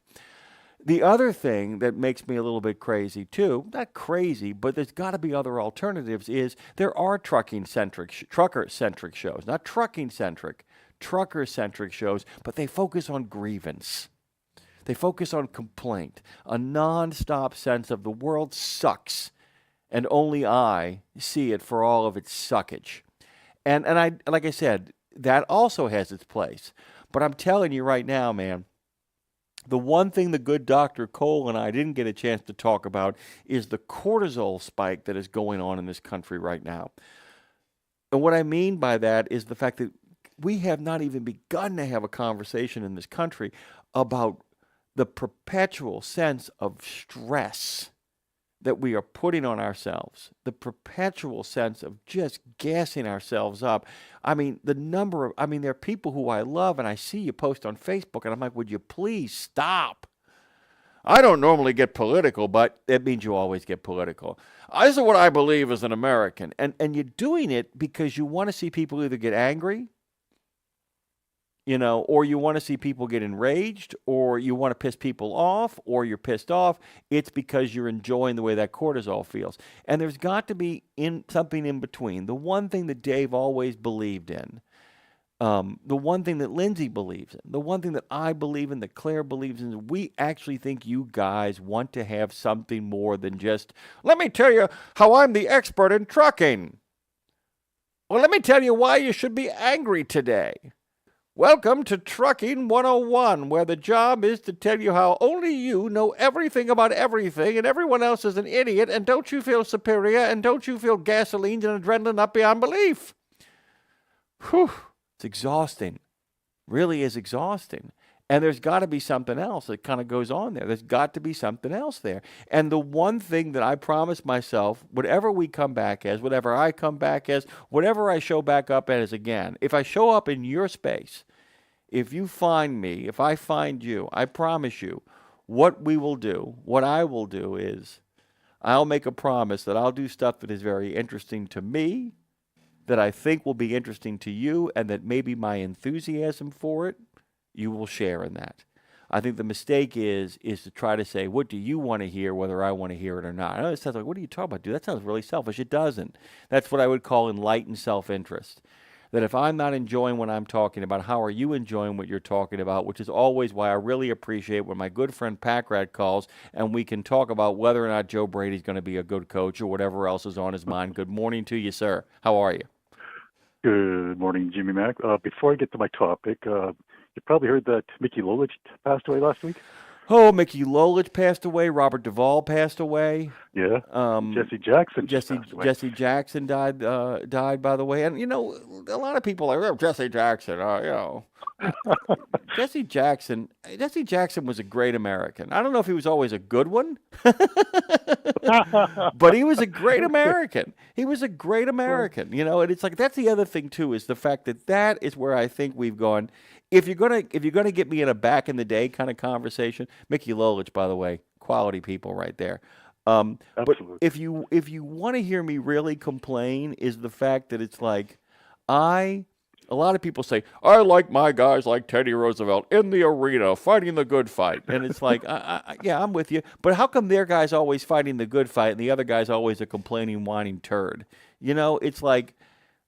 The other thing that makes me a little bit crazy too, not crazy, but there's got to be other alternatives, is there are trucker-centric shows, not trucking-centric, trucker-centric shows, but they focus on grievance. They focus on complaint, a nonstop sense of the world sucks, and only I see it for all of its suckage. And I, like I said, that also has its place. But I'm telling you right now, man, the one thing the good Dr. Cole and I didn't get a chance to talk about is the cortisol spike that is going on in this country right now. And what I mean by that is the fact that we have not even begun to have a conversation in this country about the perpetual sense of stress that we are putting on ourselves, the perpetual sense of just gassing ourselves up. I mean, there are people who I love, and I see you post on Facebook, and I'm like, would you please stop? I don't normally get political, but it means you always get political. This is what I believe as an American. And you're doing it because you want to see people either get angry, or you want to see people get enraged, or you want to piss people off, or you're pissed off. It's because you're enjoying the way that cortisol feels. And there's got to be something in between. The one thing that Dave always believed in, the one thing that Lindsay believes in, the one thing that I believe in, that Claire believes in, we actually think you guys want to have something more than just, let me tell you how I'm the expert in trucking. Well, let me tell you why you should be angry today. Welcome to Trucking 101, where the job is to tell you how only you know everything about everything and everyone else is an idiot, and don't you feel superior, and don't you feel gasoline and adrenaline up beyond belief. Whew, it's exhausting. Really is exhausting. And there's got to be something else that kind of goes on there. There's got to be something else there. And the one thing that I promise myself, whatever we come back as, whatever I come back as, whatever I show back up as again, if I show up in your space, if you find me, if I find you, I promise you, what we will do, what I will do is I'll make a promise that I'll do stuff that is very interesting to me, that I think will be interesting to you, and that maybe my enthusiasm for it, you will share in that. I think the mistake is to try to say, what do you want to hear, whether I want to hear it or not? I know it sounds like, what are you talking about, dude? That sounds really selfish. It doesn't. That's what I would call enlightened self-interest. That if I'm not enjoying what I'm talking about, how are you enjoying what you're talking about? Which is always why I really appreciate when my good friend Packrad calls and we can talk about whether or not Joe Brady's going to be a good coach or whatever else is on his mind. Good morning to you, sir. How are you? Good morning, Jimmy Mack. Before I get to my topic, you probably heard that Mickey Lolich passed away last week. Oh, Mickey Lolich passed away. Robert Duvall passed away. Yeah. Jesse Jackson. Jesse Jackson died. By the way, and a lot of people are like, oh, Jesse Jackson. Jesse Jackson. Jesse Jackson was a great American. I don't know if he was always a good one, but he was a great American. He was a great American. And it's like that's the other thing too is the fact that is where I think we've gone. If you're gonna get me in a back in the day kind of conversation, Mickey Lolich, by the way, quality people right there. But if you want to hear me really complain, is the fact that it's like a lot of people say I like my guys like Teddy Roosevelt in the arena fighting the good fight, and it's like yeah, I'm with you, but how come their guy's always fighting the good fight and the other guy's always a complaining, whining turd? It's like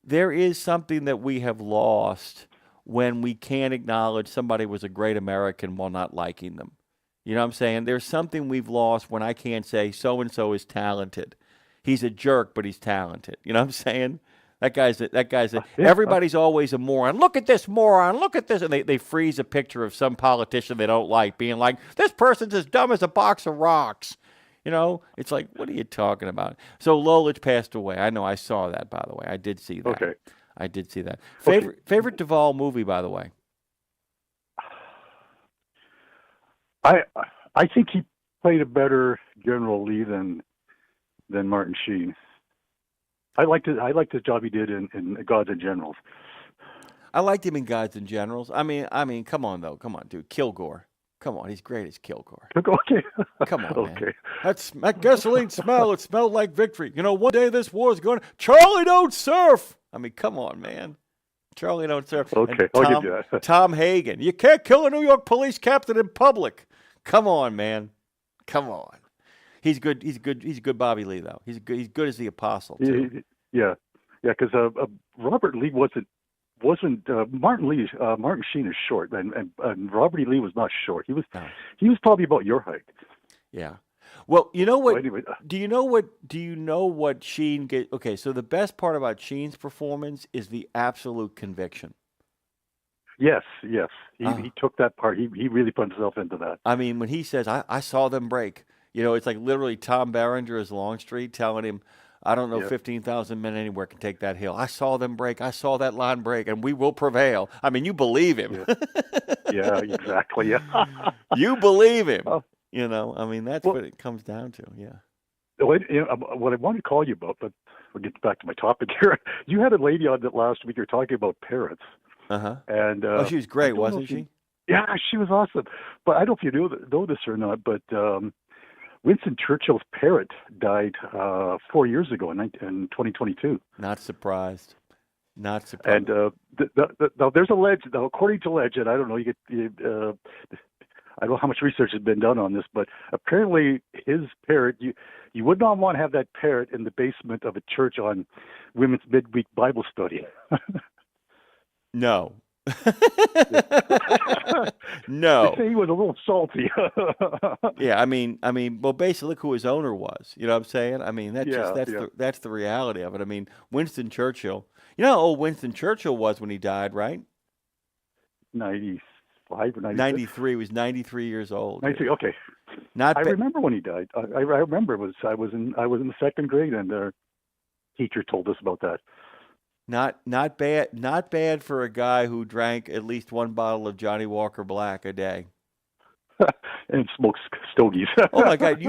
there is something that we have lost when we can't acknowledge somebody was a great American while not liking them. You know what I'm saying? There's something we've lost when I can't say so-and-so is talented. He's a jerk, but he's talented. You know what I'm saying? Everybody's always a moron. Look at this moron. Look at this. And they freeze a picture of some politician they don't like being like, this person's as dumb as a box of rocks. It's like, what are you talking about? So Lolich passed away. I know. I saw that, by the way. I did see that. Okay. I did see that. Favorite Duvall movie, by the way? I think he played a better General Lee than Martin Sheen. I liked the job he did in Gods and Generals. I liked him in Gods and Generals. I mean, come on, dude. Kilgore. Come on, he's great as Kilgore. Okay. Come on, man. Okay. That gasoline smell, it smelled like victory. You know, one day this war is going to... Charlie, don't surf! I mean, come on, man. Charlie, don't surf. Okay, Tom, I'll give you that. Tom Hagen. You can't kill a New York police captain in public. Come on, man. Come on. He's good. He's good Bobby Lee, though. He's good as the apostle, too. Yeah, because Robert Lee wasn't Martin Sheen is short, and Robert E. Lee was not short. He was probably about your height. Yeah. Well, you know what? Well, anyway, do you know what Sheen get? Okay, so the best part about Sheen's performance is the absolute conviction. Yes. He took that part. He really put himself into that. I mean, when he says, "I saw them break," you know, it's like literally Tom Berenger as Longstreet telling him, I don't know, 15,000 men anywhere can take that hill. I saw them break. I saw that line break, and we will prevail. I mean, you believe him. Yeah, exactly. Yeah. You believe him. You know, I mean, that's what it comes down to. Yeah. What I wanted to call you about, but we'll get back to my topic here. You had a lady on that last week. You were talking about parrots. Uh-huh. And she was great, wasn't she? Yeah, she was awesome. But I don't know if you know this or not, but Winston Churchill's parrot died 4 years ago in 2022. Not surprised. And now there's a legend. Now, according to legend, I don't know. I don't know how much research has been done on this, but apparently his parrot, you would not want to have that parrot in the basement of a church on Women's Midweek Bible Study. No. No. They say he was a little salty. Yeah, I mean, well, basically, look who his owner was. You know what I'm saying? I mean, that's the reality of it. I mean, Winston Churchill. You know how old Winston Churchill was when he died, right? 95 or 96? 93. He was 93 years old. 93. Okay. I remember when he died. I remember I was in the second grade, and our teacher told us about that. Not bad for a guy who drank at least one bottle of Johnny Walker Black a day. And smokes stogies. Oh my God!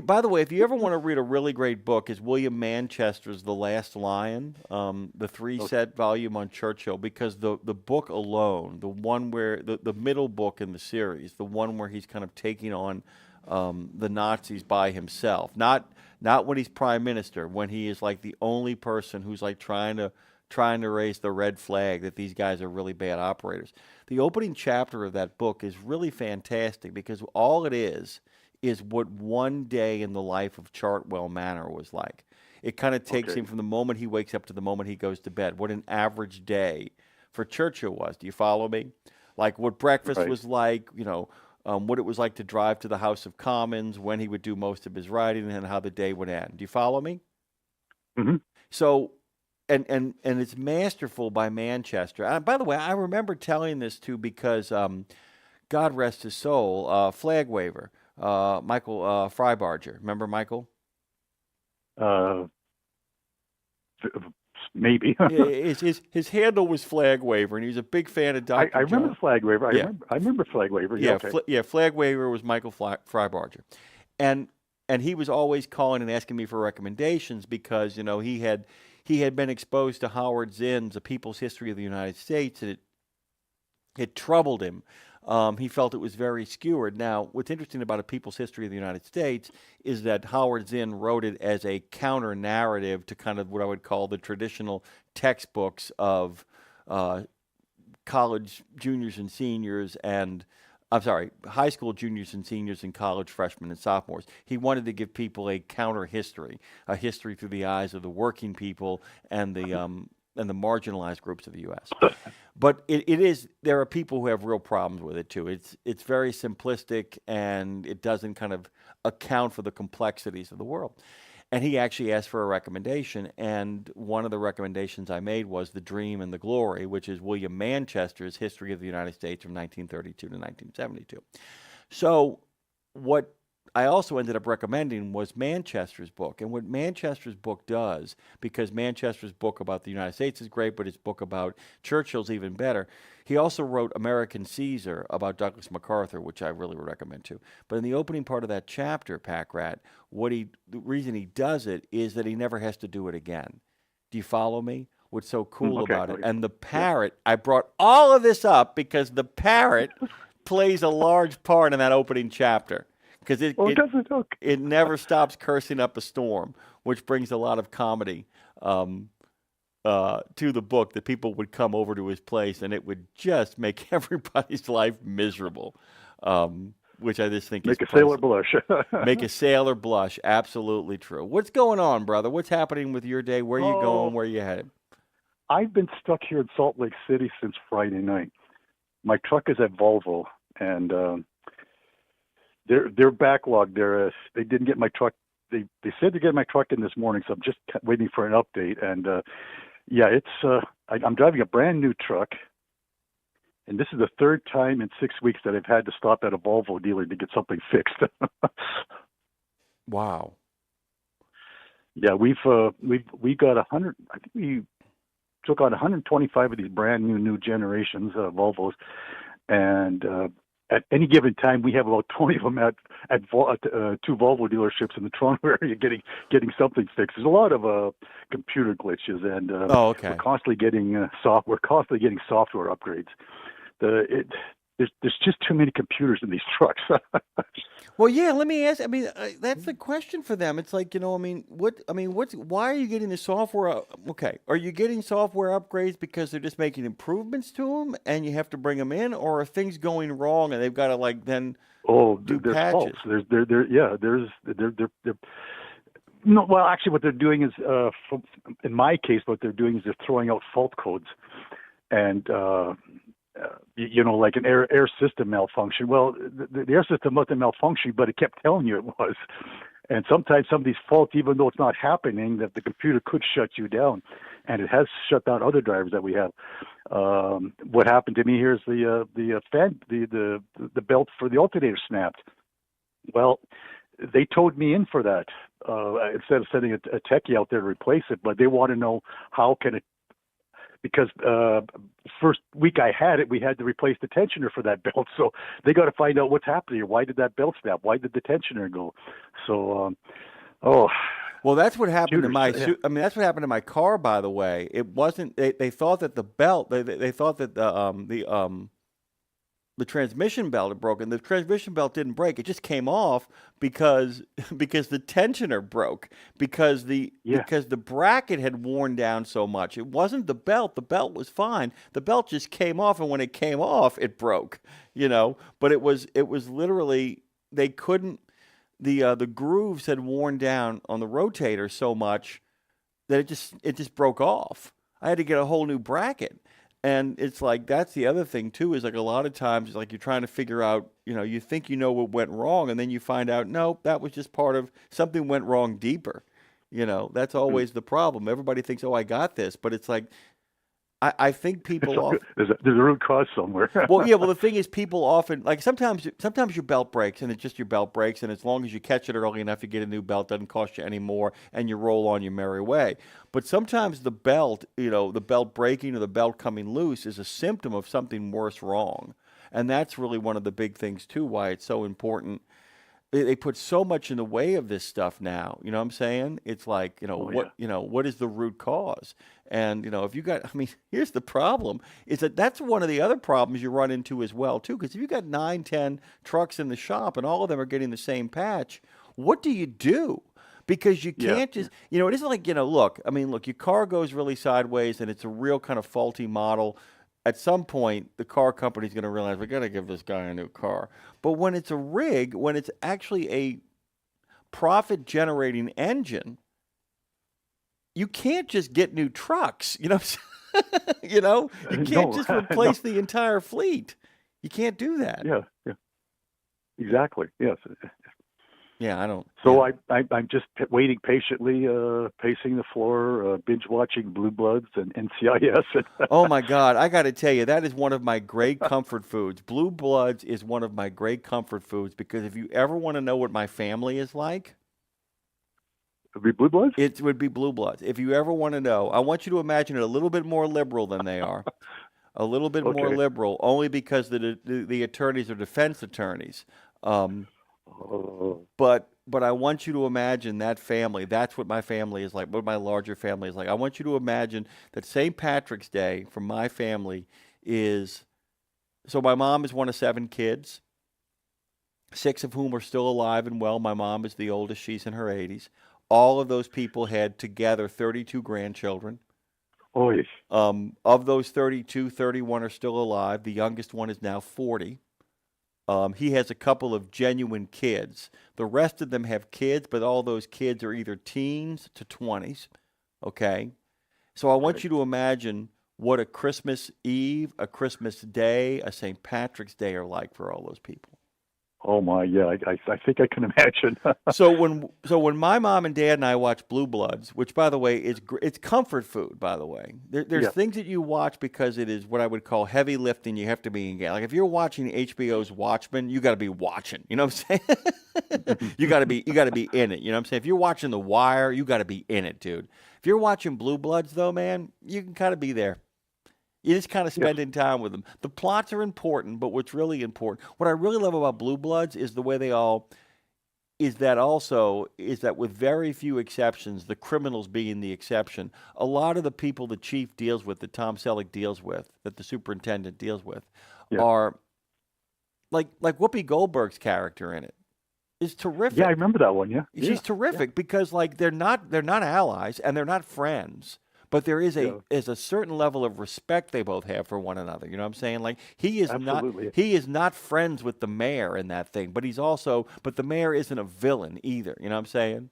By the way, if you ever want to read a really great book, is William Manchester's The Last Lion, the 3-set volume on Churchill, because the book alone, the one where the middle book in the series, the one where he's kind of taking on the Nazis by himself, not when he's prime minister, when he is like the only person who's like trying to raise the red flag that these guys are really bad operators. The opening chapter of that book is really fantastic because all it is what one day in the life of Chartwell Manor was like. It kind of takes him from the moment he wakes up to the moment he goes to bed, what an average day for Churchill was. Do you follow me? Like what breakfast was like, you know, what it was like to drive to the House of Commons, when he would do most of his writing, and how the day would end. Do you follow me? Mm-hmm. So... And it's masterful by Manchester. By the way, I remember telling this too because, God rest his soul, flag waver, Michael Freibarger. Remember Michael? Maybe. his handle was flag waver, and he was a big fan of Dr. I remember flag waver. I remember flag waver. Yeah, flag waver was Michael Freibarger, and he was always calling and asking me for recommendations because you know he had been exposed to Howard Zinn's A People's History of the United States, and it troubled him. He felt it was very skewered. Now, what's interesting about A People's History of the United States is that Howard Zinn wrote it as a counter-narrative to kind of what I would call the traditional textbooks of college juniors and seniors and high school juniors and seniors and college freshmen and sophomores. He wanted to give people a counter history, a history through the eyes of the working people and the marginalized groups of the U.S. But there are people who have real problems with it too. It's very simplistic and it doesn't kind of account for the complexities of the world. And he actually asked for a recommendation, and one of the recommendations I made was The Dream and the Glory, which is William Manchester's History of the United States from 1932 to 1972. So what I also ended up recommending was Manchester's book. And what Manchester's book does, because Manchester's book about the United States is great, but his book about Churchill's even better. He also wrote American Caesar about Douglas MacArthur, which I really would recommend too. But in the opening part of that chapter, Pack Rat, the reason he does it is that he never has to do it again. Do you follow me? What's so cool about it? And the parrot, I brought all of this up because the parrot plays a large part in that opening chapter. Because it never stops cursing up a storm, which brings a lot of comedy to the book, that people would come over to his place and it would just make everybody's life miserable, which I just think make a sailor blush. Make a sailor blush. Absolutely true. What's going on, brother? What's happening with your day? Where are you going? Where are you headed? I've been stuck here in Salt Lake City since Friday night. My truck is at Volvo, and they're backlogged. They didn't get my truck. They said to get my truck in this morning, so I'm just waiting for an update. And I'm driving a brand new truck, and this is the third time in 6 weeks that I've had to stop at a Volvo dealer to get something fixed. Wow. Yeah, we got 100. I think we took on 125 of these brand new generations Volvos, and at any given time, we have about 20 of them at two Volvo dealerships in the Toronto area getting something fixed. There's a lot of computer glitches, and we're constantly getting software upgrades. There's just too many computers in these trucks. Well, yeah. Let me ask. I mean, that's the question for them. It's like, why are you getting the software? Okay, are you getting software upgrades because they're just making improvements to them, and you have to bring them in, or are things going wrong and they've got to do there's patches? Faults. No, well, actually, what they're doing is, in my case, what they're doing is they're throwing out fault codes, and like an air system malfunction. Well, the air system wasn't malfunctioning, but it kept telling you it was. And sometimes some of these faults, even though it's not happening, that the computer could shut you down, and it has shut down other drivers that we have. What happened to me here is the belt for the alternator snapped. Well, they towed me in for that instead of sending a techie out there to replace it. But they want to know how can it. Because first week I had it, we had to replace the tensioner for that belt. So they got to find out what's happening here. Why did that belt snap? Why did the tensioner go? So, Well, that's what happened to my. That's what happened to my car. By the way, it wasn't. They thought that the belt. They thought that the transmission belt had broken. The transmission belt didn't break. It just came off because the tensioner broke, because the bracket had worn down so much. It wasn't the belt. The belt was fine. The belt just came off, and when it came off, it broke. But it was literally, they couldn't. The grooves had worn down on the rotator so much that it just broke off. I had to get a whole new bracket. And it's like, that's the other thing too, is like a lot of times it's like you're trying to figure out, you think you know what went wrong, and then you find out, no, that was just part of something went wrong deeper. That's always the problem. Everybody thinks, oh, I got this, but it's like, I think people there's a root cause somewhere. Well, yeah. Well, the thing is, people often sometimes your belt breaks, and it's just your belt breaks, and as long as you catch it early enough, you get a new belt. Doesn't cost you any more, and you roll on your merry way. But sometimes the belt, the belt breaking or the belt coming loose is a symptom of something worse wrong, and that's really one of the big things too. Why it's so important. They put so much in the way of this stuff now. You know what I'm saying? It's like, what is the root cause? And, if you got, here's the problem, is that's one of the other problems you run into as well, too. Because if you got 9, 10 trucks in the shop and all of them are getting the same patch, what do you do? Because you can't just, it isn't like, look, your car goes really sideways and it's a real kind of faulty model. At some point, the car company's going to realize we got to give this guy a new car. But when it's a rig, when it's actually a profit-generating engine, you can't just get new trucks. You can't just replace the entire fleet. You can't do that. Yeah. Exactly. Yes. Yeah, I don't. So I'm just waiting patiently, pacing the floor, binge watching Blue Bloods and NCIS. Oh my God, I got to tell you, that is one of my great comfort foods. Blue Bloods is one of my great comfort foods because if you ever want to know what my family is like, it would be Blue Bloods? It would be Blue Bloods. If you ever want to know, I want you to imagine it a little bit more liberal than they are. A little bit more liberal, only because the attorneys are defense attorneys. But I want you to imagine that family. That's what my family is like, what my larger family is like. I want you to imagine that St. Patrick's Day for my family is, so my mom is one of 7 kids, 6 of whom are still alive and well. My mom is the oldest. She's in her 80s. All of those people had together 32 grandchildren. Oh, yes. Of those 32, 31 are still alive. The youngest one is now 40. He has a couple of genuine kids. The rest of them have kids, but all those kids are either teens to 20s. Okay? So I want you to imagine what a Christmas Eve, a Christmas Day, a St. Patrick's Day are like for all those people. Oh my, yeah, I think I can imagine. So when my mom and dad and I watch Blue Bloods, which by the way it's comfort food, by the way. There's things that you watch because it is what I would call heavy lifting. You have to be engaged. Like if you're watching HBO's Watchmen, you got to be watching. You know what I'm saying? you got to be in it. You know what I'm saying? If you're watching The Wire, you got to be in it, dude. If you're watching Blue Bloods, though, man, you can kind of be there. You're just kind of spending time with them. The plots are important, but what's really important, what I really love about Blue Bloods is the way is that with very few exceptions, the criminals being the exception, a lot of the people the chief deals with, that Tom Selleck deals with, that the superintendent deals with, are like Whoopi Goldberg's character in it is terrific. Yeah, I remember that one. Yeah, she's terrific because like they're not allies and they're not friends. But there is a certain level of respect they both have for one another. You know what I'm saying? Like he is not friends with the mayor in that thing, but but the mayor isn't a villain either. You know what I'm saying?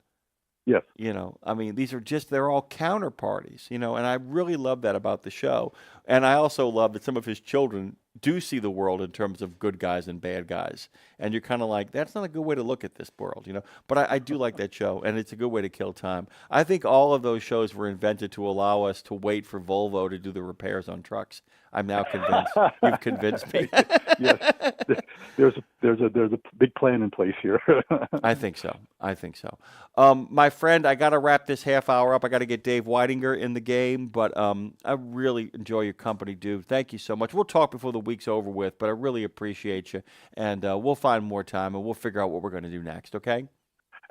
Yes. You know, I mean, they're all counterparties, you know, and I really love that about the show. And I also love that some of his children do see the world in terms of good guys and bad guys. And you're kind of like, that's not a good way to look at this world, you know. But I do like that show, and it's a good way to kill time. I think all of those shows were invented to allow us to wait for Volvo to do the repairs on trucks. I'm now convinced. You've convinced me. Yes. There's a big plan in place here. I think so. My friend, I got to wrap this half hour up. I got to get Dave Weidinger in the game, but I really enjoy your company, dude. Thank you so much. We'll talk before the week's over with, but I really appreciate you, and we'll find more time, and we'll figure out what we're going to do next, okay?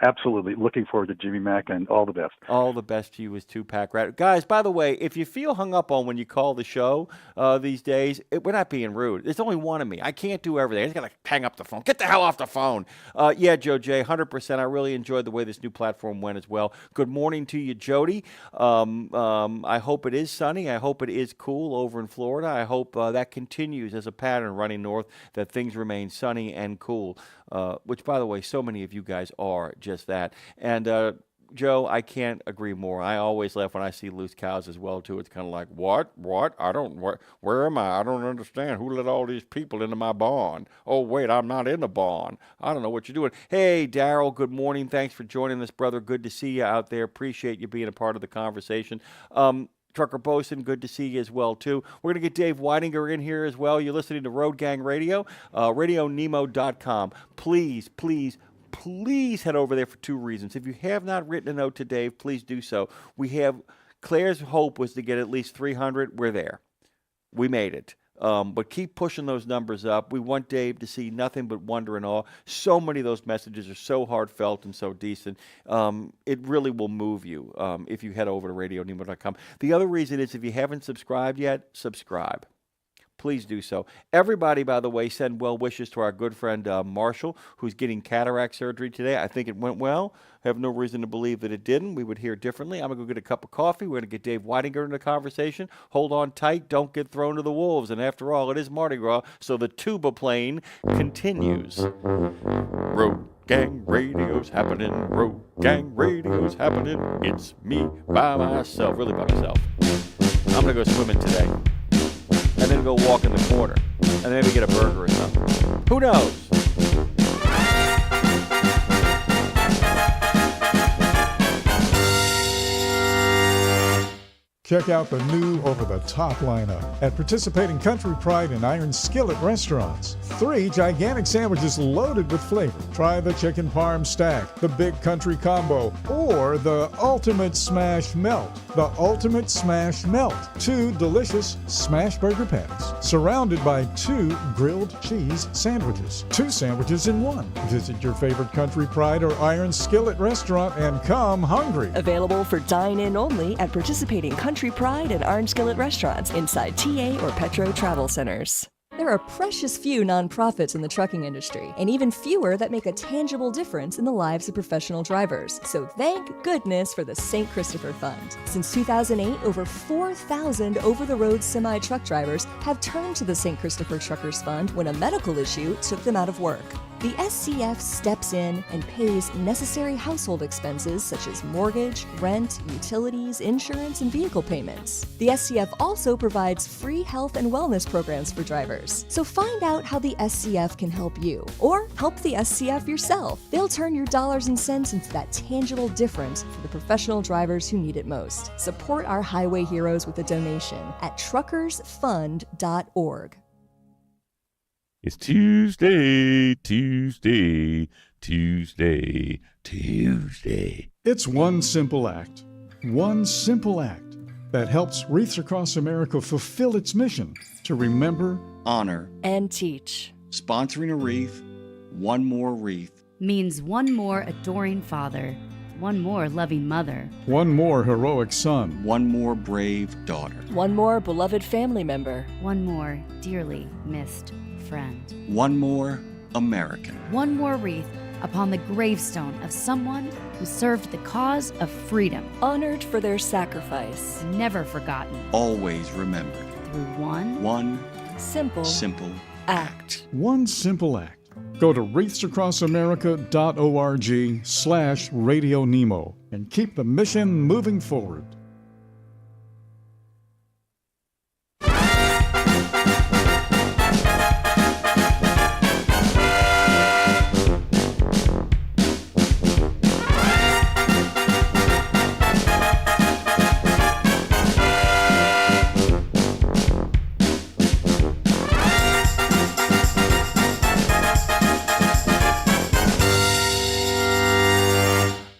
Absolutely. Looking forward to Jimmy Mack, and all the best. All the best to you as Tupac Rat. Guys, by the way, if you feel hung up on when you call the show these days, we're not being rude. There's only one of me. I can't do everything. I just got to hang up the phone. Get the hell off the phone. Yeah, Joe J, 100%. I really enjoyed the way this new platform went as well. Good morning to you, Jody. I hope it is sunny. I hope it is cool over in Florida. I hope that continues as a pattern running north, that things remain sunny and cool, which, by the way, so many of you guys are just that. And Joe, I can't agree more. I always laugh when I see loose cows as well, too. It's kind of like, what? Where am I? I don't understand. Who let all these people into my barn? Oh, wait, I'm not in the barn. I don't know what you're doing. Hey, Daryl, good morning. Thanks for joining us, brother. Good to see you out there. Appreciate you being a part of the conversation. Trucker Boson, good to see you as well, too. We're going to get Dave Weidinger in here as well. You're listening to Road Gang Radio, RadioNemo.com. Please head over there for 2 reasons. If you have not written a note to Dave, please do so. Claire's hope was to get at least 300. We're there. We made it. But keep pushing those numbers up. We want Dave to see nothing but wonder and awe. So many of those messages are so heartfelt and so decent. It really will move you if you head over to RadioNemo.com. The other reason is if you haven't subscribed yet, subscribe. Please do so. Everybody, by the way, send well wishes to our good friend Marshall, who's getting cataract surgery today. I think it went well. I have no reason to believe that it didn't. We would hear differently. I'm going to go get a cup of coffee. We're going to get Dave Weidinger in the conversation. Hold on tight. Don't get thrown to the wolves. And after all, it is Mardi Gras, so the tuba playing continues. Road Gang Radio's happening. Road Gang Radio's happening. It's me by myself. Really by myself. I'm going to go swimming today. And then go walk in the corner. And maybe get a burger or something. Who knows? Check out the new over-the-top lineup at participating Country Pride and Iron Skillet restaurants. 3 gigantic sandwiches loaded with flavor. Try the Chicken Parm Stack, the Big Country Combo, or the Ultimate Smash Melt. The Ultimate Smash Melt. 2 delicious smash burger patties, surrounded by 2 grilled cheese sandwiches. 2 sandwiches in 1. Visit your favorite Country Pride or Iron Skillet restaurant and come hungry. Available for dine-in only at participating Country Pride and Iron Skillet restaurants inside TA or Petro Travel Centers. There are precious few nonprofits in the trucking industry, and even fewer that make a tangible difference in the lives of professional drivers. So thank goodness for the St. Christopher Fund. Since 2008, over 4,000 over-the-road semi-truck drivers have turned to the St. Christopher Truckers Fund when a medical issue took them out of work. The SCF steps in and pays necessary household expenses such as mortgage, rent, utilities, insurance, and vehicle payments. The SCF also provides free health and wellness programs for drivers. So find out how the SCF can help you, or help the SCF yourself. They'll turn your dollars and cents into that tangible difference for the professional drivers who need it most. Support our highway heroes with a donation at truckersfund.org. It's Tuesday, Tuesday, Tuesday, Tuesday. It's one simple act that helps Wreaths Across America fulfill its mission to remember, honor, and teach. Sponsoring a wreath, one more wreath. Means one more adoring father, one more loving mother, one more heroic son, one more brave daughter, one more beloved family member, one more dearly missed friend, one more American, one more wreath upon the gravestone of someone who served the cause of freedom, honored for their sacrifice, never forgotten, always remembered, through one simple act. One simple act. Go to wreathsacrossamerica.org/RadioNemo and keep the mission moving forward.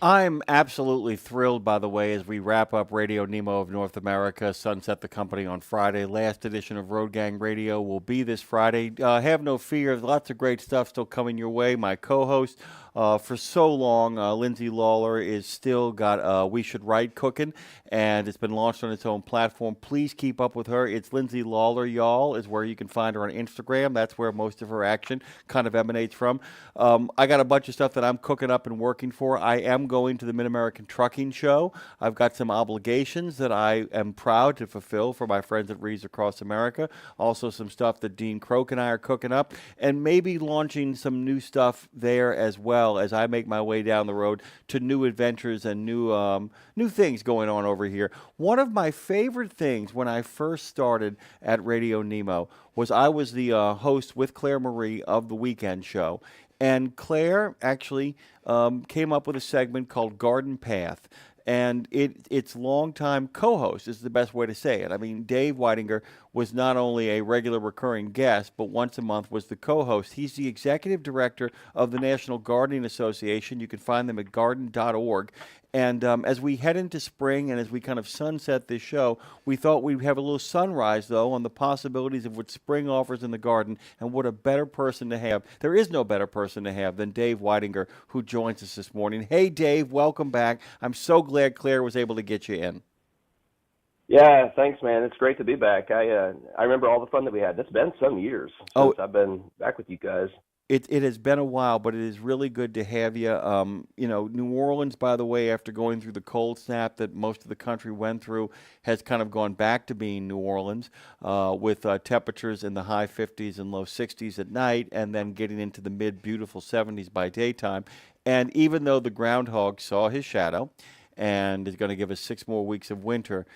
I'm absolutely thrilled, by the way, as we wrap up Radio Nemo of North America, sunset the company on Friday. Last edition of Road Gang Radio will be this Friday. Have no fear. Lots of great stuff still coming your way. My co-host for so long, Lindsay Lawler, is still got We Should Write cooking, and it's been launched on its own platform. Please keep up with her. It's Lindsay Lawler, y'all, is where you can find her on Instagram. That's where most of her action kind of emanates from. I got a bunch of stuff that I'm cooking up and working for. I am going to the Mid-American Trucking Show. I've got some obligations that I am proud to fulfill for my friends at Wreaths Across America. Also some stuff that Dean Croak and I are cooking up, and maybe launching some new stuff there as well as I make my way down the road to new adventures and new things going on over here. One of my favorite things when I first started at Radio Nemo was I was the host with Claire Marie of the Weekend Show. And Claire actually came up with a segment called Garden Path. And its longtime co-host is the best way to say it. I mean, Dave Whitinger was not only a regular recurring guest, but once a month was the co-host. He's the executive director of the National Gardening Association. You can find them at garden.org. And as we head into spring and as we kind of sunset this show, we thought we'd have a little sunrise, though, on the possibilities of what spring offers in the garden, and what a better person to have. There is no better person to have than Dave Whitinger, who joins us this morning. Hey, Dave, welcome back. I'm so glad Claire was able to get you in. Yeah, thanks, man. It's great to be back. I remember all the fun that we had. It's been some years since I've been back with you guys. It has been a while, but it is really good to have you. New Orleans, by the way, after going through the cold snap that most of the country went through, has kind of gone back to being New Orleans with temperatures in the high 50s and low 60s at night, and then getting into the beautiful 70s by daytime. And even though the groundhog saw his shadow and is going to give us 6 more weeks of winter,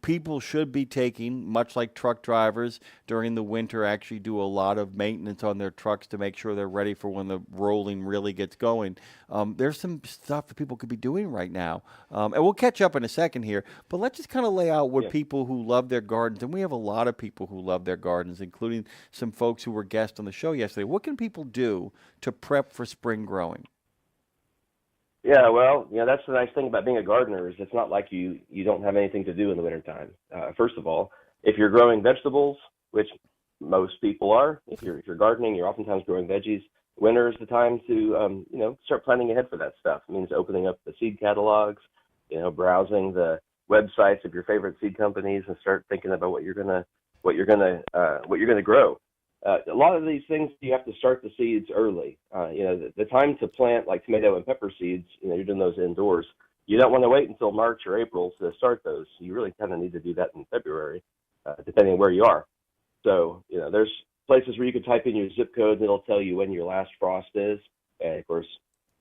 people should be taking, much like truck drivers during the winter actually do a lot of maintenance on their trucks to make sure they're ready for when the rolling really gets going. There's some stuff that people could be doing right now. And we'll catch up in a second here, but let's just kind of lay out what people who love their gardens, and we have a lot of people who love their gardens, including some folks who were guests on the show yesterday. What can people do to prep for spring growing? Yeah, well, that's the nice thing about being a gardener is it's not like you don't have anything to do in the wintertime. First of all, if you're growing vegetables, which most people are, if you're gardening, you're oftentimes growing veggies. Winter is the time to start planning ahead for that stuff. It means opening up the seed catalogs, browsing the websites of your favorite seed companies and start thinking about what you're gonna grow. A lot of these things you have to start the seeds early. The time to plant like tomato and pepper seeds, you're doing those indoors. You don't want to wait until March or April to start those. You really kind of need to do that in February, depending on where you are. So, there's places where you can type in your zip code and it'll tell you when your last frost is. And of course,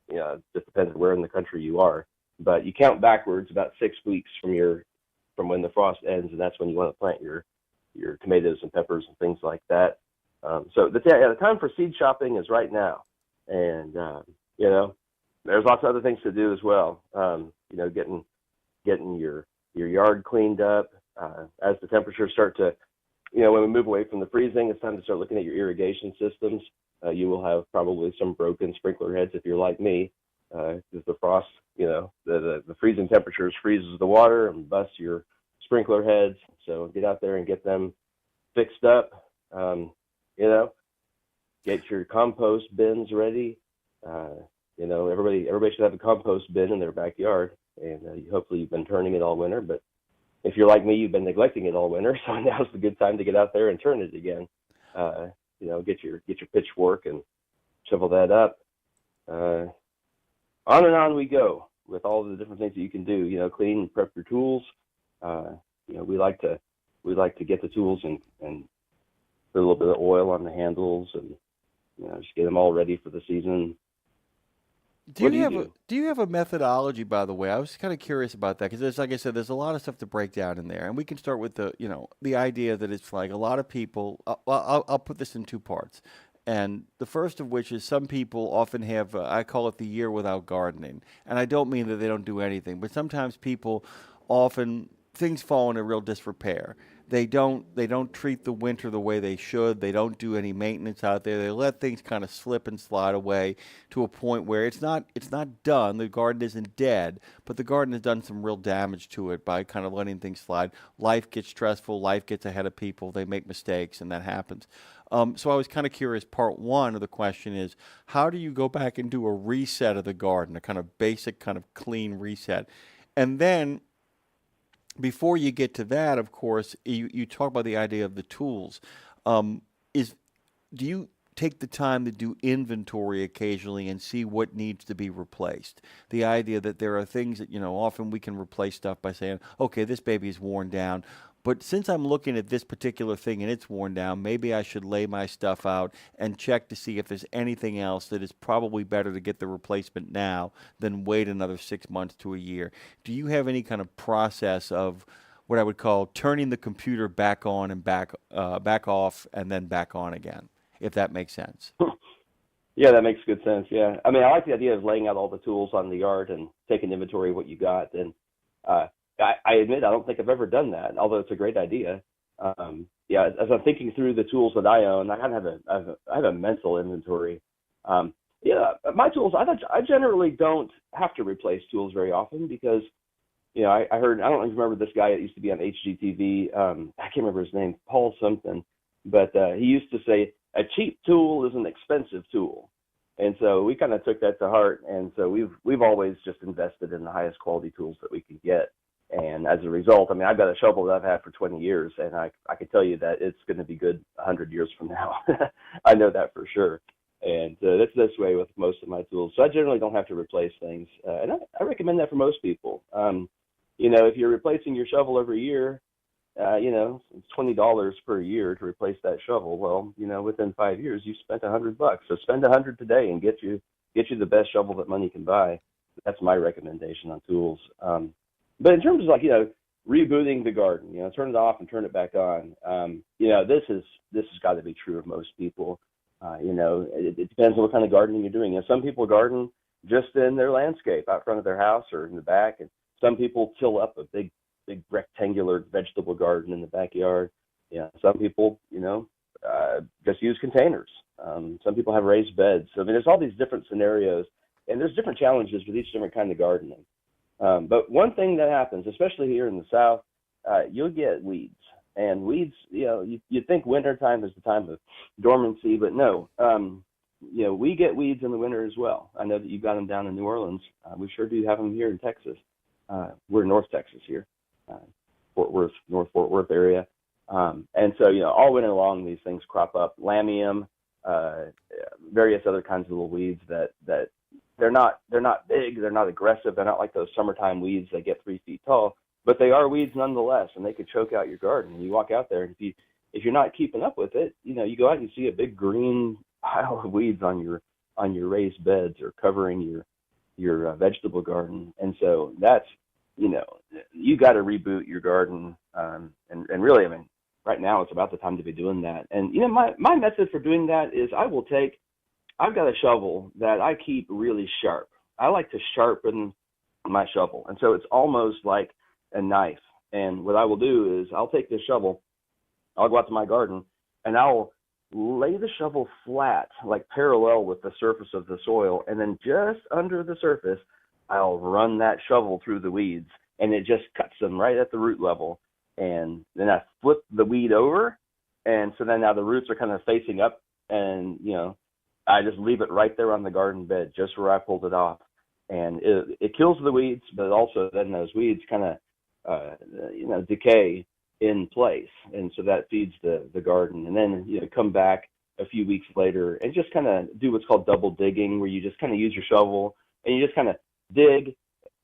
it just depends on where in the country you are. But you count backwards about 6 weeks from when the frost ends, and that's when you want to plant your tomatoes and peppers and things like that. So the time for seed shopping is right now, and there's lots of other things to do as well. Getting your yard cleaned up as the temperatures start to, when we move away from the freezing, it's time to start looking at your irrigation systems. You will have probably some broken sprinkler heads if you're like me, because the frost, the freezing temperatures freezes the water and busts your sprinkler heads. So get out there and get them fixed up. Get your compost bins ready. Everybody should have a compost bin in their backyard, and hopefully you've been turning it all winter. But if you're like me, you've been neglecting it all winter, so now's the good time to get out there and turn it again. Get your pitchfork and shovel that up. On and on we go with all the different things that you can do. Clean and prep your tools. We like to get the tools and put a little bit of oil on the handles and just get them all ready for the season. Do you have a methodology, by the way? I was kind of curious about that because, like I said, there's a lot of stuff to break down in there, and we can start with the idea that it's like a lot of people. I'll put this in two parts, and the first of which is some people often have I call it the year without gardening, and I don't mean that they don't do anything, but sometimes people often things fall into real disrepair. They don't treat the winter the way they should. They don't do any maintenance out there. They let things kind of slip and slide away to a point where it's not done. The garden isn't dead, but the garden has done some real damage to it by kind of letting things slide. Life gets stressful. Life gets ahead of people. They make mistakes, and that happens. So I was kind of curious. Part one of the question is, how do you go back and do a reset of the garden, a kind of basic, kind of clean reset? And then before you get to that, of course, you talk about the idea of the tools. Do you take the time to do inventory occasionally and see what needs to be replaced? The idea that there are things that, often we can replace stuff by saying, okay, this baby is worn down. But since I'm looking at this particular thing and it's worn down, maybe I should lay my stuff out and check to see if there's anything else that is probably better to get the replacement now than wait another 6 months to a year. Do you have any kind of process of what I would call turning the computer back on and back off and then back on again, if that makes sense? Yeah, that makes good sense. Yeah. I mean, I like the idea of laying out all the tools on the yard and taking inventory of what you got. And I admit I don't think I've ever done that, although it's a great idea. As I'm thinking through the tools that I own, I kind of have a mental inventory. My tools, I generally don't have to replace tools very often because, I heard, I don't remember this guy that used to be on HGTV. I can't remember his name, Paul something, but he used to say a cheap tool is an expensive tool. And so we kind of took that to heart. And so we've always just invested in the highest quality tools that we can get. And as a result, I mean, I've got a shovel that I've had for 20 years, and I can tell you that it's going to be good 100 years from now. I know that for sure. And that's this way with most of my tools. So I generally don't have to replace things. And I recommend that for most people. If you're replacing your shovel every year, it's $20 per year to replace that shovel. Well, within 5 years, you spent $100. So spend $100 today and get you the best shovel that money can buy. That's my recommendation on tools. But in terms of rebooting the garden, turn it off and turn it back on. This has got to be true of most people. It depends on what kind of gardening you're doing. Some people garden just in their landscape out front of their house or in the back, and some people till up a big rectangular vegetable garden in the backyard. Some people, just use containers. Some people have raised beds. So, there's all these different scenarios, and there's different challenges with each different kind of gardening. But one thing that happens, especially here in the South, you'll get weeds. And weeds, you think wintertime is the time of dormancy, but no. We get weeds in the winter as well. I know that you've got them down in New Orleans. We sure do have them here in Texas. We're in North Texas here, North Fort Worth area. And so, all winter long, these things crop up. Lamium, various other kinds of little weeds that they're not big, they're not aggressive, they're not like those summertime weeds that get 3 feet tall, but they are weeds nonetheless, and they could choke out your garden. And you walk out there, and if you're not keeping up with it, you go out and you see a big green pile of weeds on your raised beds or covering your vegetable garden. And so that's, you got to reboot your garden. And really, right now it's about the time to be doing that. And, my method for doing that is I've got a shovel that I keep really sharp. I like to sharpen my shovel. And so it's almost like a knife. And what I will do is I'll take this shovel, I'll go out to my garden, and I'll lay the shovel flat, like parallel with the surface of the soil. And then just under the surface, I'll run that shovel through the weeds, and it just cuts them right at the root level. And then I flip the weed over. And so then now the roots are kind of facing up, and, I just leave it right there on the garden bed, just where I pulled it off. And it kills the weeds, but also then those weeds kind of, decay in place. And so that feeds the garden. And then, come back a few weeks later and just kind of do what's called double digging, where you just kind of use your shovel and you just kind of dig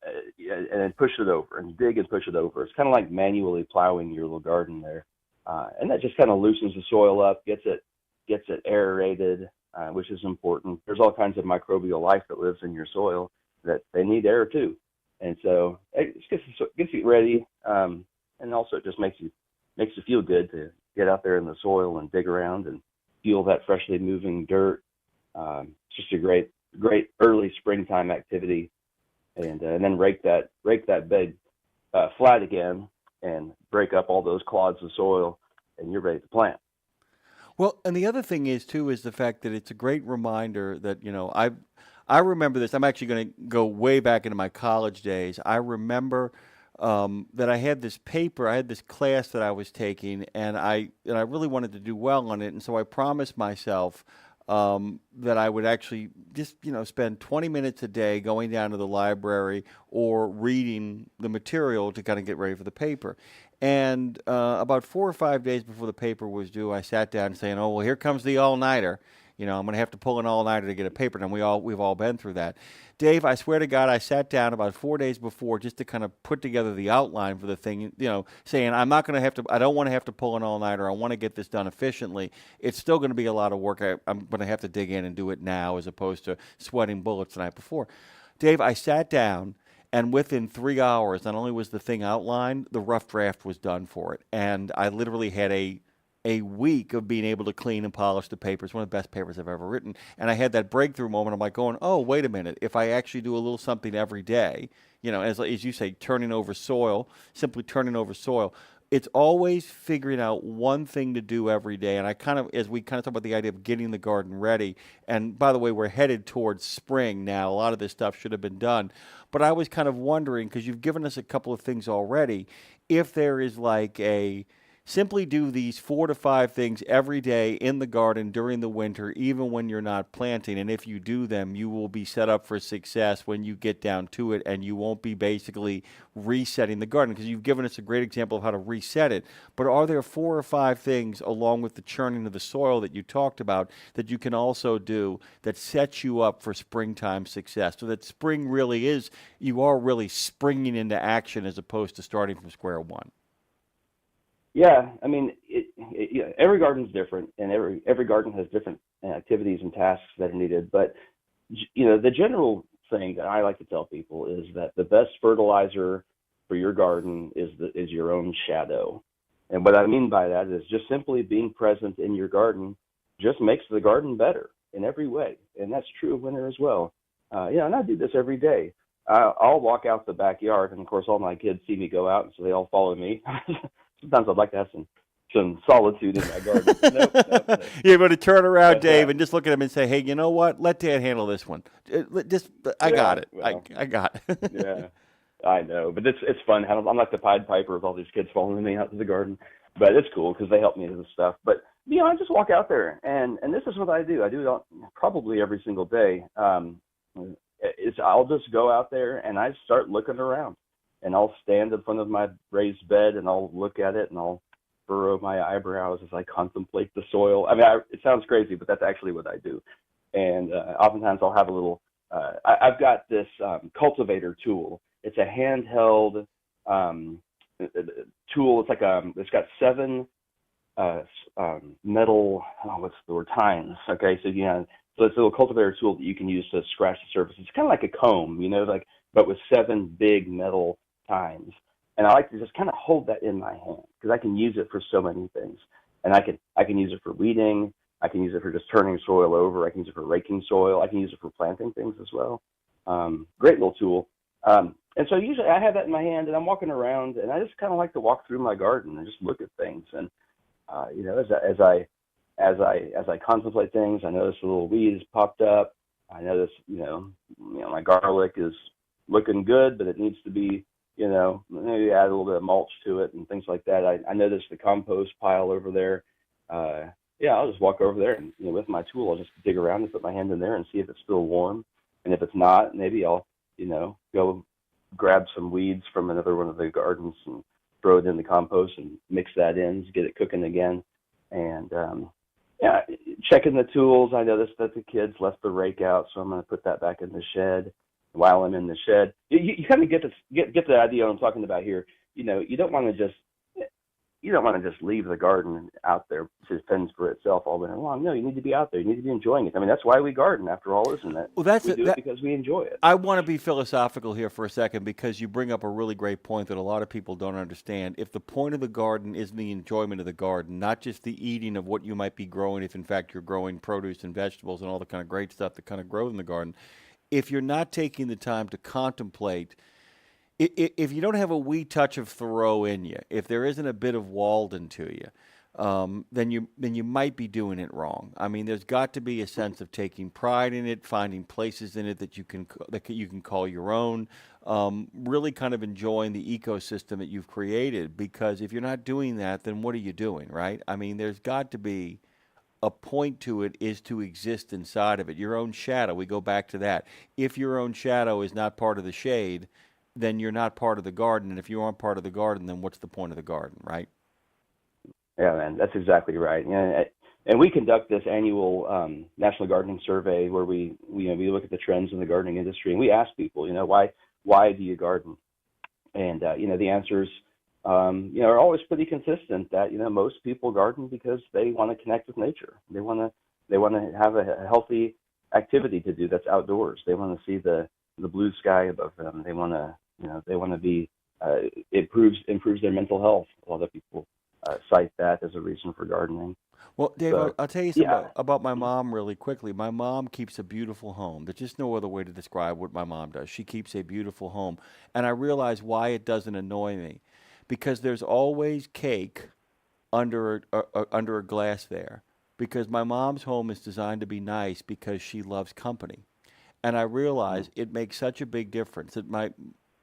and then push it over and dig and push it over. It's kind of like manually plowing your little garden there. And that just kind of loosens the soil up, gets it aerated, which is important. There's all kinds of microbial life that lives in your soil that they need air too. And so it just gets you ready. And also it just makes you feel good to get out there in the soil and dig around and feel that freshly moving dirt. It's just a great early springtime activity. And then rake that bed flat again and break up all those clods of soil, and you're ready to plant. Well, and the other thing is the fact that it's a great reminder that, I remember this. I'm actually going to go way back into my college days. I remember that I had this paper, I had this class that I was taking, and I really wanted to do well on it. And so I promised myself that I would actually just, spend 20 minutes a day going down to the library or reading the material to kind of get ready for the paper. And about 4 or 5 days before the paper was due, I sat down saying, oh, well, here comes the all-nighter. I'm going to have to pull an all-nighter to get a paper, and we've all been through that. Dave, I swear to God, I sat down about 4 days before just to kind of put together the outline for the thing, saying I don't want to have to pull an all-nighter. I want to get this done efficiently. It's still going to be a lot of work. I'm going to have to dig in and do it now as opposed to sweating bullets the night before. Dave, I sat down, and within 3 hours, not only was the thing outlined, the rough draft was done for it. And I literally had a week of being able to clean and polish the paper. It's one of the best papers I've ever written. And I had that breakthrough moment. I'm like going, oh, wait a minute. If I actually do a little something every day, as you say, simply turning over soil, it's always figuring out one thing to do every day. And as we talk about the idea of getting the garden ready, and by the way, we're headed towards spring now. A lot of this stuff should have been done. But I was kind of wondering, because you've given us a couple of things already, if there is like simply do these 4 to 5 things every day in the garden during the winter, even when you're not planting. And if you do them, you will be set up for success when you get down to it, and you won't be basically resetting the garden, because you've given us a great example of how to reset it. But are there 4 or 5 things, along with the churning of the soil that you talked about, that you can also do that sets you up for springtime success? So that spring really is, you are really springing into action as opposed to starting from square one. Yeah, every garden's different, and every garden has different activities and tasks that are needed. But the general thing that I like to tell people is that the best fertilizer for your garden is your own shadow. And what I mean by that is just simply being present in your garden just makes the garden better in every way. And that's true of winter as well. And I do this every day. I'll walk out the backyard, and of course all my kids see me go out, and so they all follow me. Sometimes I'd like to have some solitude in my garden. Nope. You're going to turn around, Dave, and just look at him and say, "Hey, you know what? Let Dad handle this one. I got it. Well, I got it." Yeah, I know, but it's fun. I'm like the Pied Piper with all these kids following me out to the garden, but it's cool because they help me with this stuff. But I just walk out there, and this is what I do. I do it probably every single day. I'll just go out there and I start looking around, and I'll stand in front of my raised bed and I'll look at it and I'll furrow my eyebrows as I contemplate the soil. I mean, it sounds crazy, but that's actually what I do. And oftentimes I'll have a little. I've got this cultivator tool. It's a handheld tool. It's like it's got 7 metal. What's the word? Tines. Okay, so so it's a little cultivator tool that you can use to scratch the surface. It's kind of like a comb, but with 7 big metal tines. And I like to just kind of hold that in my hand because I can use it for so many things. And I can use it for weeding. I can use it for just turning soil over. I can use it for raking soil. I can use it for planting things as well. Great little tool. And so usually I have that in my hand, and I'm walking around, and I just kind of like to walk through my garden and just look at things. And as I contemplate things, I notice a little weed has popped up. I notice my garlic is looking good, but it needs to be maybe add a little bit of mulch to it and things like that. I noticed the compost pile over there. I'll just walk over there and with my tool I'll just dig around and put my hand in there and see if it's still warm. And if it's not, maybe I'll go grab some weeds from another one of the gardens and throw it in the compost and mix that in to get it cooking again. And checking the tools, I noticed that the kids left the rake out, so I'm going to put that back in the shed. While I'm in the shed, you kind of get the idea what I'm talking about here. You don't want to just leave the garden out there to fend for itself all winter long. No, you need to be out there. You need to be enjoying it. I mean, that's why we garden, after all, isn't it? Well, we do it because we enjoy it. I want to be philosophical here for a second because you bring up a really great point that a lot of people don't understand. If the point of the garden is the enjoyment of the garden, not just the eating of what you might be growing, if in fact you're growing produce and vegetables and all the kind of great stuff that kind of grows in the garden, if you're not taking the time to contemplate, if you don't have a wee touch of Thoreau in you, if there isn't a bit of Walden to you, then you might be doing it wrong. I mean, there's got to be a sense of taking pride in it, finding places in it that you can call your own, really kind of enjoying the ecosystem that you've created. Because if you're not doing that, then what are you doing, right? I mean, there's got to be a point to it is to exist inside of it. Your own shadow, we go back to that. If your own shadow is not part of the shade, then you're not part of the garden. And if you aren't part of the garden, then what's the point of the garden, right? Yeah, man, that's exactly right. And we conduct this annual National Gardening Survey where we look at the trends in the gardening industry, and we ask people, why do you garden? And the answers are always pretty consistent that most people garden because they want to connect with nature. They want to have a healthy activity to do that's outdoors. They want to see the blue sky above them. They want to be improves their mental health. A lot of people cite that as a reason for gardening. Well, Dave, I'll tell you something about my mom really quickly. My mom keeps a beautiful home. There's just no other way to describe what my mom does. She keeps a beautiful home, and I realize why it doesn't annoy me. Because there's always cake under a glass there. Because my mom's home is designed to be nice because she loves company. And I realize it makes such a big difference that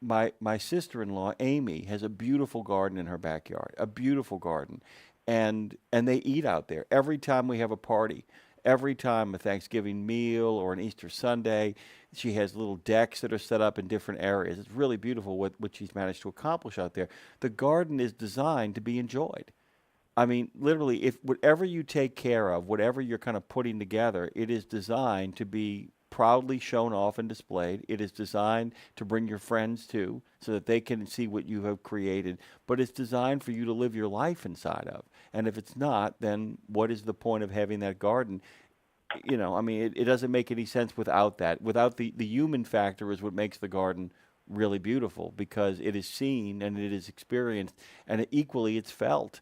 my sister-in-law, Amy, has a beautiful garden in her backyard, a beautiful garden. And they eat out there. Every time we have a party, every time a Thanksgiving meal or an Easter Sunday, she has little decks that are set up in different areas. It's really beautiful what she's managed to accomplish out there. The garden is designed to be enjoyed. I mean, literally, if whatever you take care of, whatever you're kind of putting together, it is designed to be proudly shown off and displayed. It is designed to bring your friends to so that they can see what you have created. But it's designed for you to live your life inside of. And if it's not, then what is the point of having that garden? I mean, it doesn't make any sense without that. Without the human factor is what makes the garden really beautiful because it is seen and it is experienced, and equally it's felt.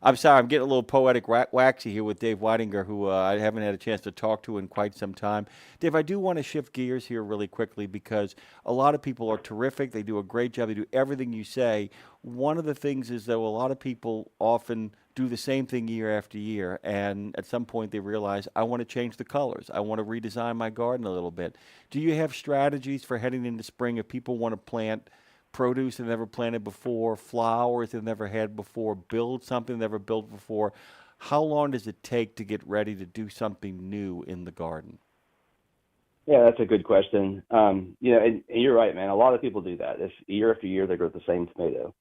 I'm sorry, I'm getting a little poetic waxy here with Dave Weidinger, who I haven't had a chance to talk to in quite some time. Dave, I do want to shift gears here really quickly because a lot of people are terrific. They do a great job. They do everything you say. One of the things is that a lot of people often do the same thing year after year, and at some point they realize, I want to change the colors. I want to redesign my garden a little bit. Do you have strategies for heading into spring if people want to plant produce they've never planted before, flowers they've never had before, build something they've never built before? How long does it take to get ready to do something new in the garden? Yeah, that's a good question. And you're right, man. A lot of people do that. It's year after year they grow the same tomato.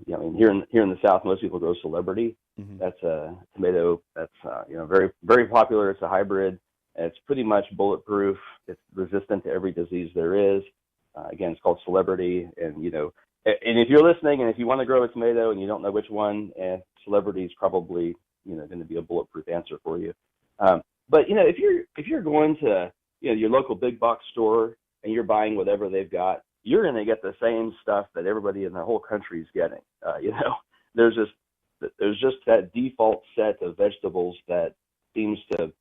Here in the South, most people grow Celebrity. Mm-hmm. That's a tomato that's very very popular. It's a hybrid. It's pretty much bulletproof. It's resistant to every disease there is. Again, it's called Celebrity, and if you're listening, and if you want to grow a tomato and you don't know which one, Celebrity is probably going to be a bulletproof answer for you. But if you're going to your local big box store and you're buying whatever they've got, you're going to get the same stuff that everybody in the whole country is getting. There's just that default set of vegetables that seems to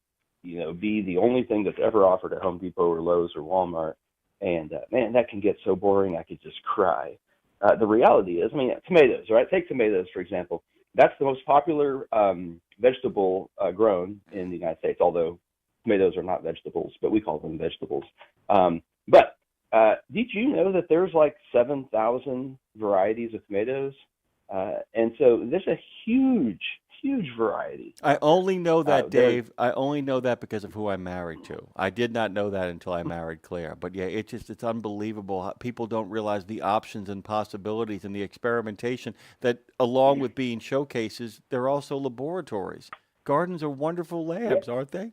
be the only thing that's ever offered at Home Depot or Lowe's or Walmart. And man, that can get so boring I could just cry. The reality is, tomatoes, right? Take tomatoes, for example. That's the most popular vegetable grown in the United States, although tomatoes are not vegetables, but we call them vegetables. But did you know that there's like 7,000 varieties of tomatoes? And so there's a huge variety. I only know that, Dave. I only know that because of who I'm married to. I did not know that until I married Claire. But yeah, it's unbelievable how people don't realize the options and possibilities and the experimentation that, along with being showcases, they're also laboratories. Gardens are wonderful labs, aren't they?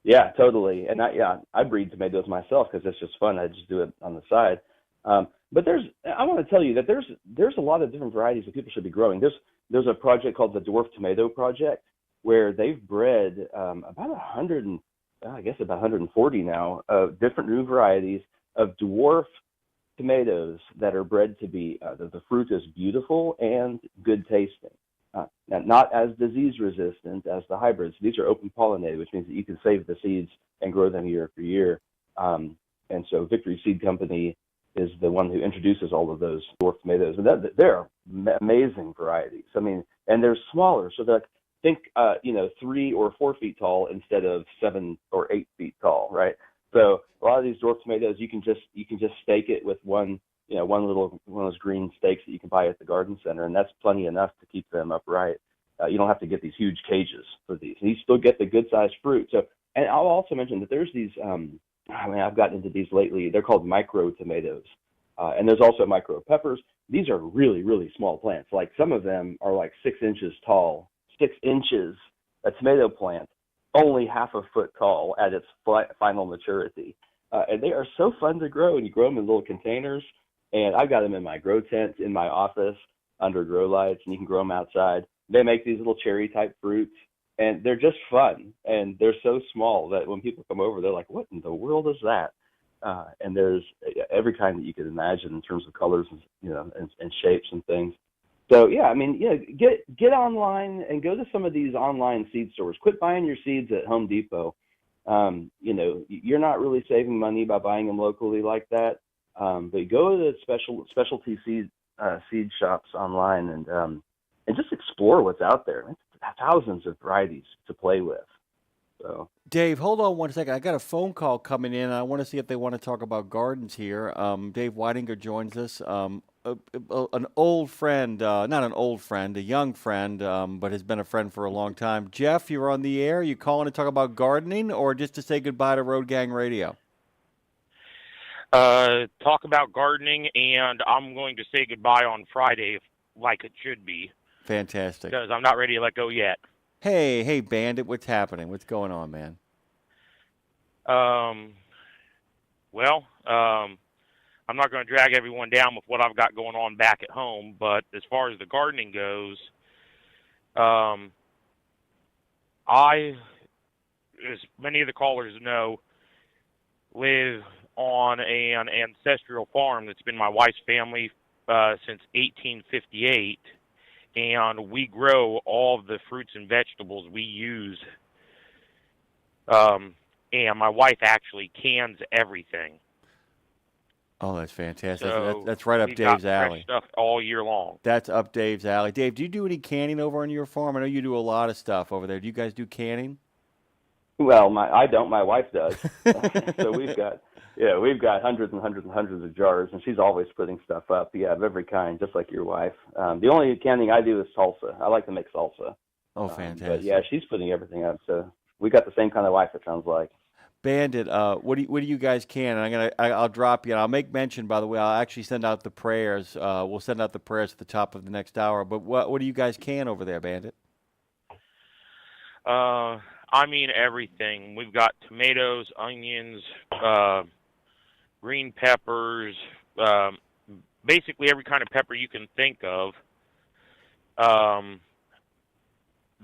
Yeah, totally. And I breed tomatoes myself because it's just fun. I just do it on the side. But I want to tell you that there's a lot of different varieties that people should be growing. There's a project called the Dwarf Tomato Project where they've bred about 140 now of different new varieties of dwarf tomatoes that are bred to be the fruit is beautiful and good tasting. Not as disease resistant as the hybrids. These are open pollinated, which means that you can save the seeds and grow them year after year. And so Victory Seed Company is the one who introduces all of those dwarf tomatoes, and they're amazing varieties. And they're smaller, so they're 3 or 4 feet tall instead of 7 or 8 feet tall, right? So a lot of these dwarf tomatoes, you can just stake it with one of those green stakes that you can buy at the garden center, and that's plenty enough to keep them upright. You don't have to get these huge cages for these. And you still get the good sized fruit. So, and I'll also mention that there's these. I've gotten into these lately. They're called micro tomatoes, and there's also micro peppers. These are really, really small plants. Like some of them are like 6 inches tall. 6 inches. A tomato plant, only half a foot tall at its final maturity, and they are so fun to grow. And you grow them in little containers. And I've got them in my grow tent in my office under grow lights, and you can grow them outside. They make these little cherry type fruits, and they're just fun. And they're so small that when people come over, they're like, "What in the world is that?" And there's every kind that you could imagine in terms of colors, and shapes and things. So get online and go to some of these online seed stores. Quit buying your seeds at Home Depot. You're not really saving money by buying them locally like that. But go to specialty seed shops online and just explore what's out there. It's thousands of varieties to play with. So, Dave, hold on 1 second. I got a phone call coming in. I want to see if they want to talk about gardens here. Dave Weidinger joins us. An old friend, not an old friend, a young friend, but has been a friend for a long time. Jeff, you're on the air. You calling to talk about gardening or just to say goodbye to Road Gang Radio? Talk about gardening, and I'm going to say goodbye on Friday like it should be. Fantastic. Because I'm not ready to let go yet. Hey, Bandit, what's happening? What's going on, man? I'm not going to drag everyone down with what I've got going on back at home, but as far as the gardening goes, as many of the callers know, live on an ancestral farm that's been my wife's family since 1858, and we grow all of the fruits and vegetables we use. And my wife actually cans everything. Oh, that's fantastic. So That's right up we've got Dave's alley. fresh stuff all year long. That's up Dave's alley. Dave, do you do any canning over on your farm? I know you do a lot of stuff over there. Do you guys do canning? Well, I don't. My wife does. So we've got hundreds and hundreds and hundreds of jars, and she's always putting stuff up. Yeah, of every kind, just like your wife. The only canning I do is salsa. I like to make salsa. Oh, fantastic. But yeah, she's putting everything up. So we got the same kind of wife, it sounds like. Bandit, what do you guys can? And I'll drop you. And I'll make mention, by the way. I'll actually send out the prayers. We'll send out the prayers at the top of the next hour. But what do you guys can over there, Bandit? I mean everything. We've got tomatoes, onions, green peppers, basically every kind of pepper you can think of.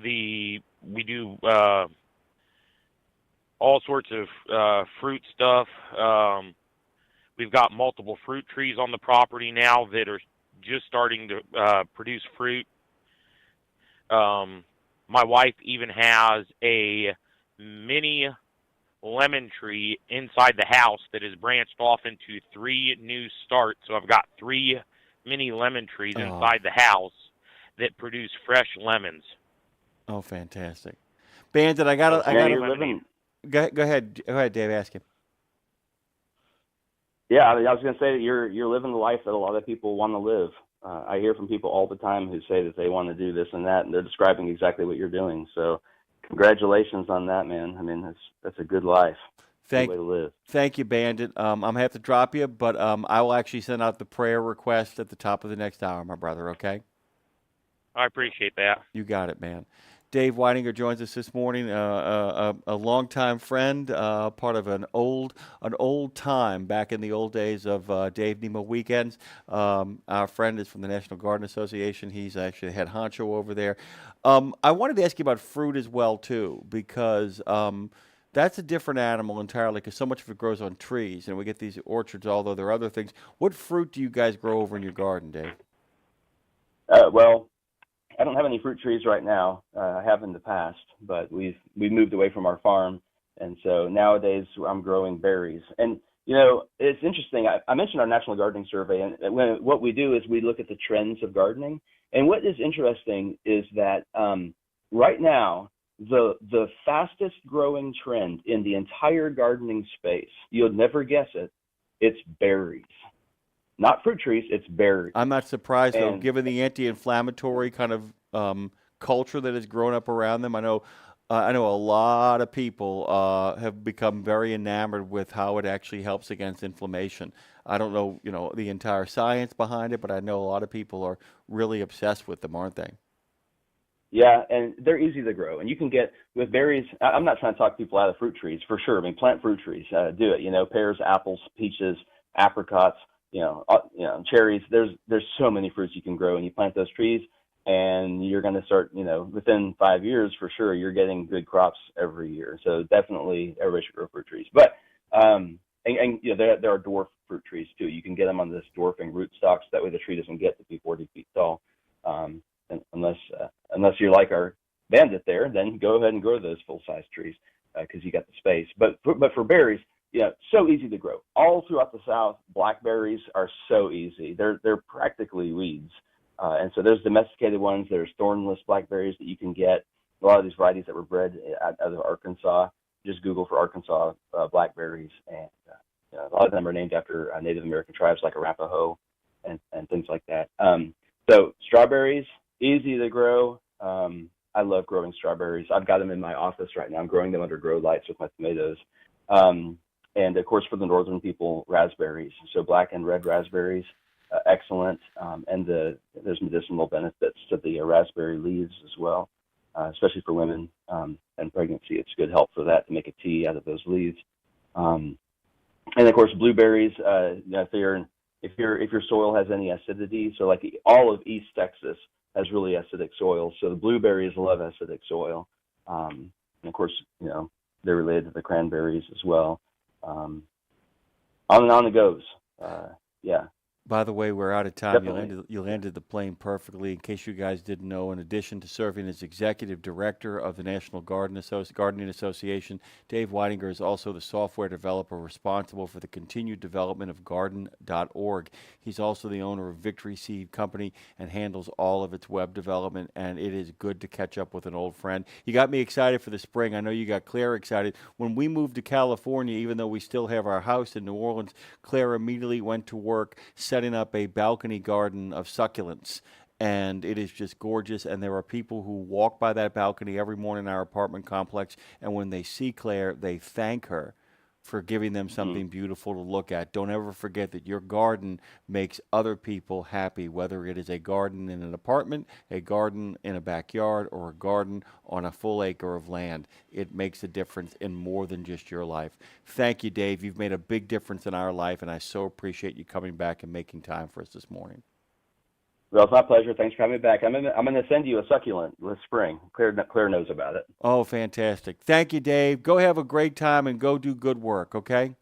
We do all sorts of fruit stuff. We've got multiple fruit trees on the property now that are just starting to produce fruit. My wife even has a mini lemon tree inside the house that is branched off into 3 new starts. So I've got 3 mini lemon trees inside the house that produce fresh lemons. Oh, fantastic. Bandit, I got Go ahead, Dave, ask him. Yeah, I was going to say that you're living the life that a lot of people want to live. I hear from people all the time who say that they want to do this and that, and they're describing exactly what you're doing. So congratulations on that, man. I mean, that's a good life. Good way to live. Thank you, Bandit. I'm going to have to drop you, but I will actually send out the prayer request at the top of the next hour, my brother, okay? I appreciate that. You got it, man. Dave Weidinger joins us this morning, a longtime friend, part of an old time back in the old days of Dave Nemo weekends. Our friend is from the National Garden Association. He's actually the head honcho over there. I wanted to ask you about fruit as well, too, because that's a different animal entirely, because so much of it grows on trees, and we get these orchards, although there are other things. What fruit do you guys grow over in your garden, Dave? Well, I don't have any fruit trees right now. I have in the past, but we've moved away from our farm, and so nowadays I'm growing berries. And it's interesting. I mentioned our National Gardening Survey, and what we do is we look at the trends of gardening. And what is interesting is that right now the fastest growing trend in the entire gardening space, you'll never guess it, it's berries. Not fruit trees, it's berries. I'm not surprised, though, given the anti-inflammatory kind of culture that has grown up around them. I know a lot of people have become very enamored with how it actually helps against inflammation. I don't know, the entire science behind it, but I know a lot of people are really obsessed with them, aren't they? Yeah, and they're easy to grow. And you can get, with berries, I'm not trying to talk people out of fruit trees, for sure. I mean, plant fruit trees, do it. Pears, apples, peaches, apricots, cherries. There's so many fruits you can grow, and you plant those trees, and you're going to start, within 5 years for sure, you're getting good crops every year. So definitely everybody should grow fruit trees. But there are dwarf fruit trees too. You can get them on this dwarfing rootstocks. That way the tree doesn't get to be 40 feet tall. And unless you're like our bandit there, then go ahead and grow those full-size trees because you got the space. But for berries, so easy to grow. All throughout the South, blackberries are so easy. They're practically weeds. And so there's domesticated ones. There's thornless blackberries that you can get. A lot of these varieties that were bred out of Arkansas. Just Google for Arkansas blackberries, and a lot of them are named after Native American tribes like Arapaho and things like that. So strawberries, easy to grow. I love growing strawberries. I've got them in my office right now. I'm growing them under grow lights with my tomatoes. And of course, for the northern people, raspberries. So black and red raspberries, excellent. And there's medicinal benefits to the raspberry leaves as well, especially for women and pregnancy. It's good help for that, to make a tea out of those leaves. And of course, blueberries. If your soil has any acidity, so like all of East Texas has really acidic soil, so the blueberries love acidic soil. And of course, they're related to the cranberries as well. on and on it goes. Yeah. By the way, we're out of time. Definitely. You landed the plane perfectly. In case you guys didn't know, in addition to serving as executive director of the National Gardening Association, Dave Weidinger is also the software developer responsible for the continued development of garden.org. He's also the owner of Victory Seed Company and handles all of its web development, and it is good to catch up with an old friend. You got me excited for the spring. I know you got Claire excited. When we moved to California, even though we still have our house in New Orleans, Claire immediately went to work setting up a balcony garden of succulents, and it is just gorgeous. And there are people who walk by that balcony every morning in our apartment complex, and when they see Claire, they thank her for giving them something beautiful to look at. Don't ever forget that your garden makes other people happy, whether it is a garden in an apartment, a garden in a backyard, or a garden on a full acre of land. It makes a difference in more than just your life. Thank you, Dave. You've made a big difference in our life, and I so appreciate you coming back and making time for us this morning. Well, it's my pleasure. Thanks for having me back. I'm going to send you a succulent this spring. Claire knows about it. Oh, fantastic. Thank you, Dave. Go have a great time and go do good work, okay?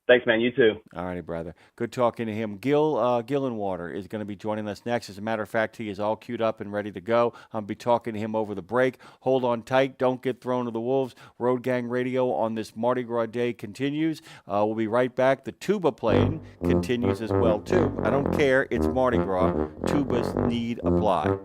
Thanks, man. You too. All righty, brother. Good talking to him. Gillenwater is going to be joining us next. As a matter of fact, he is all queued up and ready to go. I'll be talking to him over the break. Hold on tight. Don't get thrown to the wolves. Road Gang Radio on this Mardi Gras day continues. We'll be right back. The tuba playing continues as well, too. I don't care. It's Mardi Gras. Tubas need apply.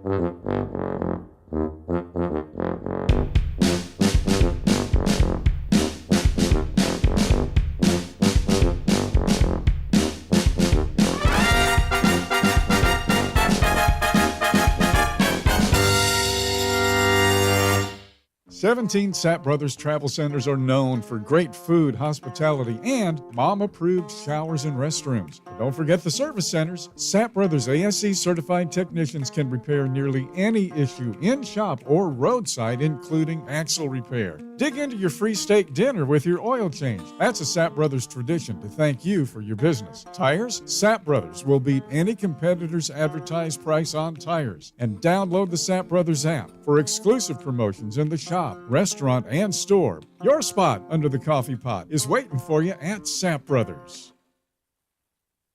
Seventeen Sapp Brothers Travel Centers are known for great food, hospitality, and mom-approved showers and restrooms. But don't forget the service centers. Sapp Brothers ASE certified technicians can repair nearly any issue in shop or roadside, including axle repair. Dig into your free steak dinner with your oil change. That's a Sapp Brothers tradition to thank you for your business. Tires? Sapp Brothers will beat any competitor's advertised price on tires. And download the Sapp Brothers app for exclusive promotions in the shop, restaurant, and store. Your spot under the coffee pot is waiting for you at Sapp Brothers.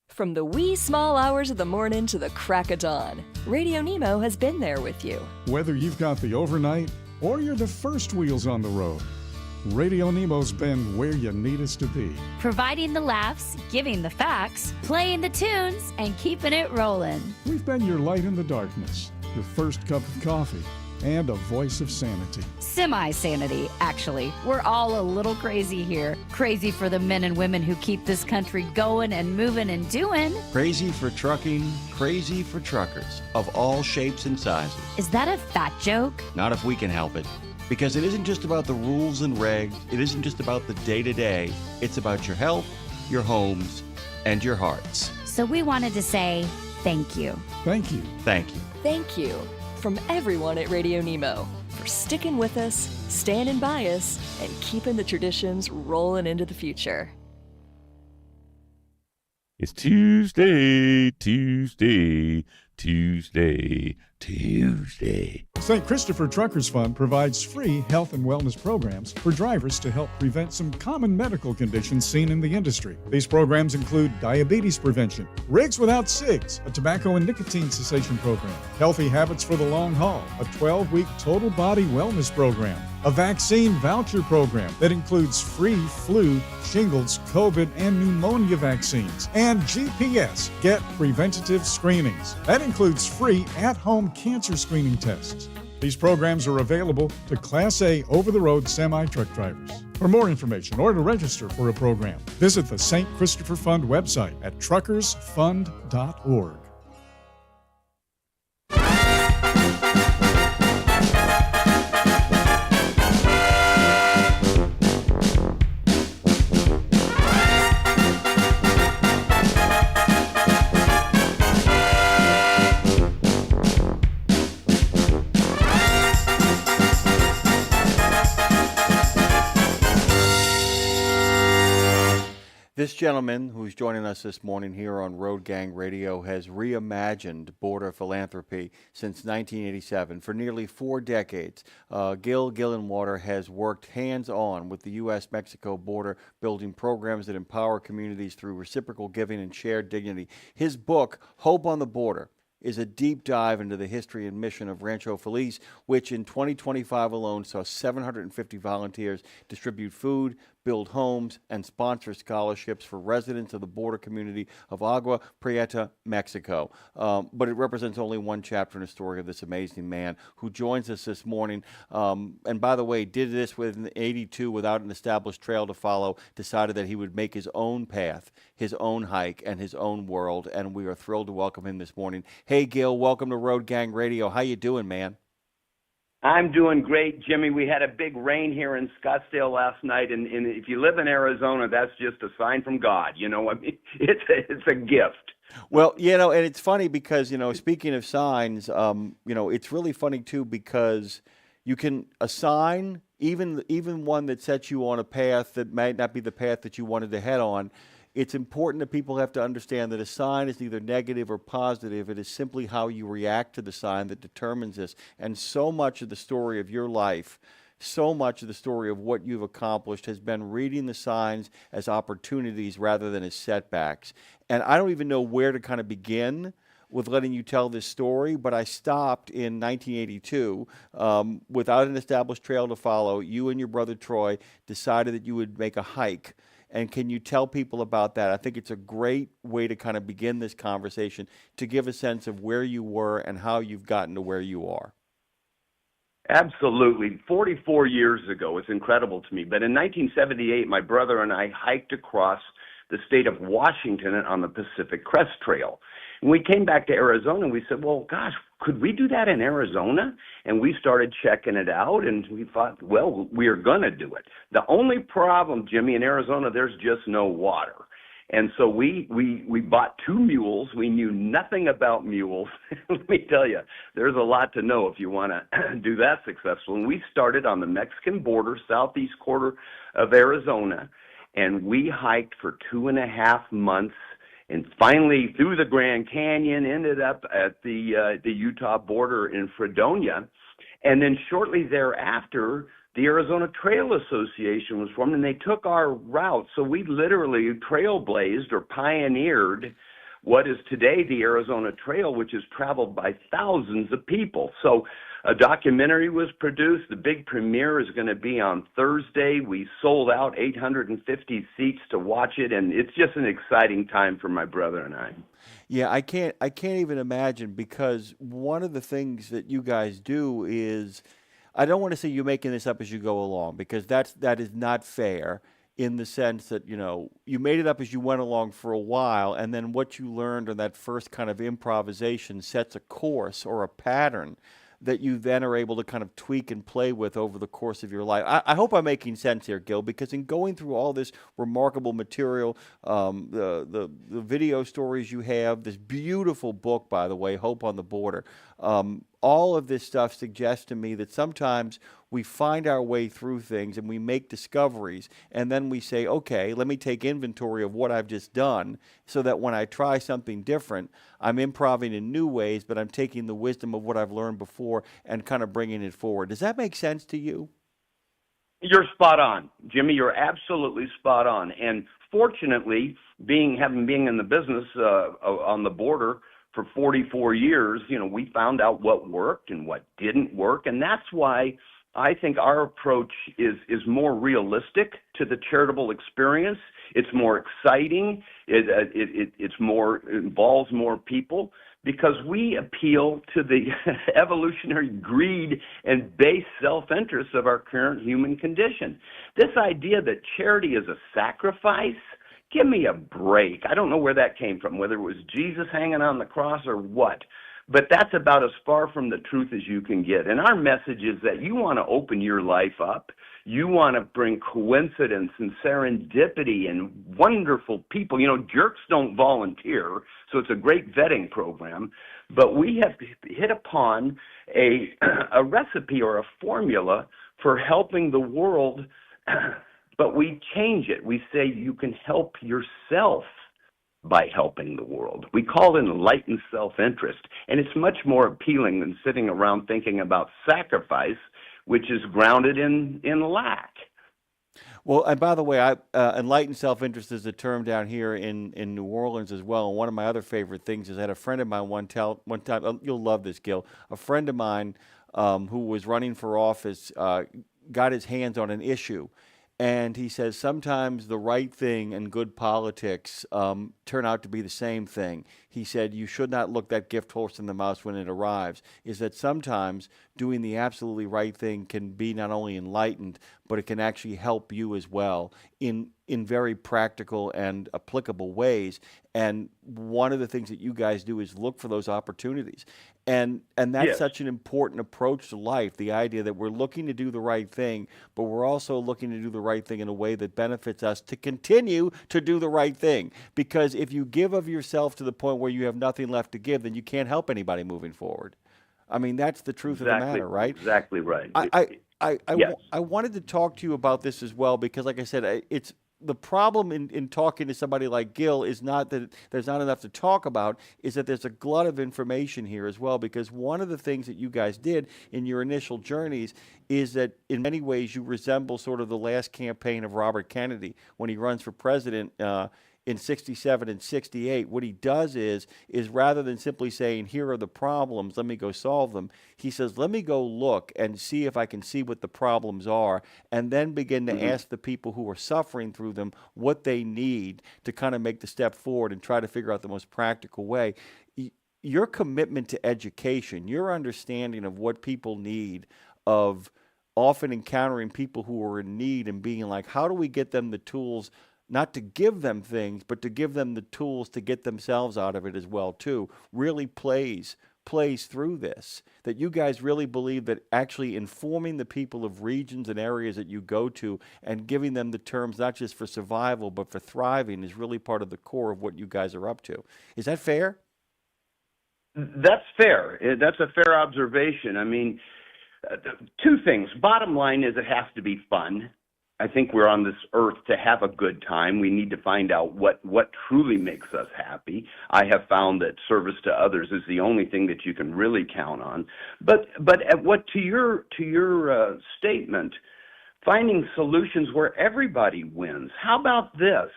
From the wee small hours of the morning to the crack of dawn, RadioNemo has been there with you. Whether you've got the overnight or you're the first wheels on the road, RadioNemo's been where you need us to be. Providing the laughs, giving the facts, playing the tunes, and keeping it rolling. We've been your light in the darkness, your first cup of coffee, and a voice of sanity. Semi-sanity, actually. We're all a little crazy here. Crazy for the men and women who keep this country going and moving and doing. Crazy for trucking, crazy for truckers of all shapes and sizes. Is that a fat joke? Not if we can help it. Because it isn't just about the rules and regs. It isn't just about the day-to-day. It's about your health, your homes, and your hearts. So we wanted to say thank you. Thank you. Thank you. Thank you from everyone at RadioNemo for sticking with us, standing by us, and keeping the traditions rolling into the future. It's Tuesday, Tuesday, Tuesday, Tuesday. St. Christopher Truckers Fund provides free health and wellness programs for drivers to help prevent some common medical conditions seen in the industry. These programs include diabetes prevention, Rigs Without Cigs, a tobacco and nicotine cessation program, Healthy Habits for the Long Haul, a 12-week total body wellness program, a vaccine voucher program that includes free flu, shingles, COVID, and pneumonia vaccines, and GPS, Get Preventative Screenings. That includes free at-home cancer screening tests. These programs are available to Class A over-the-road semi-truck drivers. For more information or to register for a program, visit the St. Christopher Fund website at truckersfund.org. This gentleman who's joining us this morning here on Road Gang Radio has reimagined border philanthropy since 1987. For nearly 4 decades, Gil Gillenwater has worked hands-on with the U.S.-Mexico border, building programs that empower communities through reciprocal giving and shared dignity. His book, Hope on the Border, is a deep dive into the history and mission of Rancho Feliz, which in 2025 alone saw 750 volunteers distribute food, build homes, and sponsor scholarships for residents of the border community of Agua Prieta, Mexico. But it represents only one chapter in the story of this amazing man who joins us this morning. And by the way, did this in 82 without an established trail to follow, decided that he would make his own path, his own hike, and his own world. And we are thrilled to welcome him this morning. Hey, Gil, welcome to Road Gang Radio. How you doing, man? I'm doing great, Jimmy. We had a big rain here in Scottsdale last night, and if you live in Arizona, that's just a sign from God. You know, I mean, it's a gift. Well, you know, and it's funny because, you know, speaking of signs, you know, it's really funny too because you can assign even one that sets you on a path that might not be the path that you wanted to head on. It's important that people have to understand that a sign is neither negative or positive. It is simply how you react to the sign that determines this. And so much of the story of your life, so much of the story of what you've accomplished has been reading the signs as opportunities rather than as setbacks. And I don't even know where to kind of begin with letting you tell this story, but I stopped in 1982 without an established trail to follow. You and your brother Troy decided that you would make a hike. And can you tell people about that? I think it's a great way to kind of begin this conversation to give a sense of where you were and how you've gotten to where you are. Absolutely. 44 years ago. It's incredible to me. But in 1978, my brother and I hiked across the state of Washington on the Pacific Crest Trail. And we came back to Arizona and we said, well, gosh, could we do that in Arizona? And we started checking it out and we thought, well, we are going to do it. The only problem, Jimmy, in Arizona, there's just no water. And so we bought 2 mules. We knew nothing about mules. Let me tell you, there's a lot to know if you want to do that successful. And we started on the Mexican border, southeast quarter of Arizona, and we hiked for 2.5 months. And finally, through the Grand Canyon, ended up at the Utah border in Fredonia. And then shortly thereafter, the Arizona Trail Association was formed, and they took our route. So we literally trailblazed or pioneered what is today the Arizona Trail, which is traveled by thousands of people. So a documentary was produced. The big premiere is going to be on Thursday. We sold out 850 seats to watch it, and it's just an exciting time for my brother and I. Yeah, I can't even imagine, because one of the things that you guys do is, I don't want to say you're making this up as you go along, because that is not fair, in the sense that, you know, you made it up as you went along for a while, and then what you learned on that first kind of improvisation sets a course or a pattern that you then are able to kind of tweak and play with over the course of your life. I hope I'm making sense here, Gil, because in going through all this remarkable material, the video stories you have, this beautiful book, by the way, Hope on the Border, all of this stuff suggests to me that sometimes we find our way through things and we make discoveries, and then we say, okay, let me take inventory of what I've just done, so that when I try something different, I'm improvising in new ways, but I'm taking the wisdom of what I've learned before and kind of bringing it forward. Does that make sense to you? You're spot on, Jimmy. You're absolutely spot on. And fortunately, having been in the business on the border for 44 years, you know, we found out what worked and what didn't work, and that's why I think our approach is more realistic to the charitable experience. It's more exciting. It involves more people, because we appeal to the evolutionary greed and base self-interest of our current human condition. This idea that charity is a sacrifice, give me a break. I don't know where that came from, whether it was Jesus hanging on the cross or what. But that's about as far from the truth as you can get. And our message is that you want to open your life up. You want to bring coincidence and serendipity and wonderful people. You know, jerks don't volunteer, so it's a great vetting program. But we have hit upon a recipe or a formula for helping the world but we change it. We say you can help yourself by helping the world. We call it enlightened self-interest, and it's much more appealing than sitting around thinking about sacrifice, which is grounded in lack. Well, and by the way, enlightened self-interest is a term down here in New Orleans as well. And one of my other favorite things is I had a friend of mine one time, you'll love this, Gil, a friend of mine who was running for office got his hands on an issue. And he says sometimes the right thing and good politics turn out to be the same thing. He said you should not look that gift horse in the mouth when it arrives, is that sometimes doing the absolutely right thing can be not only enlightened, but it can actually help you as well in very practical and applicable ways. And one of the things that you guys do is look for those opportunities. And that's Yes. such an important approach to life, the idea that we're looking to do the right thing, but we're also looking to do the right thing in a way that benefits us to continue to do the right thing. Because if you give of yourself to the point where you have nothing left to give, then you can't help anybody moving forward. I mean, that's the truth of the matter, right? Exactly right. I Yes. wanted to talk to you about this as well because, like I said, it's the problem in talking to somebody like Gil is not that there's not enough to talk about, is that there's a glut of information here as well. Because one of the things that you guys did in your initial journeys is that in many ways you resemble sort of the last campaign of Robert Kennedy when he runs for president in 67 and 68. What he does is rather than simply saying, here are the problems, let me go solve them, he says, let me go look and see if I can see what the problems are, and then begin to ask the people who are suffering through them what they need to kind of make the step forward and try to figure out the most practical way. Your commitment to education, your understanding of what people need, of often encountering people who are in need and being like, how do we get them the tools, not to give them things, but to give them the tools to get themselves out of it as well, too, really plays through this. That you guys really believe that actually informing the people of regions and areas that you go to and giving them the terms not just for survival, but for thriving is really part of the core of what you guys are up to. Is that fair? That's fair. That's a fair observation. I mean, two things. Bottom line is it has to be fun. I think we're on this earth to have a good time. We need to find out what truly makes us happy. I have found that service to others is the only thing that you can really count on. But what to your statement, finding solutions where everybody wins. How about this?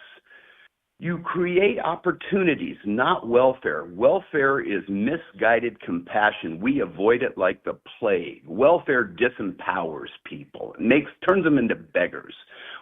You create opportunities, not welfare. Welfare is misguided compassion. We avoid it like the plague. Welfare disempowers people, turns them into beggars.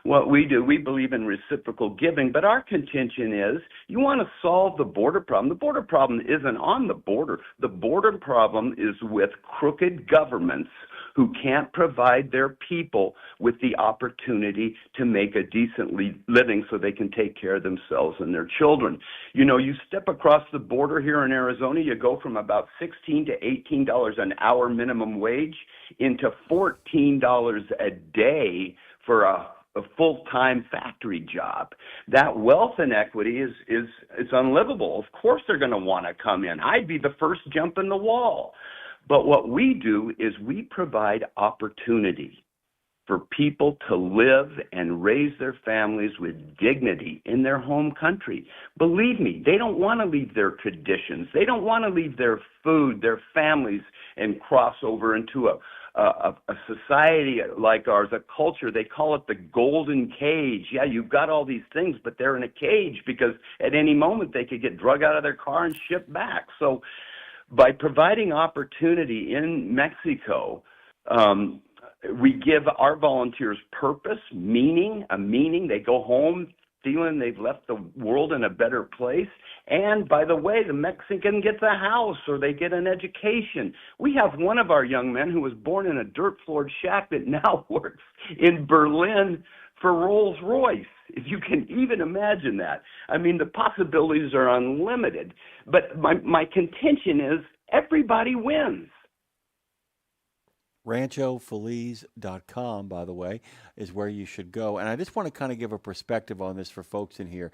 What we do, we believe in reciprocal giving, but our contention is you want to solve the border problem. The border problem isn't on the border. The border problem is with crooked governments who can't provide their people with the opportunity to make a decent living so they can take care of themselves and their children. You know, you step across the border here in Arizona, you go from about $16 to $18 an hour minimum wage into $14 a day for a full-time factory job. That wealth inequity is unlivable. Of course they're going to want to come in. I'd be the first jump in the wall. But what we do is we provide opportunity for people to live and raise their families with dignity in their home country. Believe me, they don't want to leave their traditions. They don't want to leave their food, their families, and cross over into a society like ours, a culture. They call it the golden cage. Yeah, you've got all these things, but they're in a cage because at any moment they could get drug out of their car and shipped back. So by providing opportunity in Mexico, we give our volunteers purpose, meaning. They go home feeling they've left the world in a better place. And by the way, the Mexican gets a house or they get an education. We have one of our young men who was born in a dirt-floored shack that now works in Berlin for Rolls-Royce, if you can even imagine that. I mean, the possibilities are unlimited. But my contention is everybody wins. RanchoFeliz.com, by the way, is where you should go. And I just want to kind of give a perspective on this for folks in here.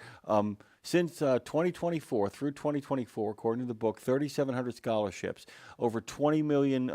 Since 2024, through 2024, according to the book, 3,700 scholarships, over 20 million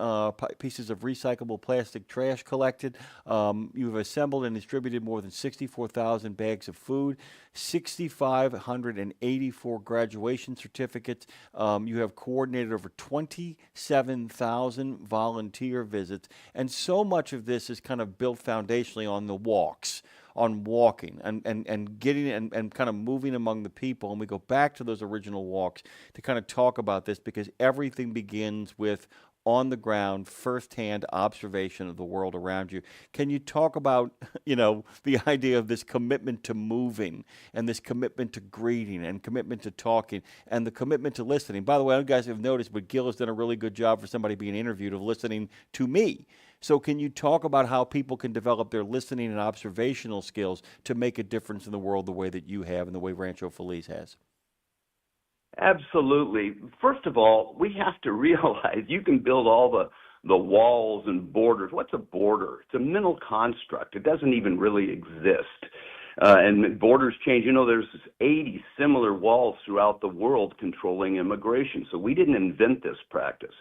pieces of recyclable plastic trash collected. You've assembled and distributed more than 64,000 bags of food, 6,584 graduation certificates. You have coordinated over 27,000 volunteer visits. And so much of this is kind of built foundationally on the walks, on walking and getting and kind of moving among the people. And we go back to those original walks to kind of talk about this, because everything begins with on the ground, firsthand observation of the world around you. Can you talk about, the idea of this commitment to moving and this commitment to greeting and commitment to talking and the commitment to listening? By the way, I don't know if you guys have noticed, but Gil has done a really good job for somebody being interviewed of listening to me. So can you talk about how people can develop their listening and observational skills to make a difference in the world the way that you have and the way Rancho Feliz has? Absolutely. First of all, we have to realize you can build all the walls and borders. What's a border? It's a mental construct. It doesn't even really exist. And borders change. There's 80 similar walls throughout the world controlling immigration. So we didn't invent this practice.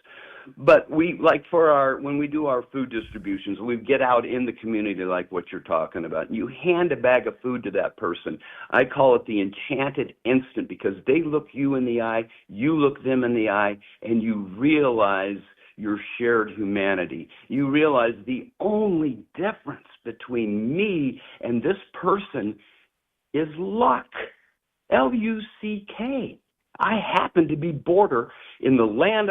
But when we do our food distributions, we get out in the community like what you're talking about. You hand a bag of food to that person. I call it the enchanted instant, because they look you in the eye, you look them in the eye, and you realize your shared humanity. You realize the only difference between me and this person is luck. Luck. I happen to be born in the land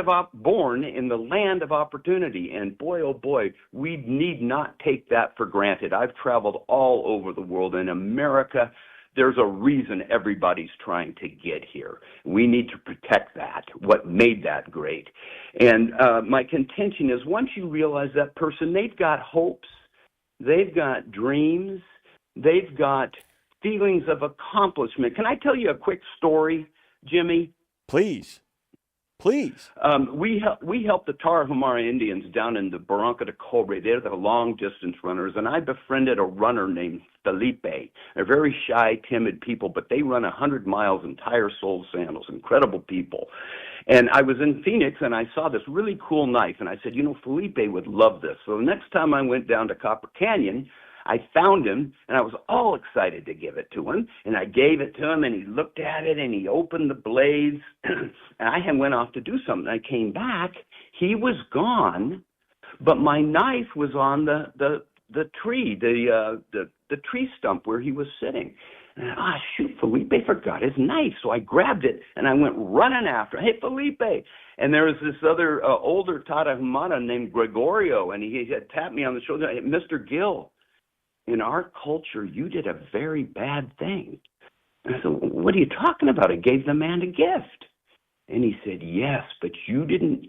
of opportunity. And boy, oh boy, we need not take that for granted. I've traveled all over the world. In America, there's a reason everybody's trying to get here. We need to protect that, what made that great. And my contention is, once you realize that person, they've got hopes, they've got dreams, they've got feelings of accomplishment. Can I tell you a quick story, Jimmy? Please. We helped the Tarahumara Indians down in the Barranca de Cobre. They're the long-distance runners, and I befriended a runner named Felipe. They're very shy, timid people, but they run 100 miles in tire-soled sandals, incredible people. And I was in Phoenix, and I saw this really cool knife, and I said, Felipe would love this. So the next time I went down to Copper Canyon, I found him, and I was all excited to give it to him, and I gave it to him, and he looked at it, and he opened the blades, and I went off to do something. I came back, he was gone, but my knife was on the tree, the tree stump where he was sitting. And shoot, Felipe forgot his knife. So I grabbed it, and I went running after him. Hey, Felipe. And there was this other older Tarahumara named Gregorio, and he had tapped me on the shoulder. Hey, Mr. Gill, in our culture, you did a very bad thing. And I said, what are you talking about? I gave the man a gift. And he said, yes, but you didn't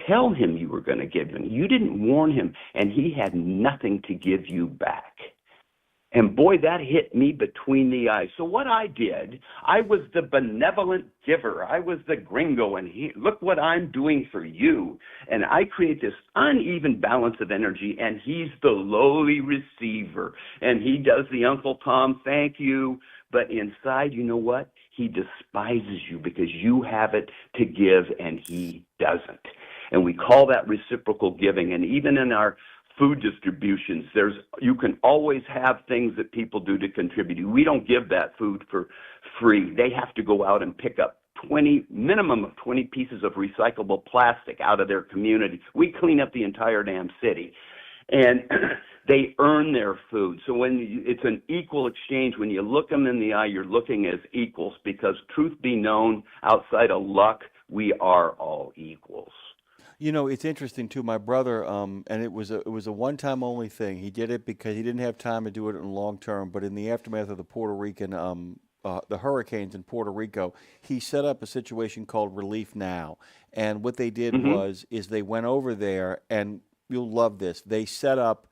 tell him you were going to give him. You didn't warn him, and he had nothing to give you back. And boy, that hit me between the eyes. So what I did, I was the benevolent giver. I was the gringo, and look what I'm doing for you. And I create this uneven balance of energy, and he's the lowly receiver. And he does the Uncle Tom, thank you. But inside, you know what? He despises you because you have it to give, and he doesn't. And we call that reciprocal giving. And even in our food distributions, you can always have things that people do to contribute. We don't give that food for free. They have to go out and pick up minimum of 20 pieces of recyclable plastic out of their community. We clean up the entire damn city. And they earn their food. So it's an equal exchange. When you look them in the eye, you're looking as equals, because truth be known, outside of luck, we are all equals. It's interesting too. My brother, and it was a one-time only thing. He did it because he didn't have time to do it in long term. But in the aftermath of the Puerto Rican, the hurricanes in Puerto Rico, he set up a situation called Relief Now. And what they did is they went over there, and you'll love this. They set up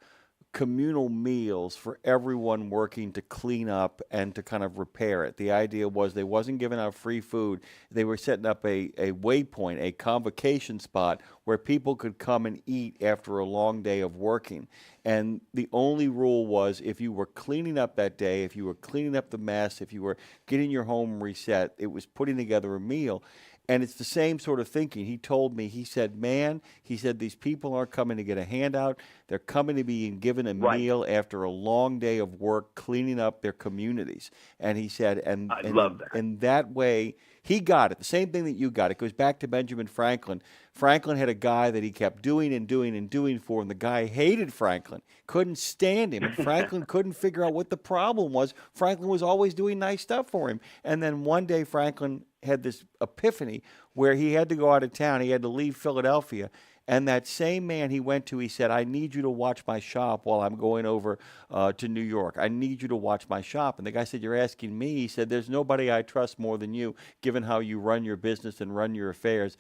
communal meals for everyone working to clean up and to kind of repair it. The idea was they wasn't giving out free food. They were setting up a waypoint, a convocation spot where people could come and eat after a long day of working. And the only rule was if you were cleaning up that day, if you were cleaning up the mess, if you were getting your home reset, it was putting together a meal. And it's the same sort of thinking. He told me, he said, man, he said, these people aren't coming to get a handout. They're coming to be given a meal after a long day of work cleaning up their communities. And he said, I love that. And that way, he got it. The same thing that you got. It goes back to Benjamin Franklin. Franklin had a guy that he kept doing and doing and doing for him. The guy hated Franklin, couldn't stand him, and Franklin couldn't figure out what the problem was. Franklin was always doing nice stuff for him. And then one day Franklin had this epiphany where he had to go out of town. He had to leave Philadelphia. And that same man he went to, he said, I need you to watch my shop while I'm going over to New York. I need you to watch my shop. And the guy said, you're asking me? He said, there's nobody I trust more than you, given how you run your business and run your affairs.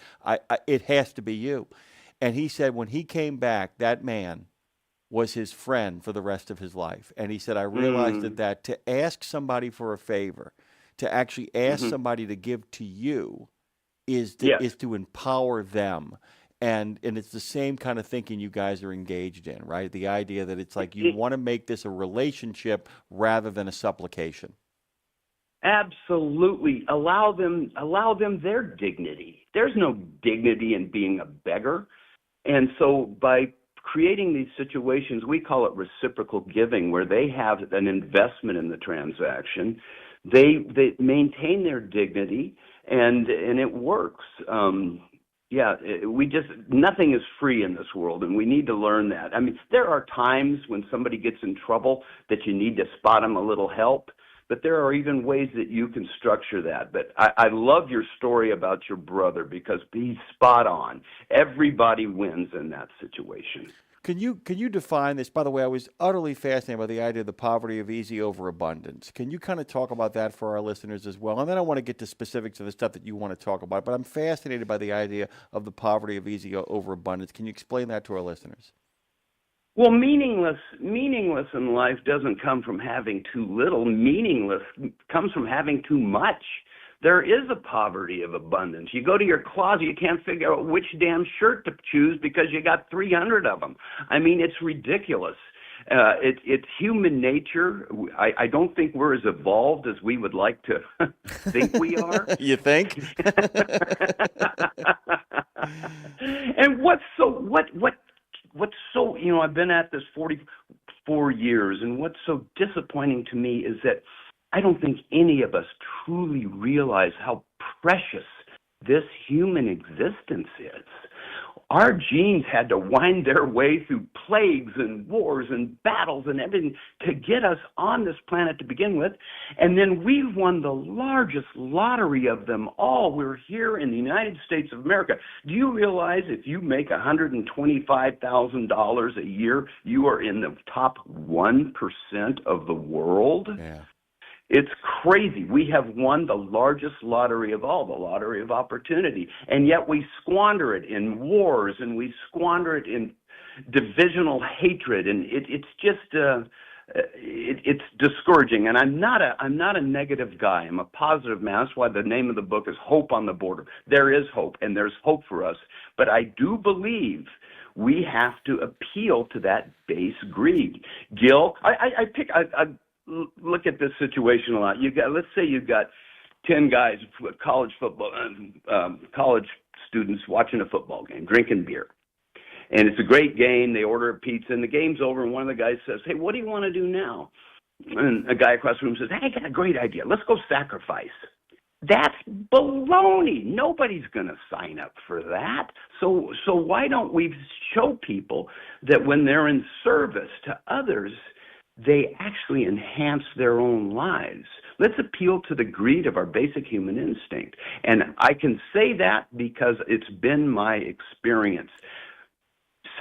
It has to be you. And he said when he came back, that man was his friend for the rest of his life. And he said, I realized that to ask somebody for a favor, to actually ask somebody to give to you is to empower them. And it's the same kind of thinking you guys are engaged in, right? The idea that it's like you want to make this a relationship rather than a supplication. Absolutely. Allow them their dignity. There's no dignity in being a beggar. And so by creating these situations, we call it reciprocal giving, where they have an investment in the transaction. They maintain their dignity, and it works. Nothing is free in this world, and we need to learn that. I mean, there are times when somebody gets in trouble that you need to spot them a little help, but there are even ways that you can structure that. But I love your story about your brother, because he's spot on. Everybody wins in that situation. Can you define this? By the way, I was utterly fascinated by the idea of the poverty of easy overabundance. Can you kind of talk about that for our listeners as well? And then I want to get to specifics of the stuff that you want to talk about. But I'm fascinated by the idea of the poverty of easy overabundance. Can you explain that to our listeners? Well, meaningless in life doesn't come from having too little. Meaningless comes from having too much. There is a poverty of abundance. You go to your closet, you can't figure out which damn shirt to choose because you got 300 of them. I mean, it's ridiculous. It's human nature. I don't think we're as evolved as we would like to think we are. You think? And what's so, I've been at this 44 years, and what's so disappointing to me is that I don't think any of us truly realize how precious this human existence is. Our genes had to wind their way through plagues and wars and battles and everything to get us on this planet to begin with. And then we won the largest lottery of them all. We're here in the United States of America. Do you realize if you make $125,000 a year, you are in the top 1% of the world? Yeah. It's crazy. We have won the largest lottery of all, the lottery of opportunity, and yet we squander it in wars, and we squander it in divisional hatred, and it's just it's discouraging. And I'm not a negative guy. I'm a positive man. That's why the name of the book is Hope on the Border. There is hope, and there's hope for us. But I do believe we have to appeal to that base greed. Gil, I look at this situation a lot. Let's say you've got 10 guys, college students watching a football game, drinking beer. And it's a great game. They order a pizza, and the game's over, and one of the guys says, hey, what do you want to do now? And a guy across the room says, hey, I got a great idea. Let's go sacrifice. That's baloney. Nobody's going to sign up for that. So why don't we show people that when they're in service to others, they actually enhance their own lives? Let's appeal to the greed of our basic human instinct. And I can say that because it's been my experience.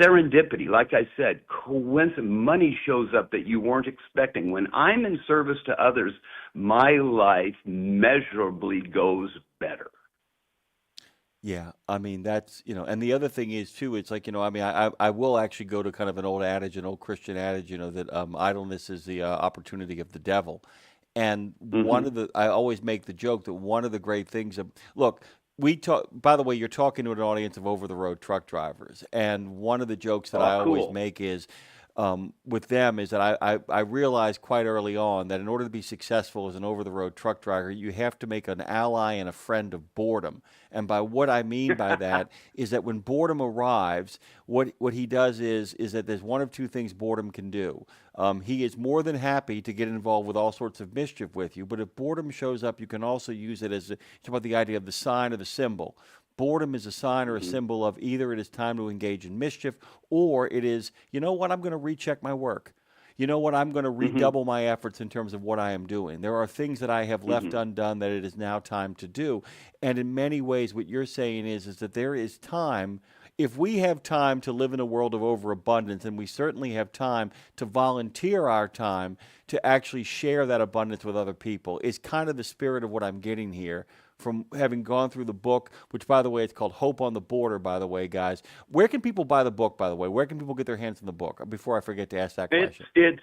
Serendipity, like I said, coincidence, money shows up that you weren't expecting. When I'm in service to others, my life measurably goes better. Yeah, I mean that's and the other thing is too. It's like I mean, I will actually go to kind of an old adage, an old Christian adage, that idleness is the opportunity of the devil. And one Hmm. of the I always make the joke that one of the great things of look. We talk. By the way, you're talking to an audience of over-the-road truck drivers, and one of the jokes that Oh, I always cool. make is with them is that I realized quite early on that in order to be successful as an over-the-road truck driver, you have to make an ally and a friend of boredom. And by what I mean by that is that when boredom arrives, what he does is that there's one of two things boredom can do. He is more than happy to get involved with all sorts of mischief with you, but if boredom shows up, you can also use it as talk about the idea of the sign or the symbol. Boredom is a sign or a Hmm. symbol of either it is time to engage in mischief or it is, you know what, I'm going to recheck my work. You know what, I'm going to Hmm. redouble my efforts in terms of what I am doing. There are things that I have left Hmm. undone that it is now time to do. And in many ways, what you're saying is that there is time. If we have time to live in a world of overabundance, and we certainly have time to volunteer our time to actually share that abundance with other people, is kind of the spirit of what I'm getting here from having gone through the book, which, by the way, it's called Hope on the Border, by the way, guys. Where can people buy the book, by the way? Where can people get their hands on the book? Before I forget to ask that question. It's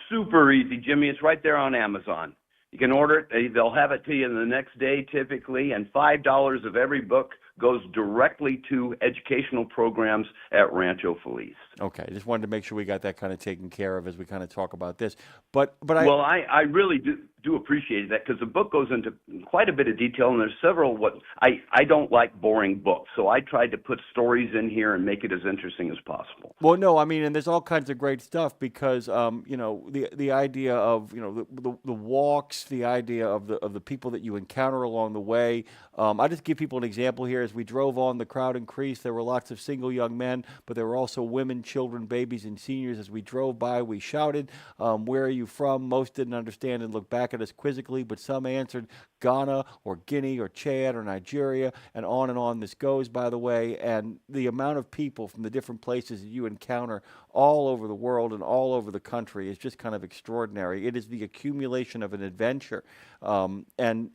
super easy, Jimmy. It's right there on Amazon. You can order it. They'll have it to you in the next day, typically, and $5 of every book goes directly to educational programs at Rancho Feliz. Okay, just wanted to make sure we got that kind of taken care of as we kind of talk about this. But Well, I really do appreciate that because the book goes into quite a bit of detail, and there's several I don't like boring books, so I tried to put stories in here and make it as interesting as possible. Well, no, I mean, and there's all kinds of great stuff because the idea of the walks, the idea of the people that you encounter along the way. I just give people an example here. As we drove on, the crowd increased. There were lots of single young men, but there were also women, children, babies, and seniors. As we drove by, we shouted, "Where are you from?" Most didn't understand and looked back at us quizzically, but some answered Ghana or Guinea or Chad or Nigeria, and on this goes, by the way. And the amount of people from the different places that you encounter all over the world and all over the country is just kind of extraordinary. It is the accumulation of an adventure, and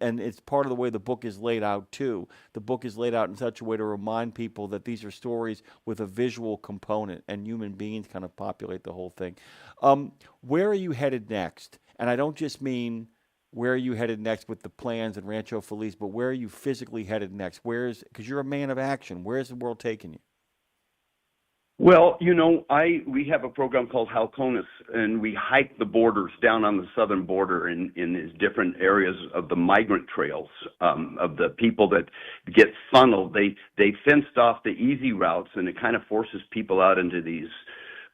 it's part of the way the book is laid out too. The book is laid out in such a way to remind people that these are stories with a visual component, and human beings kind of populate the whole thing. Where are you headed next? And I don't just mean where are you headed next with the plans in Rancho Feliz, but where are you physically headed next? Because you're a man of action. Where's the world taking you? Well, we have a program called Halcones, and we hike the borders down on the southern border in these different areas of the migrant trails, of the people that get funneled. They fenced off the easy routes, and it kind of forces people out into these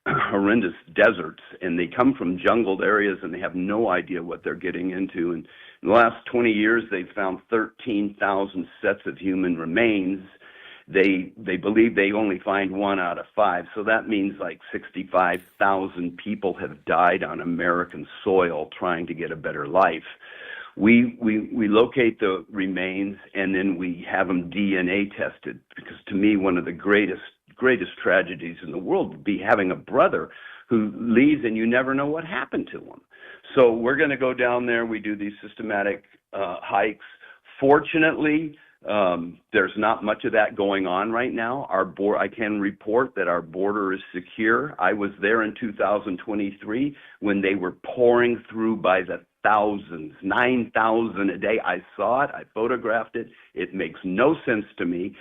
horrendous deserts, and they come from jungled areas, and they have no idea what they're getting into. And in the last 20 years, they've found 13,000 sets of human remains. They believe they only find 1 out of 5, so that means like 65,000 people have died on American soil trying to get a better life. We locate the remains, and then we have them DNA tested, because to me, one of the greatest tragedies in the world would be having a brother who leaves and you never know what happened to him. So we're going to go down there. We do these systematic hikes. Fortunately, there's not much of that going on right now. I can report that our border is secure. I was there in 2023 when they were pouring through by the thousands, 9,000 a day. I saw it. I photographed it. It makes no sense to me.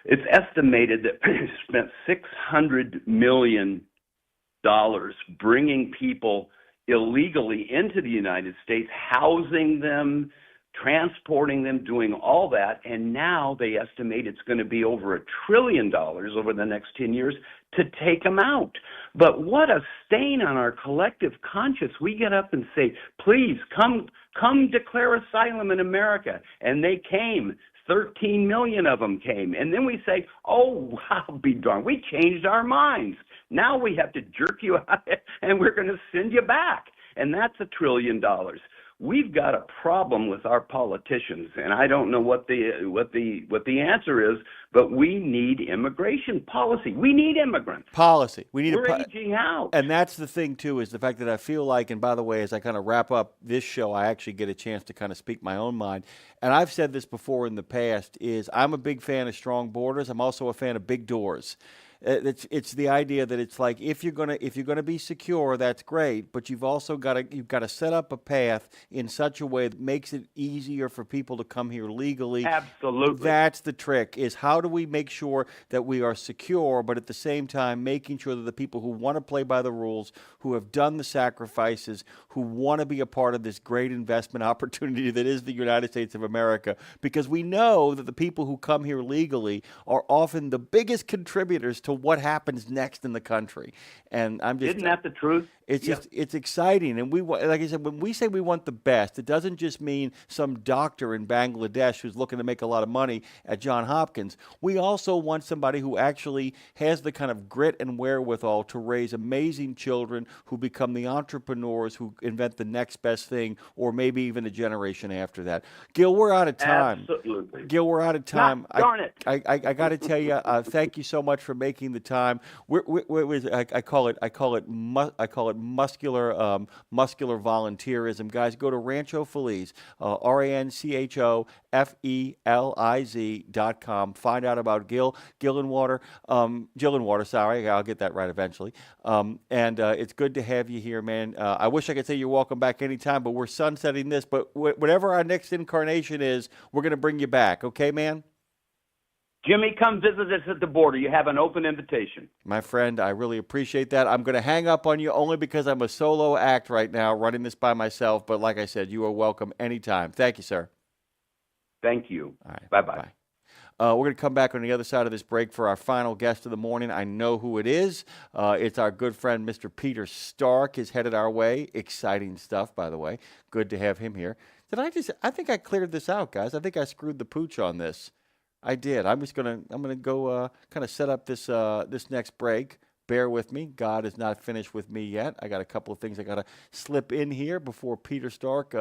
It's estimated that we spent $600 million bringing people illegally into the United States, housing them, transporting them, doing all that, and now they estimate it's going to be over $1 trillion over the next 10 years to take them out. But what a stain on our collective conscience. We get up and say, please, come declare asylum in America. And they came. 13 million of them came. And then we say, oh, I'll be darned. We changed our minds. Now we have to jerk you out and we're going to send you back. And that's $1 trillion. we've got a problem with our politicians, and I don't know what the answer is, but we need immigration policy. We need immigrants. Policy. We need We're aging out. And that's the thing, too, is the fact that I feel like, and by the way, as I kind of wrap up this show, I actually get a chance to kind of speak my own mind. And I've said this before in the past, is I'm a big fan of strong borders. I'm also a fan of big doors. It's the idea that it's like if you're gonna be secure, that's great, but you've got to set up a path in such a way that makes it easier for people to come here legally. Absolutely. That's the trick, is how do we make sure that we are secure, but at the same time making sure that the people who want to play by the rules, who have done the sacrifices, who want to be a part of this great investment opportunity that is the United States of America, because we know that the people who come here legally are often the biggest contributors to what happens next in the country. And I'm just Isn't that the truth? It's just it's exciting, and like I said, when we say we want the best, it doesn't just mean some doctor in Bangladesh who's looking to make a lot of money at Johns Hopkins. We also want somebody who actually has the kind of grit and wherewithal to raise amazing children who become the entrepreneurs who invent the next best thing, or maybe even a generation after that. Gil, we're out of time. Absolutely. Gil, we're out of time. Darn it. I got to tell you, thank you so much for making the time. I call it muscular volunteerism. Guys, go to Rancho Feliz, RanchoFeliz.com. Find out about Gillenwater, sorry, I'll get that right eventually. And it's good to have you here, man. I wish I could say you're welcome back anytime, but we're sunsetting this. But whatever our next incarnation is, we're going to bring you back. Okay, man? Jimmy, come visit us at the border. You have an open invitation. My friend, I really appreciate that. I'm going to hang up on you only because I'm a solo act right now, running this by myself. But like I said, you are welcome anytime. Thank you, sir. Thank you. All right. Bye-bye. We're going to come back on the other side of this break for our final guest of the morning. I know who it is. It's our good friend, Mr. Peter Stark, is headed our way. Exciting stuff, by the way. Good to have him here. I think I cleared this out, guys. I think I screwed the pooch on this. I did. I'm gonna go kind of set up this next break. Bear with me. God is not finished with me yet. I got a couple of things I got to slip in here before Peter Stark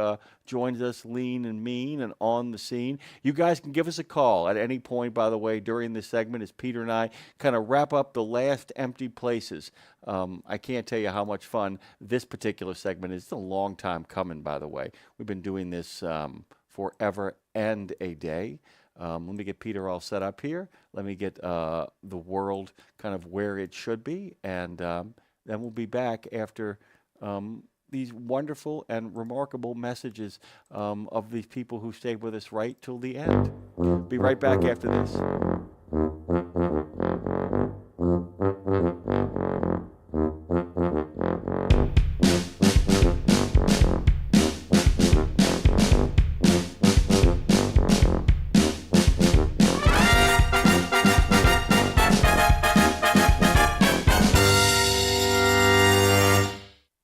joins us lean and mean and on the scene. You guys can give us a call at any point, by the way, during this segment as Peter and I kind of wrap up the last empty places. I can't tell you how much fun this particular segment is. It's a long time coming, by the way. We've been doing this forever and a day. Let me get Peter all set up here. Let me get the world kind of where it should be. And then we'll be back after these wonderful and remarkable messages of these people who stayed with us right till the end. Be right back after this.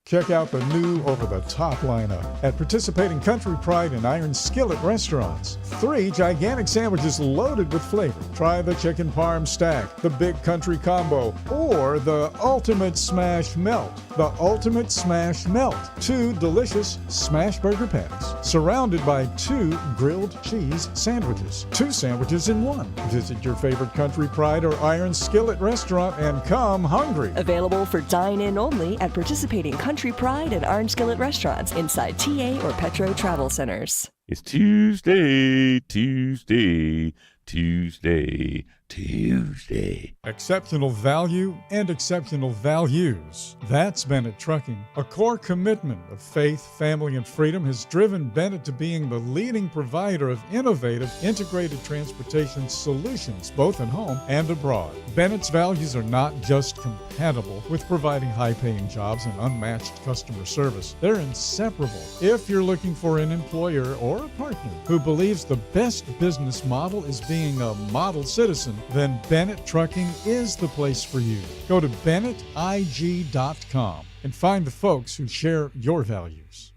Check out the new over-the-top lineup at participating Country Pride and Iron Skillet restaurants. 3 gigantic sandwiches loaded with flavor. Try the chicken parm stack, the big country combo, or the ultimate smash melt. The ultimate smash melt. 2 delicious smash burger patties, surrounded by 2 grilled cheese sandwiches. 2 sandwiches in 1. Visit your favorite Country Pride or Iron Skillet restaurant and come hungry. Available for dine-in only at participating Country Pride and Iron Skillet restaurants inside TA or Petro Travel Centers. It's Tuesday, Tuesday, Tuesday, Tuesday. Exceptional value and exceptional values. That's Bennett Trucking. A core commitment of faith, family, and freedom has driven Bennett to being the leading provider of innovative, integrated transportation solutions, both at home and abroad. Bennett's values are not just compatible with providing high-paying jobs and unmatched customer service. They're inseparable. If you're looking for an employer or a partner who believes the best business model is being a model citizen, then Bennett Trucking is the place for you. Go to BennettIG.com and find the folks who share your values.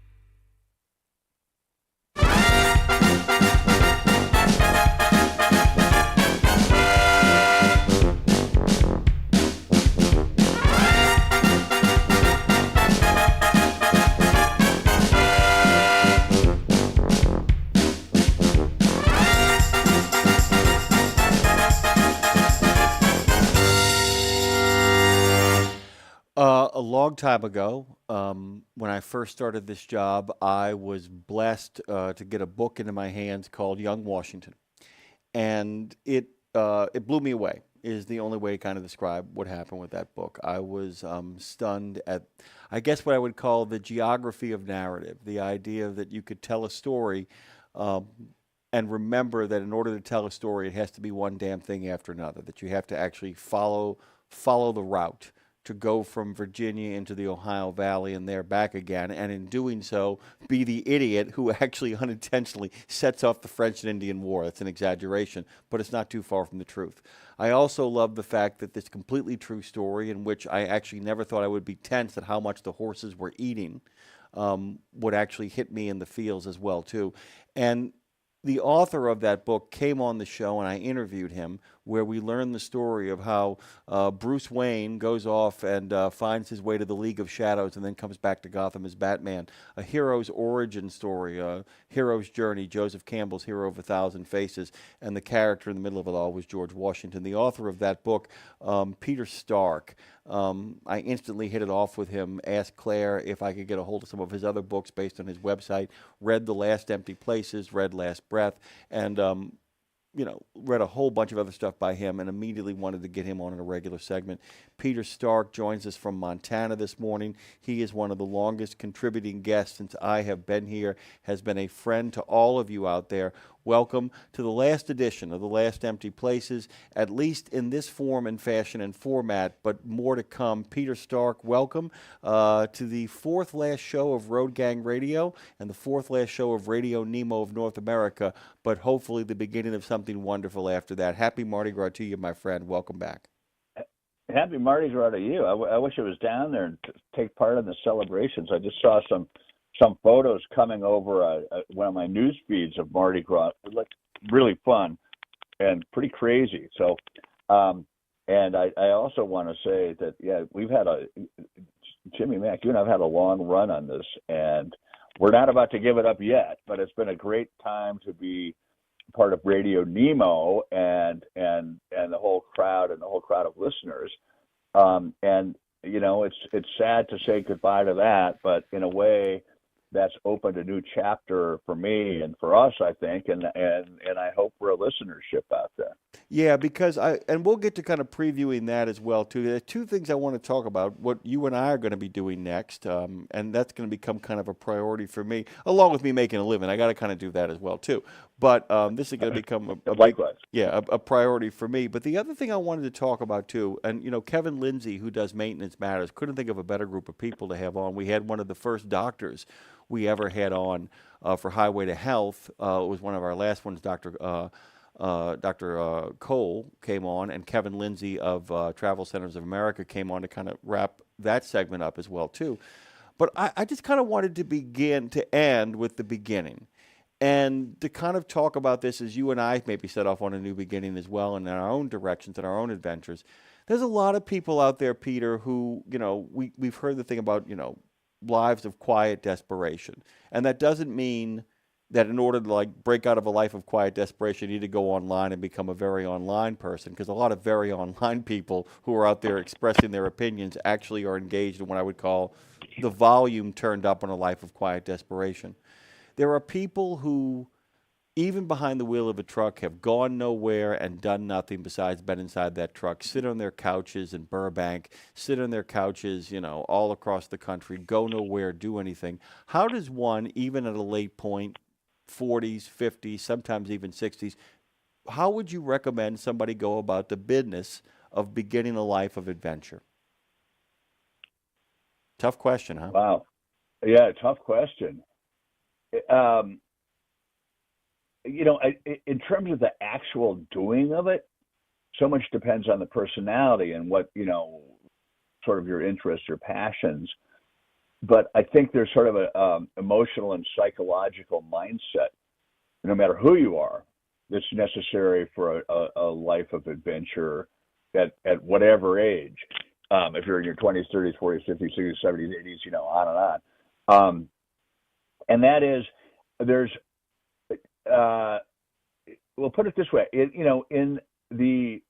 long time ago, when I first started this job, I was blessed to get a book into my hands called Young Washington, and it blew me away. Is the only way to kind of describe what happened with that book. I was stunned at, I guess, what I would call the geography of narrative, the idea that you could tell a story and remember that in order to tell a story, it has to be one damn thing after another, that you have to actually follow the route to go from Virginia into the Ohio Valley and there back again, and in doing so, be the idiot who actually unintentionally sets off the French and Indian War. That's an exaggeration, but it's not too far from the truth. I also love the fact that this completely true story, in which I actually never thought I would be tense at how much the horses were eating, would actually hit me in the feels as well, too. And the author of that book came on the show, and I interviewed him, where we learned the story of how Bruce Wayne goes off and finds his way to the League of Shadows and then comes back to Gotham as Batman. A hero's origin story, a hero's journey, Joseph Campbell's Hero of a Thousand Faces, and the character in the middle of it all was George Washington. The author of that book, Peter Stark, I instantly hit it off with him, asked Claire if I could get a hold of some of his other books based on his website, read The Last Empty Places, read Last Breath, and read a whole bunch of other stuff by him, and immediately wanted to get him on in a regular segment. Peter Stark joins us from Montana this morning. He is one of the longest contributing guests since I have been here, has been a friend to all of you out there. Welcome to the last edition of The Last Empty Places, at least in this form and fashion and format, but more to come. Peter Stark, welcome to the fourth last show of Road Gang Radio and the fourth last show of RadioNemo of North America, but hopefully the beginning of something wonderful after that. Happy Mardi Gras to you, my friend. Welcome back. Happy Mardi Gras to you. I wish I was down there and take part in the celebrations. I just saw some photos coming over one of my news feeds of Mardi Gras. It looked really fun and pretty crazy. So, and I also want to say that, yeah, we've had Jimmy Mack, you and I have had a long run on this, and we're not about to give it up yet, but it's been a great time to be part of RadioNemo and the whole crowd of listeners. And it's sad to say goodbye to that, but in a way, that's opened a new chapter for me and for us, I think, and I hope for a listenership out there. Yeah, because we'll get to kind of previewing that as well too. There are two things I want to talk about. What you and I are going to be doing next, and that's going to become kind of a priority for me, along with me making a living. I got to kind of do that as well too. But this is going to become likewise. A priority for me. But the other thing I wanted to talk about too, and Kevin Lindsay, who does Maintenance Matters, couldn't think of a better group of people to have on. We had one of the first doctors we ever had on for Highway to Health. It was one of our last ones, Dr. Cole came on, and Kevin Lindsay of Travel Centers of America came on to kind of wrap that segment up as well too. But I just kind of wanted to begin to end with the beginning, and to kind of talk about this as you and I maybe set off on a new beginning as well, and in our own directions and our own adventures. There's a lot of people out there, Peter, who we've heard the thing about lives of quiet desperation, and that doesn't mean that in order to break out of a life of quiet desperation, you need to go online and become a very online person, because a lot of very online people who are out there expressing their opinions actually are engaged in what I would call the volume turned up on a life of quiet desperation. There are people who, even behind the wheel of a truck, have gone nowhere and done nothing besides been inside that truck, sit on their couches in Burbank, sit on their couches, all across the country, go nowhere, do anything. How does one, even at a late point, 40s, 50s, sometimes even 60s, how would you recommend somebody go about the business of beginning a life of adventure? Tough question, huh? Wow. Yeah, tough question. In terms of the actual doing of it, so much depends on the personality and what, sort of your interests or passions. But I think there's sort of a emotional and psychological mindset, no matter who you are, that's necessary for a life of adventure at whatever age. If you're in your 20s, 30s, 40s, 50s, 60s, 70s, 80s, on and on. And that is, we'll put it this way, in the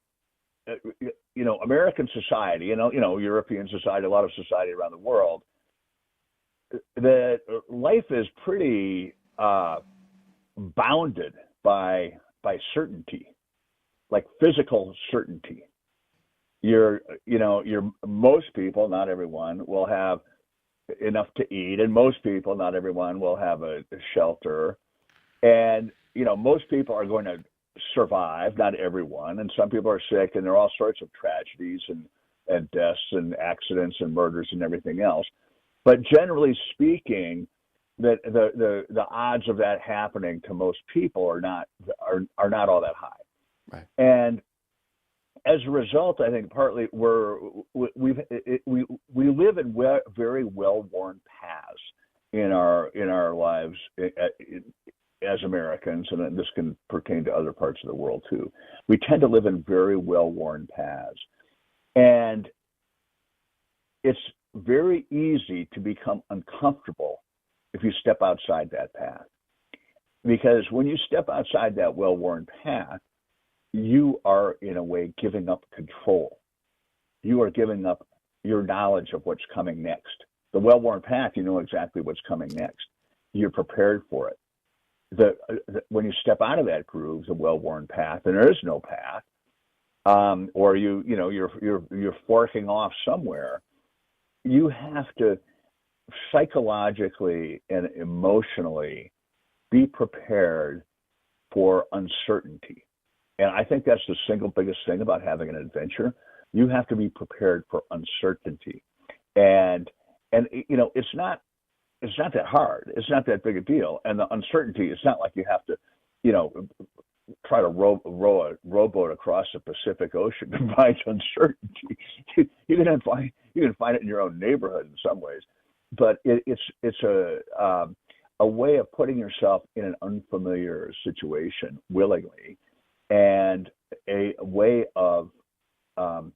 American society, European society, a lot of society around the world, that life is pretty bounded by certainty, like physical certainty. Most people, not everyone, will have enough to eat, and most people, not everyone, will have a shelter, and most people are going to survive, not everyone, and some people are sick, and there are all sorts of tragedies and deaths and accidents and murders and everything else. But generally speaking, that the odds of that happening to most people are not all that high. Right. And as a result, I think partly we live in very well-worn paths in our lives as Americans, and this can pertain to other parts of the world too. We tend to live in very well-worn paths, and it's very easy to become uncomfortable if you step outside that path. Because when you step outside that well-worn path, you are, in a way, giving up control. You are giving up your knowledge of what's coming next. The well-worn path, you know exactly what's coming next. You're prepared for it. When you step out of that groove, the well-worn path, and there is no path, or you're forking off somewhere, you have to psychologically and emotionally be prepared for uncertainty. And I think that's the single biggest thing about having an adventure. You have to be prepared for uncertainty. And it's not that hard. It's not that big a deal. And the uncertainty, it's not like you have to, try to row a rowboat across the Pacific Ocean to find uncertainty. You can find it in your own neighborhood in some ways. But it's a way of putting yourself in an unfamiliar situation willingly, and a way of I'm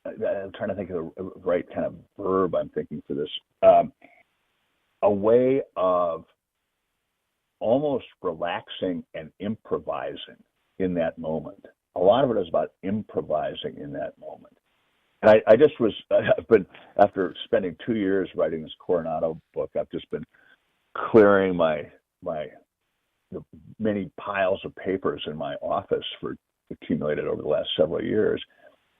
trying to think of the right kind of verb I'm thinking for this. A way of almost relaxing and improvising in that moment. A lot of it is about improvising in that moment. And I've been, after spending 2 years writing this Coronado book, I've just been clearing the many piles of papers in my office accumulated over the last several years.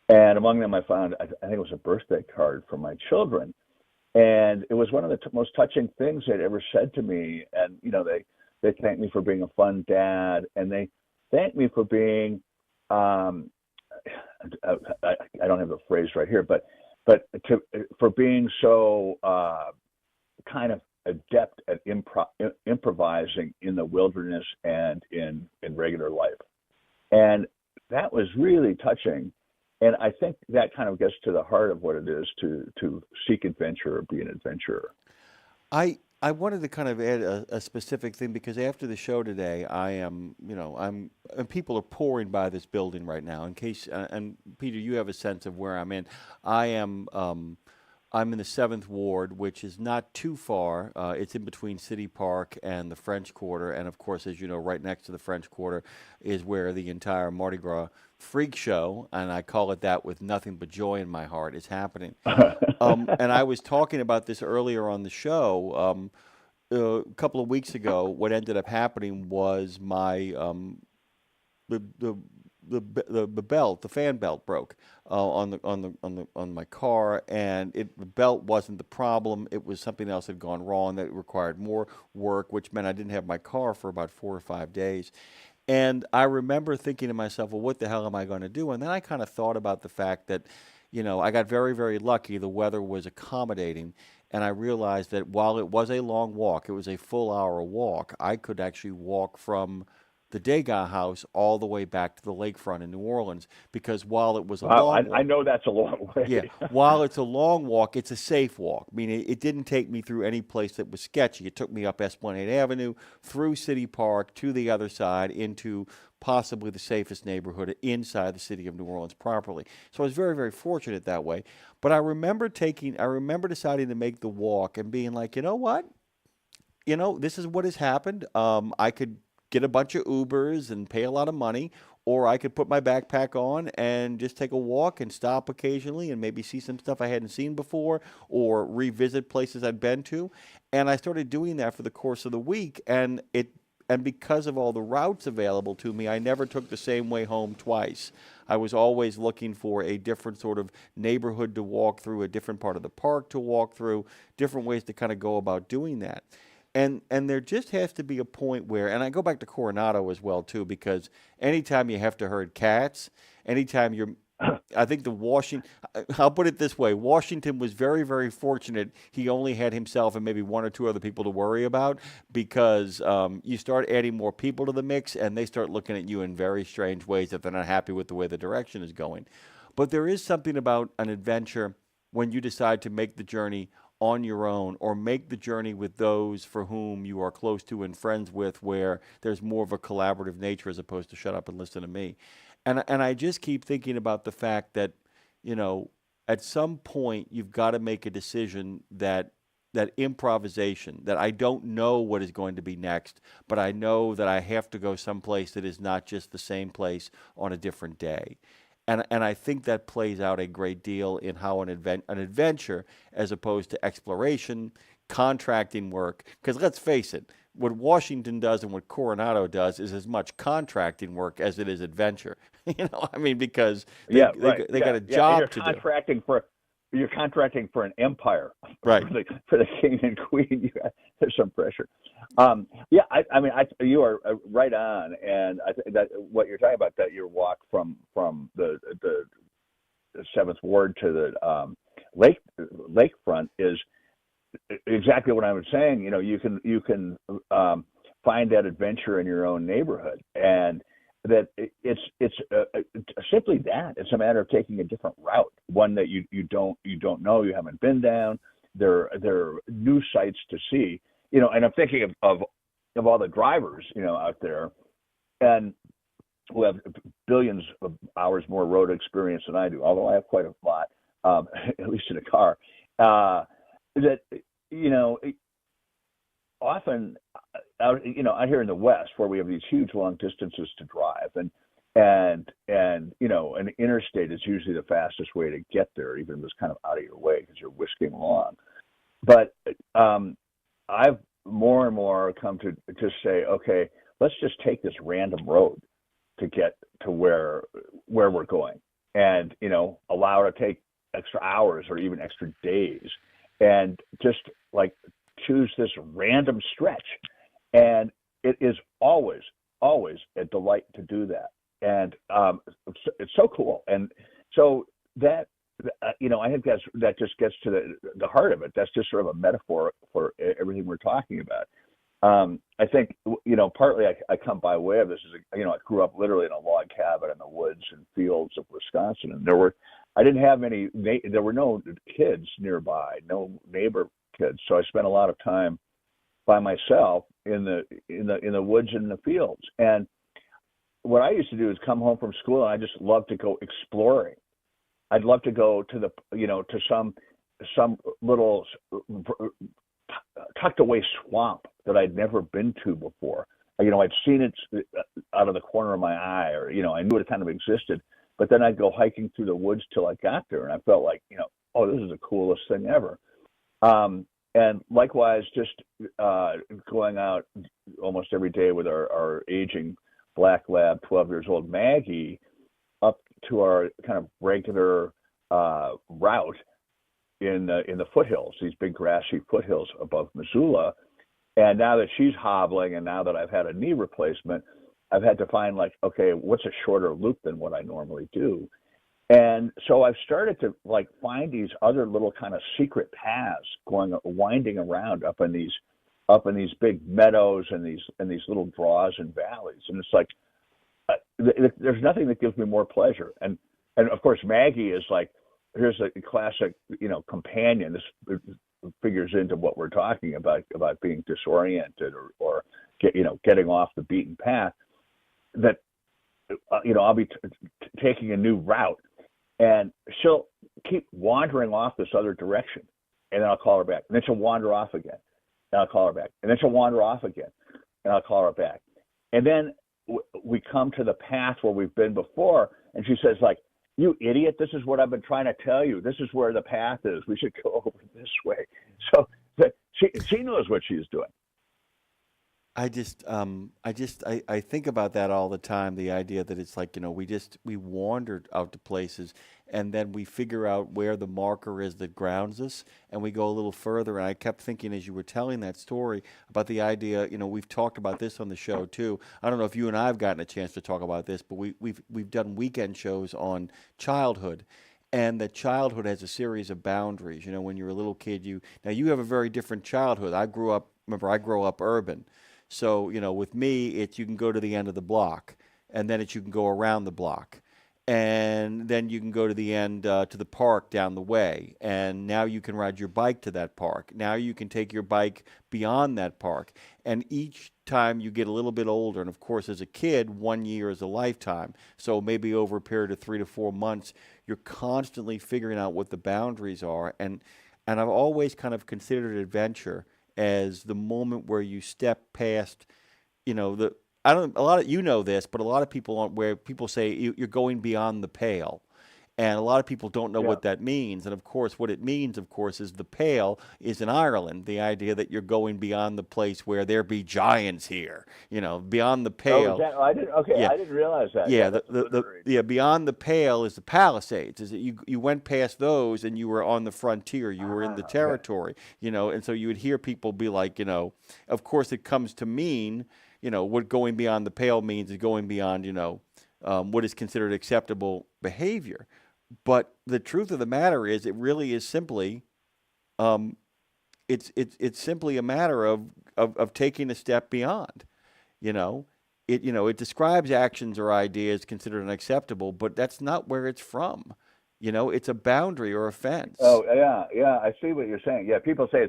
And among them, I found, I think it was a birthday card from my children. And it was one of the most touching things they'd ever said to me. And, they thanked me for being a fun dad, and they thanked me for being, I don't have the phrase right here, but for being so kind of adept at improvising in the wilderness and in regular life. And that was really touching. And I think that kind of gets to the heart of what it is to seek adventure or be an adventurer. I wanted to kind of add a specific thing, because after the show today, and people are pouring by this building right now. In case, and Peter, you have a sense of where I'm in. I'm in the 7th Ward, which is not too far. It's in between City Park and the French Quarter. And, of course, as you know, right next to the French Quarter is where the entire Mardi Gras freak show, and I call it that with nothing but joy in my heart, is happening. And I was talking about this earlier on the show. A couple of weeks ago, what ended up happening was my the fan belt broke on my car, and the belt wasn't the problem. It was something else had gone wrong that required more work, which meant I didn't have my car for about 4 or 5 days. And I remember thinking to myself, well, what the hell am I going to do? And then I kind of thought about the fact that, I got very, very lucky. The weather was accommodating. And I realized that while it was a long walk, it was a full hour walk, I could actually walk from the Degas house all the way back to the lakefront in New Orleans, because while it was a long walk, I know that's a long way. Yeah, while it's a long walk, it's a safe walk. I mean, it didn't take me through any place that was sketchy. It took me up Esplanade Avenue, through City Park, to the other side, into possibly the safest neighborhood inside the city of New Orleans properly. So I was very, very fortunate that way. But I remember deciding to make the walk and being like, you know what? This is what has happened. I could get a bunch of Ubers and pay a lot of money, or I could put my backpack on and just take a walk and stop occasionally and maybe see some stuff I hadn't seen before or revisit places I'd been to. And I started doing that for the course of the week, and because of all the routes available to me, I never took the same way home twice. I was always looking for a different sort of neighborhood to walk through, a different part of the park to walk through, different ways to kind of go about doing that. And there just has to be a point where, and I go back to Coronado as well too, because anytime you have to herd cats, anytime you're, I think I'll put it this way, Washington was very, very fortunate he only had himself and maybe one or two other people to worry about, because you start adding more people to the mix and they start looking at you in very strange ways if they're not happy with the way the direction is going. But there is something about an adventure when you decide to make the journey on your own, or make the journey with those for whom you are close to and friends with, where there's more of a collaborative nature as opposed to shut up and listen to me. And I just keep thinking about the fact that, at some point you've got to make a decision that improvisation, that I don't know what is going to be next, but I know that I have to go someplace that is not just the same place on a different day. And I think that plays out a great deal in how an adventure, as opposed to exploration, contracting work. Because let's face it, what Washington does and what Coronado does is as much contracting work as it is adventure. Because they got a job to do. You're contracting for an empire, right? For the king and queen, there's some pressure. You are right on, and I think that what you're talking about, that your walk from the 7th Ward to the lakefront is exactly what I was saying. You can find that adventure in your own neighborhood, and that it's simply that. It's a matter of taking a different route, one that you don't know, you haven't been down. There are new sights to see, and I'm thinking of all the drivers, out there, and who have billions of hours more road experience than I do, although I have quite a lot, at least in a car. Often out here in the West, where we have these huge long distances to drive, and an interstate is usually the fastest way to get there, even if it's kind of out of your way because you're whisking along. But I've more and more come to just say, okay, let's just take this random road to get to where we're going, and allow it to take extra hours or even extra days, and just like choose this random stretch. And it is always a delight to do that. And it's so cool. And so that, I think that just gets to the heart of it. That's just sort of a metaphor for everything we're talking about. I think, partly I come by way of this. I grew up literally in a log cabin in the woods and fields of Wisconsin. And there were no kids nearby, no neighbor kids. So I spent a lot of time by myself in the woods and in the fields. And what I used to do is come home from school, and I just loved to go exploring. I'd love to go to to some little tucked away swamp that I'd never been to before. I'd seen it out of the corner of my eye, or I knew it kind of existed. But then I'd go hiking through the woods till I got there, and I felt like, oh, this is the coolest thing ever. And likewise, just going out almost every day with our aging black lab, 12 years old Maggie, up to our kind of regular route in the foothills, these big grassy foothills above Missoula. And now that she's hobbling, and now that I've had a knee replacement, I've had to find okay, what's a shorter loop than what I normally do? And so I've started to find these other little kind of secret paths winding around up in these big meadows and these little draws and valleys. And it's there's nothing that gives me more pleasure. And of course Maggie is here's a classic, companion. This figures into what we're talking about being disoriented or getting off the beaten path. That I'll be taking a new route, and she'll keep wandering off this other direction, and then I'll call her back. And then she'll wander off again, and I'll call her back. And then she'll wander off again, and I'll call her back. And then we come to the path where we've been before, and she says, like, "You idiot, this is what I've been trying to tell you. This is where the path is. We should go over this way." So she knows what she's doing. I think about that all the time. The idea that it's like, we wandered out to places, and then we figure out where the marker is that grounds us, and we go a little further. And I kept thinking as you were telling that story about the idea, we've talked about this on the show too. I don't know if you and I have gotten a chance to talk about this, but we've done weekend shows on childhood. And that childhood has a series of boundaries. When you're a little kid, you have a very different childhood. I grew up urban. So, with me, it's you can go to the end of the block, and then you can go around the block, and then you can go to the end, to the park down the way, and now you can ride your bike to that park. Now you can take your bike beyond that park, and each time you get a little bit older, and of course, as a kid, 1 year is a lifetime, so maybe over a period of 3 to 4 months, you're constantly figuring out what the boundaries are, and I've always kind of considered adventure as the moment where you step past, a lot of this, but a lot of people aren't, where people say you're going beyond the pale. And a lot of people don't know what that means. And of course, what it means, of course, is the pale is in Ireland. The idea that you're going beyond the place where there be giants here, beyond the pale. Oh, I didn't realize that. Yeah, beyond the pale is the Palisades. Is that you went past those and you were on the frontier. You were in the territory, and so you would hear people be like, of course it comes to mean, what going beyond the pale means is going beyond, what is considered acceptable behavior. But the truth of the matter is, it really is simply, it's simply a matter of taking a step beyond. It describes actions or ideas considered unacceptable, but that's not where it's from. It's a boundary or a fence. Oh yeah, I see what you're saying. Yeah, people say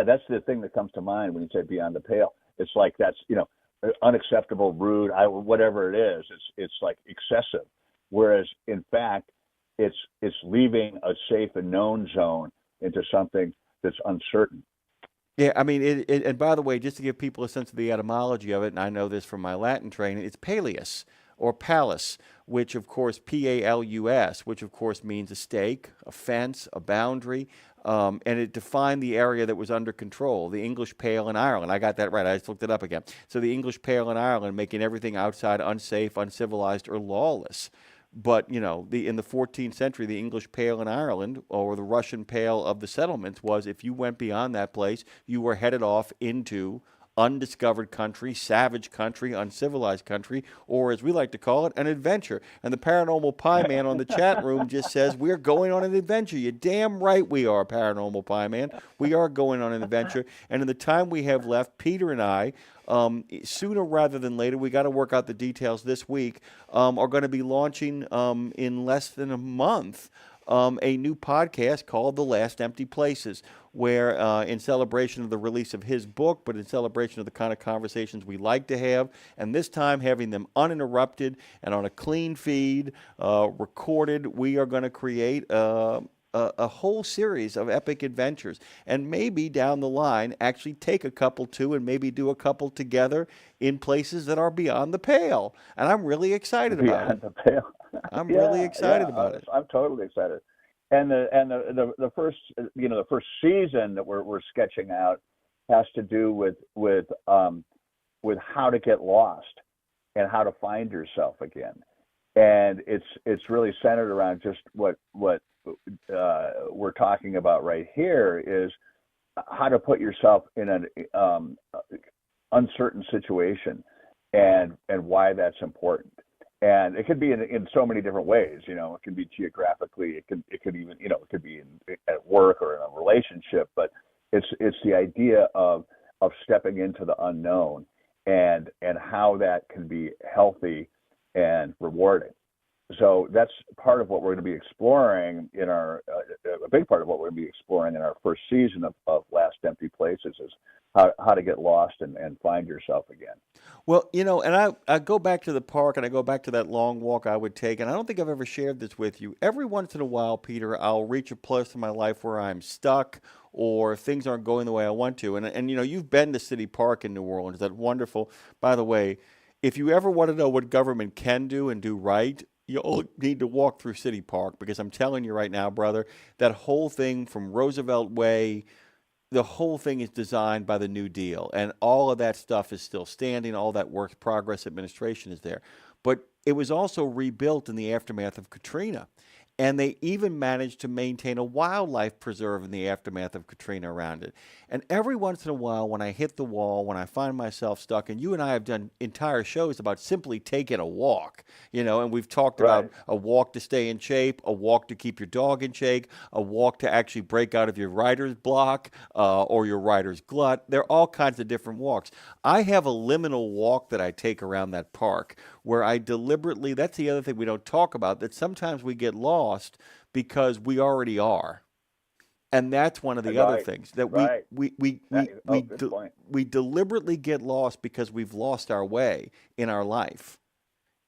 that's the thing that comes to mind when you say beyond the pale. It's like that's unacceptable, rude, whatever it is. It's like excessive. Whereas in fact, it's leaving a safe and known zone into something that's uncertain. Yeah, I mean, and by the way, just to give people a sense of the etymology of it, and I know this from my Latin training, it's paleus or palus, which of course, P-A-L-U-S, which of course means a stake, a fence, a boundary, and it defined the area that was under control, the English Pale in Ireland. I got that right. I just looked it up again. So the English Pale in Ireland, making everything outside unsafe, uncivilized, or lawless. But, in the 14th century, the English Pale in Ireland, or the Russian Pale of the settlements, was if you went beyond that place, you were headed off into undiscovered country, savage country, uncivilized country, or as we like to call it, an adventure. And the Paranormal Pie Man on the chat room just says, we're going on an adventure. You're damn right we are, Paranormal Pie Man. We are going on an adventure. And in the time we have left, Peter and I, sooner rather than later, we got to work out the details this week, are going to be launching in less than a month a new podcast called The Last Empty Places, where in celebration of the release of his book, but in celebration of the kind of conversations we like to have, and this time having them uninterrupted and on a clean feed, recorded, we are going to create a whole series of epic adventures, and maybe down the line actually take a couple too and maybe do a couple together in places that are beyond the pale. And I'm really excited about it. Beyond the pale. I'm really excited about it. I'm totally excited. And the first the first season that we're sketching out has to do with how to get lost and how to find yourself again. And it's really centered around just what we're talking about right here is how to put yourself in an uncertain situation and why that's important. And it could be in so many different ways. It can be geographically. It could even it could be at work or in a relationship. But it's the idea of stepping into the unknown and how that can be healthy and rewarding. So that's part of what we're going to be exploring in our a big part of what we're going to be exploring in our first season of Last Empty Places is how to get lost and find yourself again. Well, and I go back to the park and I go back to that long walk I would take, and I don't think I've ever shared this with you. Every once in a while, Peter, I'll reach a place in my life where I'm stuck or things aren't going the way I want to. And you've been to City Park in New Orleans, that wonderful, by the way, if you ever want to know what government can do and do right, you only need to walk through City Park, because I'm telling you right now, brother, that whole thing from Roosevelt Way, the whole thing is designed by the New Deal, and all of that stuff is still standing. All that work progress administration is there. But it was also rebuilt in the aftermath of Katrina. And they even managed to maintain a wildlife preserve in the aftermath of Katrina around it. And every once in a while, when I hit the wall, when I find myself stuck, and you and I have done entire shows about simply taking a walk, and we've talked about a walk to stay in shape, a walk to keep your dog in shape, a walk to actually break out of your writer's block or your writer's glut. There are all kinds of different walks. I have a liminal walk that I take around that park where I deliberately, that's the other thing we don't talk about, that sometimes we get lost because we already are. And that's one of the other things that we deliberately get lost because we've lost our way in our life.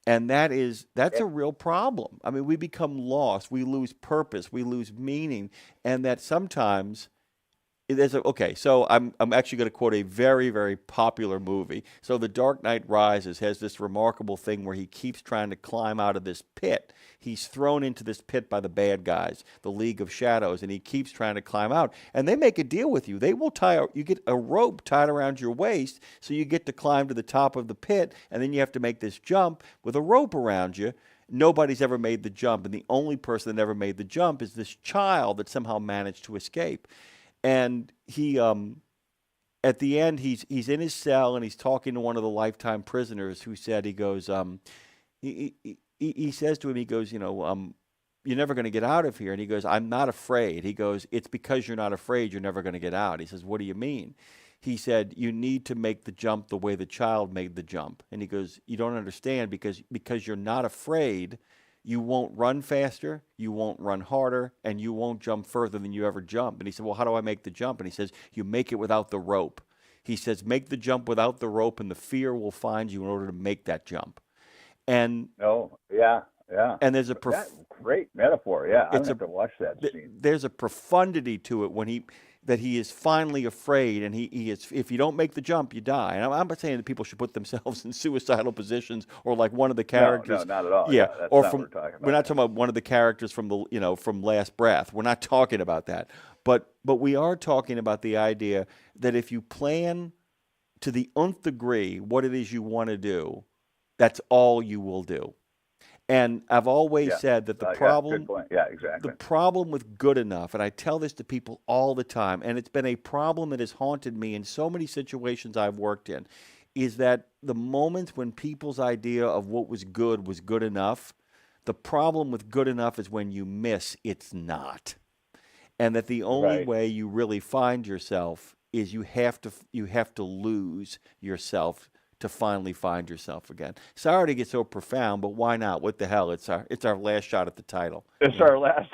And that's a real problem. I mean, we become lost, we lose purpose, we lose meaning, and that sometimes so I'm actually going to quote a very, very popular movie. So The Dark Knight Rises has this remarkable thing where he keeps trying to climb out of this pit. He's thrown into this pit by the bad guys, the League of Shadows, and he keeps trying to climb out. And they make a deal with you. They will you get a rope tied around your waist, so you get to climb to the top of the pit, and then you have to make this jump with a rope around you. Nobody's ever made the jump, and the only person that ever made the jump is this child that somehow managed to escape. And he, at the end, he's in his cell and he's talking to one of the lifetime prisoners who said, he goes, he says to him, he goes, you're never going to get out of here. And he goes, I'm not afraid. He goes, it's because you're not afraid you're never going to get out. He says, what do you mean? He said, you need to make the jump the way the child made the jump. And he goes, you don't understand, because you're not afraid. You won't run faster, you won't run harder, and you won't jump further than you ever jump. And he said, well, how do I make the jump? And he says, you make it without the rope. He says, make the jump without the rope, and the fear will find you in order to make that jump. And and there's a great metaphor. Yeah, I'm going to have to watch that scene. There's a profundity to it when he is finally afraid, and he is, if you don't make the jump, you die. And I'm not saying that people should put themselves in suicidal positions, or like one of the characters. No, not at all. Yeah, that's or not from what we're talking about. we're not talking about one of the characters from the from Last Breath. We're not talking about that. But we are talking about the idea that if you plan to the nth degree what it is you want to do, that's all you will do. And I've always said that the problem, good point. Yeah, exactly. the problem with good enough, and I tell this to people all the time, and it's been a problem that has haunted me in so many situations I've worked in, is that the moment when people's idea of what was good enough, the problem with good enough is when you miss it's not. And that the only way you really find yourself is you have to lose yourself to finally find yourself again. Sorry to get so profound, but why not? What the hell? It's our last shot at the title. It's our last.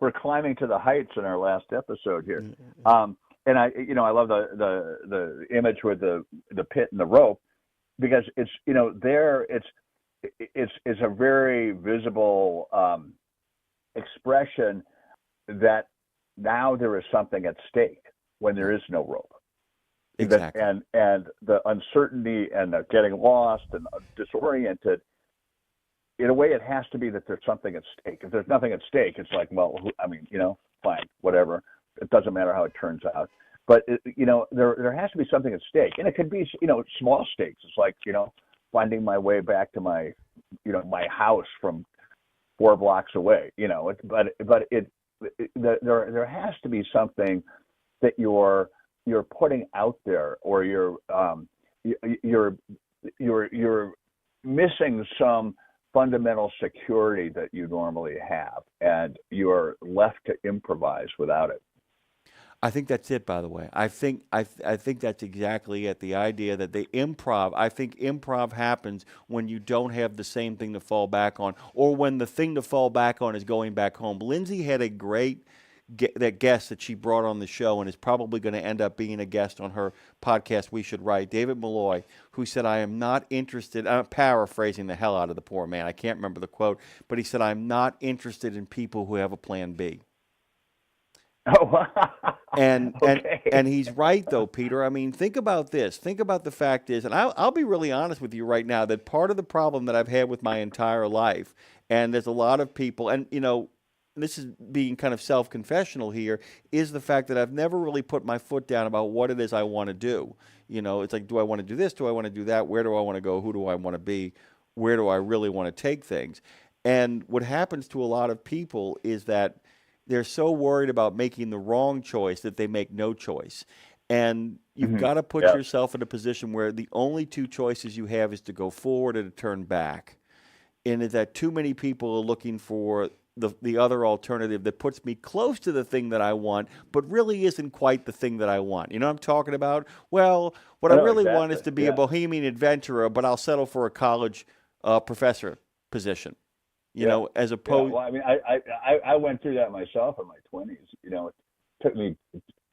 We're climbing to the heights in our last episode here. And I love the image with the pit and the rope, because it's there it's a very visible expression that now there is something at stake when there is no rope. Exactly. And the uncertainty and the getting lost and disoriented, in a way, it has to be that there's something at stake. If there's nothing at stake, it's like, well, fine, whatever. It doesn't matter how it turns out. But there has to be something at stake, and it could be small stakes. It's like finding my way back to my my house from 4 blocks away. But there has to be something that you're putting out there, or you're missing some fundamental security that you normally have, and you're left to improvise without it. I think that's it, by the way. I think that's exactly it. The idea that I think improv happens when you don't have the same thing to fall back on, or when the thing to fall back on is going back home. Lindsay had a great guest that she brought on the show, and is probably going to end up being a guest on her podcast, We Should Write, David Malloy, who said, I am not interested, I'm paraphrasing the hell out of the poor man, I can't remember the quote, but he said, I'm not interested in people who have a plan B. Oh, And Okay. and he's right though, Peter. I mean, think about this. Think about the fact is, and I'll be really honest with you right now, that part of the problem that I've had with my entire life, and there's a lot of people, and this is being kind of self-confessional here, is the fact that I've never really put my foot down about what it is I want to do. It's like, do I want to do this? Do I want to do that? Where do I want to go? Who do I want to be? Where do I really want to take things? And what happens to a lot of people is that they're so worried about making the wrong choice that they make no choice. And you've got to put yourself in a position where the only two choices you have is to go forward or to turn back. And is that too many people are looking for the other alternative that puts me close to the thing that I want, but really isn't quite the thing that I want. You know what I'm talking about? Well, what I really want is to be a bohemian adventurer, but I'll settle for a college professor position. As opposed. Well, I mean, I went through that myself in my 20s. It took me,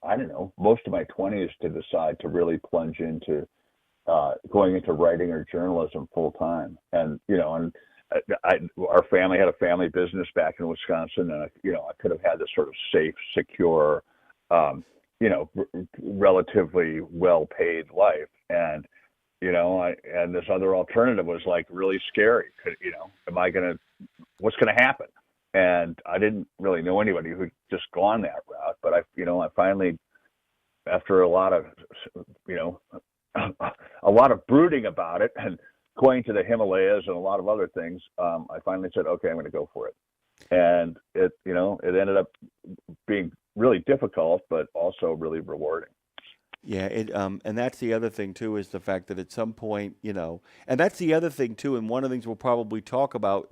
I don't know, most of my 20s to decide to really plunge into going into writing or journalism full time. And our family had a family business back in Wisconsin, and I could have had this sort of safe, secure, relatively well-paid life, and and this other alternative was like really scary. What's going to happen? And I didn't really know anybody who'd just gone that route, but I finally, after a lot of brooding about it and going to the Himalayas and a lot of other things, I finally said, okay, I'm going to go for it. And it ended up being really difficult, but also really rewarding. Yeah, and that's the other thing too, is the fact that at some point, and that's the other thing too, and one of the things we'll probably talk about,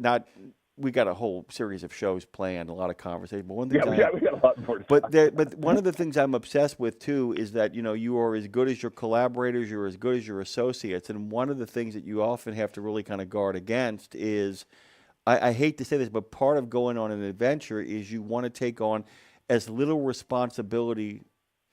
we got a whole series of shows planned, a lot of conversation, but one thing we got a lot more to talk about. But one of the things I'm obsessed with too is that, you are as good as your collaborators, you're as good as your associates, and one of the things that you often have to really kind of guard against is, I hate to say this, but part of going on an adventure is you want to take on as little responsibility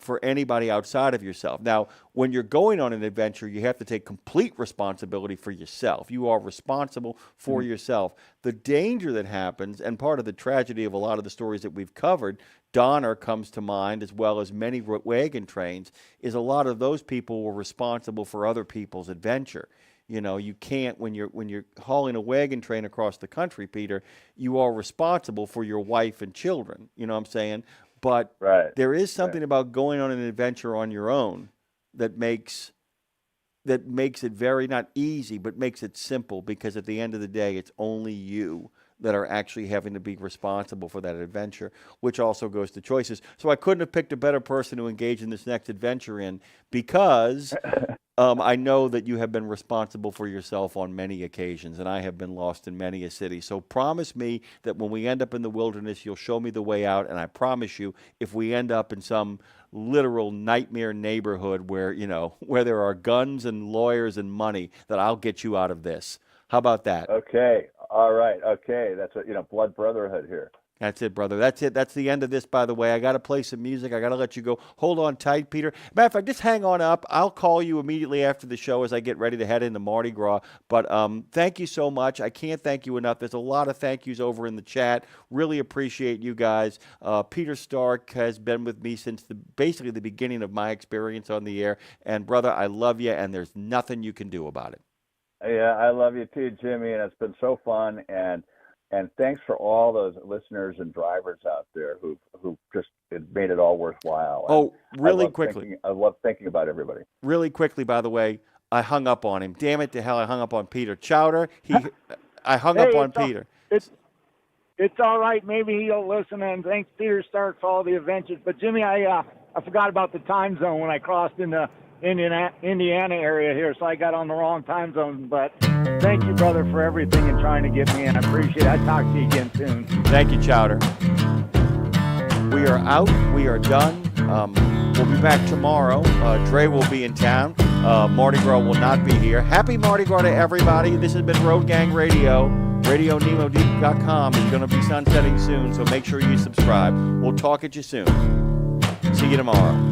for anybody outside of yourself. Now, when you're going on an adventure, you have to take complete responsibility for yourself. You are responsible for yourself. The danger that happens, and part of the tragedy of a lot of the stories that we've covered, Donner comes to mind, as well as many wagon trains, is a lot of those people were responsible for other people's adventure. You can't, when you're hauling a wagon train across the country, Peter, you are responsible for your wife and children. You know what I'm saying? But there is something about going on an adventure on your own that makes it very, not easy, but makes it simple, because at the end of the day, it's only you that are actually having to be responsible for that adventure, which also goes to choices. So I couldn't have picked a better person to engage in this next adventure in, because I know that you have been responsible for yourself on many occasions, and I have been lost in many a city. So promise me that when we end up in the wilderness, you'll show me the way out, and I promise you, if we end up in some literal nightmare neighborhood where, where there are guns and lawyers and money, that I'll get you out of this. How about that? Okay. All right. Okay. That's blood brotherhood here. That's it, brother. That's it. That's the end of this, by the way. I got to play some music. I got to let you go. Hold on tight, Peter. Matter of fact, just hang on up. I'll call you immediately after the show as I get ready to head into Mardi Gras. But thank you so much. I can't thank you enough. There's a lot of thank yous over in the chat. Really appreciate you guys. Peter Stark has been with me since basically the beginning of my experience on the air. And, brother, I love you, and there's nothing you can do about it. Yeah, I love you too, Jimmy, and it's been so fun. And thanks for all those listeners and drivers out there who just made it all worthwhile. Oh, really quickly. I love thinking about everybody. Really quickly, by the way, I hung up on him. Damn it to hell, I hung up on Peter. Chowder, I hung up on Peter. It's all right. Maybe he'll listen, and thanks Peter Stark for all the adventures. But, Jimmy, I forgot about the time zone when I crossed into Indiana area here, so I got on the wrong time zone. But thank you, brother, for everything and trying to get me in. I appreciate it. I'll talk to you again soon. Thank you, Chowder. We are out. We are done. We'll be back tomorrow. Dre will be in town. Mardi Gras will not be here. Happy Mardi Gras to everybody. This has been Road Gang Radio. RadioNemo.com is going to be sunsetting soon, so make sure you subscribe. We'll talk at you soon. See you tomorrow.